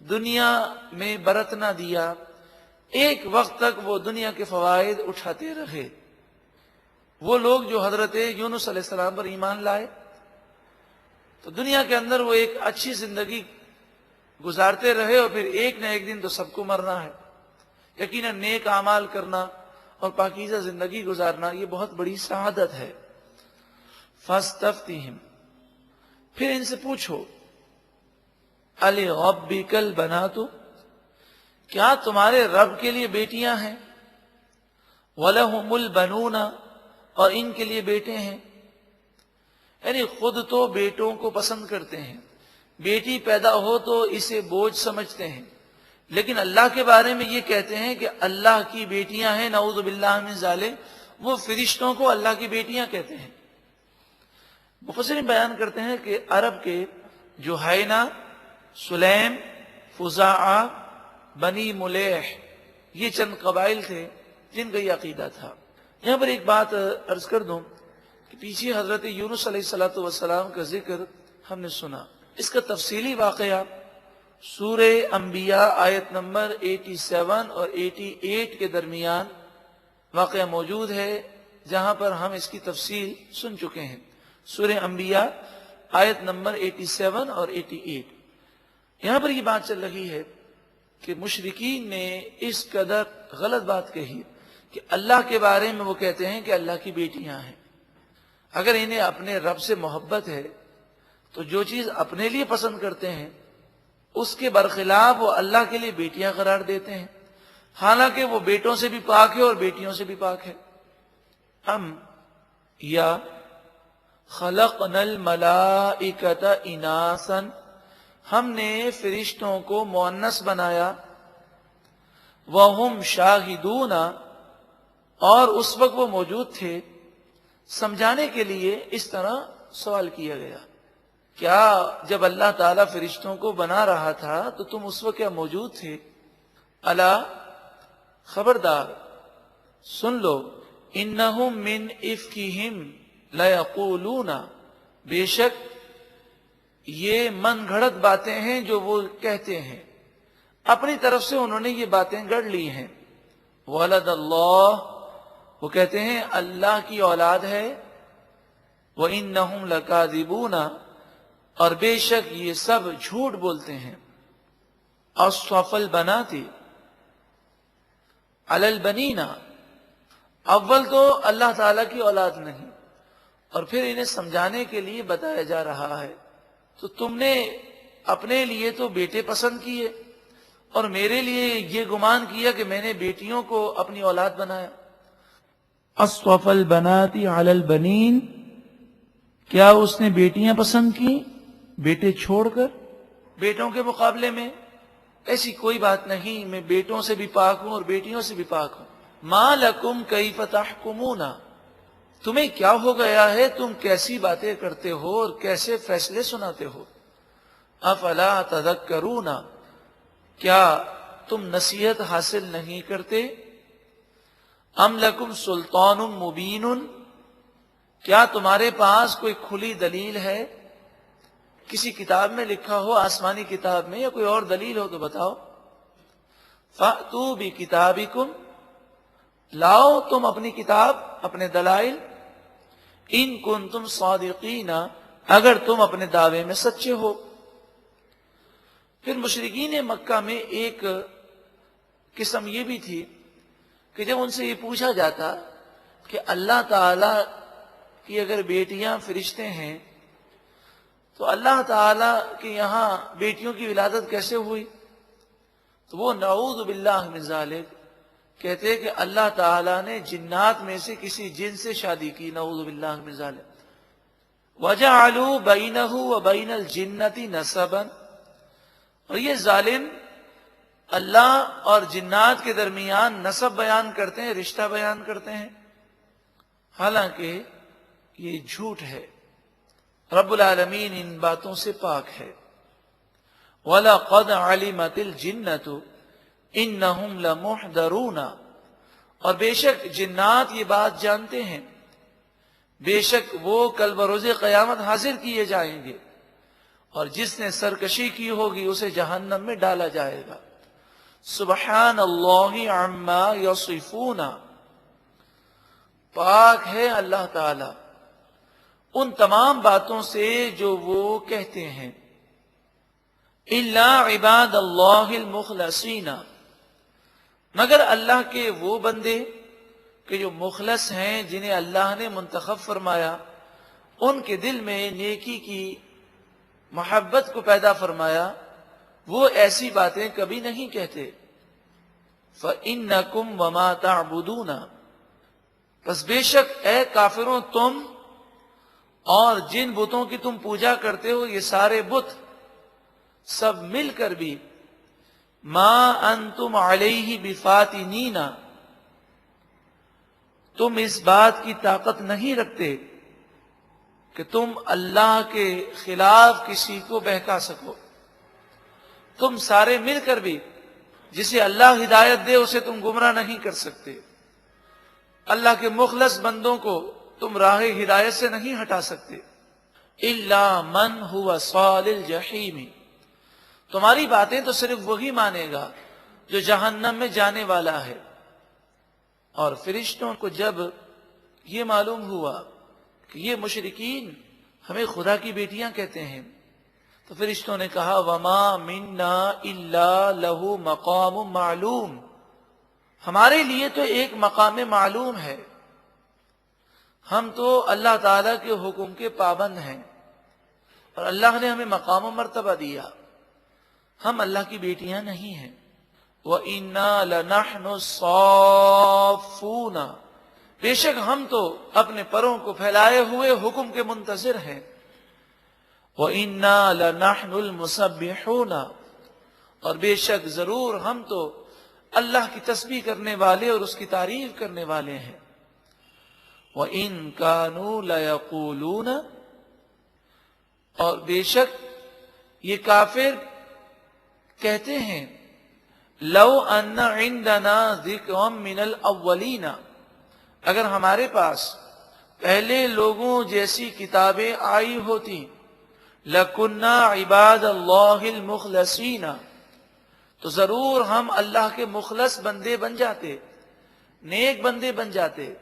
دنیا میں برتنا دیا، ایک وقت تک وہ دنیا کے فوائد اٹھاتے رہے. وہ لوگ جو حضرت یونس علیہ السلام پر ایمان لائے تو دنیا کے اندر وہ ایک اچھی زندگی گزارتے رہے اور پھر ایک نہ ایک دن تو سب کو مرنا ہے. یقیناً نیک اعمال کرنا اور پاکیزہ زندگی گزارنا یہ بہت بڑی سعادت ہے. فاستفتہم، پھر ان سے پوچھو، لربک البنات، کیا تمہارے رب کے لیے بیٹیاں ہیں؟ وَلَهُمُ الْبَنُونَ، اور ان کے لیے بیٹے ہیں. یعنی خود تو بیٹوں کو پسند کرتے ہیں، بیٹی پیدا ہو تو اسے بوجھ سمجھتے ہیں، لیکن اللہ کے بارے میں یہ کہتے ہیں کہ اللہ کی بیٹیاں ہیں. نعوذ باللہ من ذالک، وہ فرشتوں کو اللہ کی بیٹیاں کہتے ہیں. مفسرین بیان کرتے ہیں کہ عرب کے جوہینہ، سلیم، فزاعہ، بنی ملیح، یہ چند قبائل تھے جن کا یہ عقیدہ تھا۔ یہاں پر ایک بات عرض کر دوں کہ پیچھے حضرت یونس علیہ الصلوۃ والسلام کا ذکر ہم نے سنا، اس کا تفصیلی واقعہ سورہ انبیاء آیت نمبر 87 اور 88 کے درمیان واقعہ موجود ہے، جہاں پر ہم اس کی تفصیل سن چکے ہیں۔ سورہ انبیاء آیت نمبر 87 اور 88، یہاں پر یہ بات چل رہی ہے کہ مشرکین نے اس قدر غلط بات کہی کہ اللہ کے بارے میں وہ کہتے ہیں کہ اللہ کی بیٹیاں ہیں۔ اگر انہیں اپنے رب سے محبت ہے تو جو چیز اپنے لیے پسند کرتے ہیں اس کے برخلاف وہ اللہ کے لیے بیٹیاں قرار دیتے ہیں، حالانکہ وہ بیٹوں سے بھی پاک ہے اور بیٹیوں سے بھی پاک ہے۔ یا خلقنا الملائکۃ اناسا، ہم نے فرشتوں کو مؤنث بنایا، وہم شاہدون، اور اس وقت وہ موجود تھے۔ سمجھانے کے لیے اس طرح سوال کیا گیا، کیا جب اللہ تعالیٰ فرشتوں کو بنا رہا تھا تو تم اس وقت کیا موجود تھے؟ الا، خبردار، سن لو، انہم من افکہم لیقولون، بے شک یہ من گھڑت باتیں ہیں جو وہ کہتے ہیں، اپنی طرف سے انہوں نے یہ باتیں گڑ لی ہیں۔ ولد اللہ، وہ کہتے ہیں اللہ کی اولاد ہے۔ وَإِنَّهُمْ لَكَاذِبُونَ، اور بے شک یہ سب جھوٹ بولتے ہیں۔ أَصْطَفَى الْبَنَاتِ عَلَى الْبَنِينَ، اول تو اللہ تعالیٰ کی اولاد نہیں، اور پھر انہیں سمجھانے کے لیے بتایا جا رہا ہے تو تم نے اپنے لیے تو بیٹے پسند کیے اور میرے لیے یہ گمان کیا کہ میں نے بیٹیوں کو اپنی اولاد بنایا۔ اصطفى البنات علی البنین، کیا اس نے بیٹیاں پسند کی بیٹے چھوڑ کر بیٹوں کے مقابلے میں؟ ایسی کوئی بات نہیں، میں بیٹوں سے بھی پاک ہوں اور بیٹیوں سے بھی پاک ہوں۔ ما لکم کیف تحکمون، تمہیں کیا ہو گیا ہے، تم کیسی باتیں کرتے ہو اور کیسے فیصلے سناتے ہو؟ افلا تذکرون، کیا تم نصیحت حاصل نہیں کرتے؟ ام لکم سلطان مبین، کیا تمہارے پاس کوئی کھلی دلیل ہے؟ کسی کتاب میں لکھا ہو، آسمانی کتاب میں، یا کوئی اور دلیل ہو تو بتاؤ۔ فَأْتُوا بِكِتَابِكُمْ، لاؤ تم اپنی کتاب، اپنے دلائل، ان کنتم صادقین، اگر تم اپنے دعوے میں سچے ہو۔ پھر مشرکین مکہ میں ایک قسم یہ بھی تھی کہ جب ان سے یہ پوچھا جاتا کہ اللہ تعالی کی اگر بیٹیاں فرشتے ہیں تو اللہ تعالی کے یہاں بیٹیوں کی ولادت کیسے ہوئی؟ تو وہ نعوذ باللہ من ذالک کہتے کہ اللہ تعالیٰ نے جنات میں سے کسی جن سے شادی کی، نعوذ باللہ من ذالک۔ وَجَعَلُوا بَيْنَهُ وَبَيْنَ الْجِنَّةِ نَسَبًا، اور یہ ظالم اللہ اور جنات کے درمیان نسب بیان کرتے ہیں، رشتہ بیان کرتے ہیں، حالانکہ یہ جھوٹ ہے۔ رب العالمین ان باتوں سے پاک ہے۔ وَلَقَدْ عَلِمَتِ الْجِنَّةُ إِنَّهُمْ لَمُحْضَرُونَ، اور بے شک جنات یہ بات جانتے ہیں، بے شک وہ کل بروز قیامت حاضر کیے جائیں گے، اور جس نے سرکشی کی ہوگی اسے جہنم میں ڈالا جائے گا۔ سبحان اللہ عما یصفون، پاک ہے اللہ تعالی ان تمام باتوں سے جو وہ کہتے ہیں۔ الا عباد اللہ المخلصین، مگر اللہ کے وہ بندے کہ جو مخلص ہیں، جنہیں اللہ نے منتخب فرمایا، ان کے دل میں نیکی کی محبت کو پیدا فرمایا، وہ ایسی باتیں کبھی نہیں کہتے۔ فَإِنَّكُمْ وَمَا تَعْبُدُونَ، پس بے شک اے کافروں تم اور جن بتوں کی تم پوجا کرتے ہو، یہ سارے بت سب مل کر بھی، ما انتم علیہ بفاتنین، تم اس بات کی طاقت نہیں رکھتے کہ تم اللہ کے خلاف کسی کو بہکا سکو۔ تم سارے مل کر بھی جسے اللہ ہدایت دے اسے تم گمراہ نہیں کر سکتے۔ اللہ کے مخلص بندوں کو تم راہ ہدایت سے نہیں ہٹا سکتے. الا من هو صال الجحیم، تمہاری باتیں تو صرف وہی مانے گا جو جہنم میں جانے والا ہے. اور فرشتوں کو جب یہ معلوم ہوا کہ یہ مشرکین ہمیں خدا کی بیٹیاں کہتے ہیں، تو فرشتوں نے کہا وما منا الا له مقام معلوم، ہمارے لیے تو ایک مقام معلوم ہے، ہم تو اللہ تعالیٰ کے حکم کے پابند ہیں اور اللہ نے ہمیں مقام و مرتبہ دیا، ہم اللہ کی بیٹیاں نہیں ہیں. وَإِنَّا لَنَحْنُ الصَّافُّونَ، بے شک ہم تو اپنے پروں کو پھیلائے ہوئے حکم کے منتظر ہیں. وَإِنَّا لَنَحْنُ الْمُسَبِّحُونَ، اور بے شک ضرور ہم تو اللہ کی تسبیح کرنے والے اور اس کی تعریف کرنے والے ہیں. وَإِن كَانُوا لَيَقُولُونَ، اور بے شک یہ کافر کہتے ہیں لو ان عندنا ذکر من الاولین، اگر ہمارے پاس پہلے لوگوں جیسی کتابیں آئی ہوتی، لَكُنَّا عِبَادَ اللَّهِ الْمُخْلَصِينَ، تو ضرور ہم اللہ کے مخلص بندے بن جاتے، نیک بندے بن جاتے.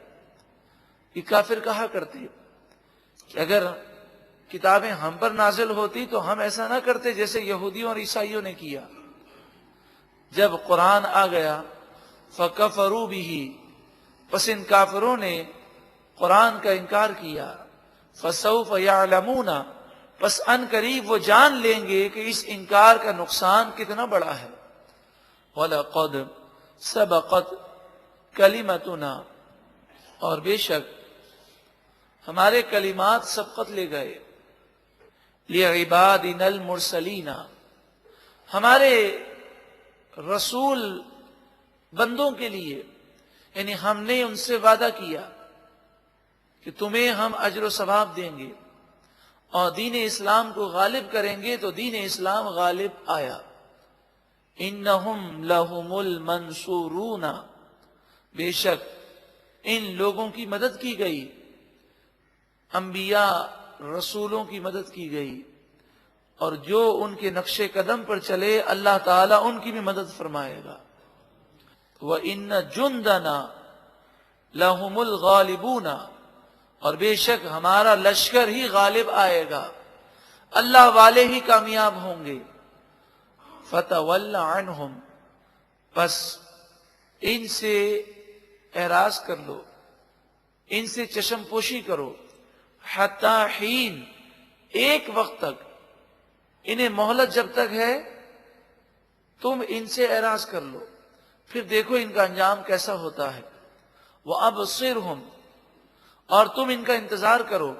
یہ کافر کہا کرتے کہ اگر کتابیں ہم پر نازل ہوتی تو ہم ایسا نہ کرتے جیسے یہودیوں اور عیسائیوں نے کیا. جب قرآن آ گیا فَكَفَرُوا بِهِ، پس ان کافروں نے قرآن کا انکار کیا. فَسَوْفَ يَعْلَمُونَ، پس ان قریب وہ جان لیں گے کہ اس انکار کا نقصان کتنا بڑا ہے. وَلَقَدْ سَبَقَتْ كَلِمَتُنَا، اور بے شک ہمارے کلمات سبقت لے گئے. لِعِبَادِنَا الْمُرْسَلِينَ، ہمارے رسول بندوں کے لیے، یعنی ہم نے ان سے وعدہ کیا کہ تمہیں ہم اجر و ثواب دیں گے اور دین اسلام کو غالب کریں گے، تو دین اسلام غالب آیا. انہم لہم المنصورون، بے شک ان لوگوں کی مدد کی گئی، انبیاء رسولوں کی مدد کی گئی، اور جو ان کے نقش قدم پر چلے اللہ تعالیٰ ان کی بھی مدد فرمائے گا. وَإِنَّ جُنْدَنَا لَهُمُ الْغَالِبُونَ، اور بے شک ہمارا لشکر ہی غالب آئے گا، اللہ والے ہی کامیاب ہوں گے. فَتَوَلَّ عَنْهُمْ، پس ان سے اعراض کر لو، ان سے چشم پوشی کرو. حَتَّى حین، ایک وقت تک، انہیں مہلت جب تک ہے تم ان سے اعراض کر لو، پھر دیکھو ان کا انجام کیسا ہوتا ہے. وَأَبْصِرْهُمْ، اور تم ان کا انتظار کرو.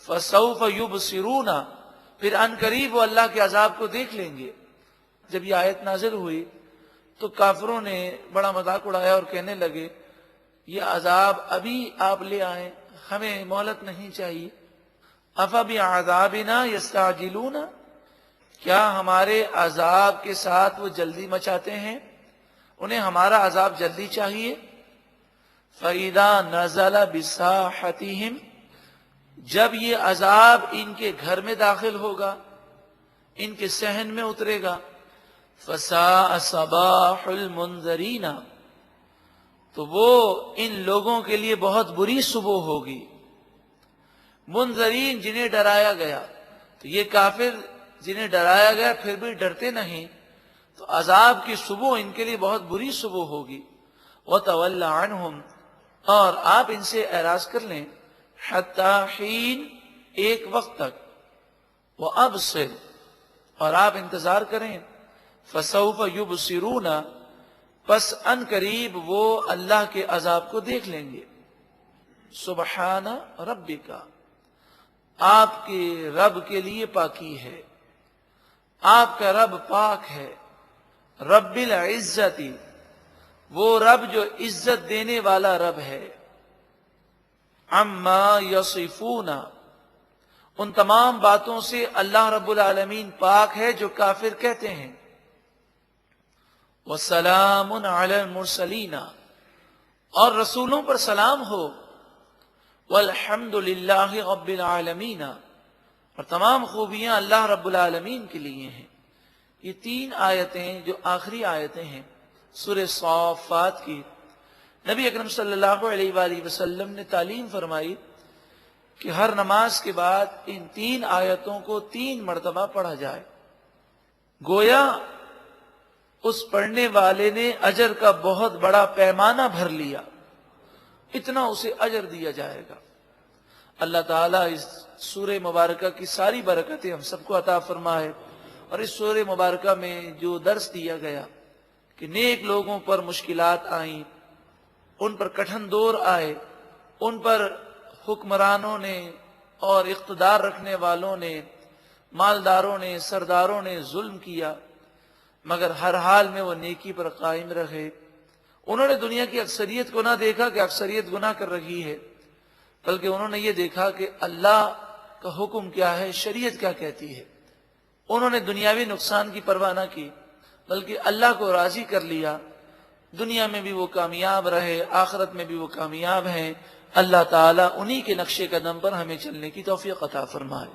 فَسَوْفَ يُبْصِرُونَ، پھر ان قریب وہ اللہ کے عذاب کو دیکھ لیں گے. جب یہ آیت نازل ہوئی تو کافروں نے بڑا مذاق اڑایا اور کہنے لگے یہ عذاب ابھی آپ لے آئیں، ہمیں مہلت نہیں چاہیے. أَفَبِعَذَابِنَا يَسْتَعْجِلُونَ، کیا ہمارے عذاب کے ساتھ وہ جلدی مچاتے ہیں، انہیں ہمارا عذاب جلدی چاہیے. فَإِذَا نَزَلَ بِسَاحَتِهِمْ، جب یہ عذاب ان کے گھر میں داخل ہوگا، ان کے صحن میں اترے گا. فَسَاءَ صَبَاحُ الْمُنذَرِينَ، تو وہ ان لوگوں کے لیے بہت بری صبح ہوگی. منذرین جنہیں ڈرایا گیا، تو یہ کافر جنہیں ڈرایا گیا پھر بھی ڈرتے نہیں، تو عذاب کی صبح ان کے لیے بہت بری صبح ہوگی. وَتَوَلَّ عَنْهُمْ، اور آپ ان سے اعراض کر لیں. حَتَّى حین، ایک وقت تک. وَأَبْصِرْ، اور آپ انتظار کریں. فَسَوْفَ يُبْصِرُونَ، پس ان قریب وہ اللہ کے عذاب کو دیکھ لیں گے. سبحان ربک، آپ کے رب کے لیے پاکی ہے، آپ کا رب پاک ہے. رب العزتی، وہ رب جو عزت دینے والا رب ہے. عما یصفون، ان تمام باتوں سے اللہ رب العالمین پاک ہے جو کافر کہتے ہیں. وسلام علی المرسلین، اور رسولوں پر سلام ہو، والحمد للہ رب العالمین، اور تمام خوبیاں اللہ رب العالمین کے لیے ہیں۔ یہ 3 آیتیں جو آخری آیتیں ہیں سورہ صافات کی، نبی اکرم صلی اللہ علیہ وآلہ وسلم نے تعلیم فرمائی کہ ہر نماز کے بعد ان 3 آیتوں کو 3 مرتبہ پڑھا جائے۔ گویا اس پڑھنے والے نے اجر کا بہت بڑا پیمانہ بھر لیا، اتنا اسے اجر دیا جائے گا۔ اللہ تعالیٰ اس سورہ مبارکہ کی ساری برکتیں ہم سب کو عطا فرمائے، اور اس سورہ مبارکہ میں جو درس دیا گیا کہ نیک لوگوں پر مشکلات آئیں، ان پر کٹھن دور آئے، ان پر حکمرانوں نے اور اقتدار رکھنے والوں نے، مالداروں نے، سرداروں نے ظلم کیا، مگر ہر حال میں وہ نیکی پر قائم رہے۔ انہوں نے دنیا کی اکثریت کو نہ دیکھا کہ اکثریت گناہ کر رہی ہے، بلکہ انہوں نے یہ دیکھا کہ اللہ کا حکم کیا ہے، شریعت کیا کہتی ہے۔ انہوں نے دنیاوی نقصان کی پرواہ نہ کی، بلکہ اللہ کو راضی کر لیا۔ دنیا میں بھی وہ کامیاب رہے، آخرت میں بھی وہ کامیاب ہیں۔ اللہ تعالیٰ انہی کے نقشے قدم پر ہمیں چلنے کی توفیق عطا فرمائے۔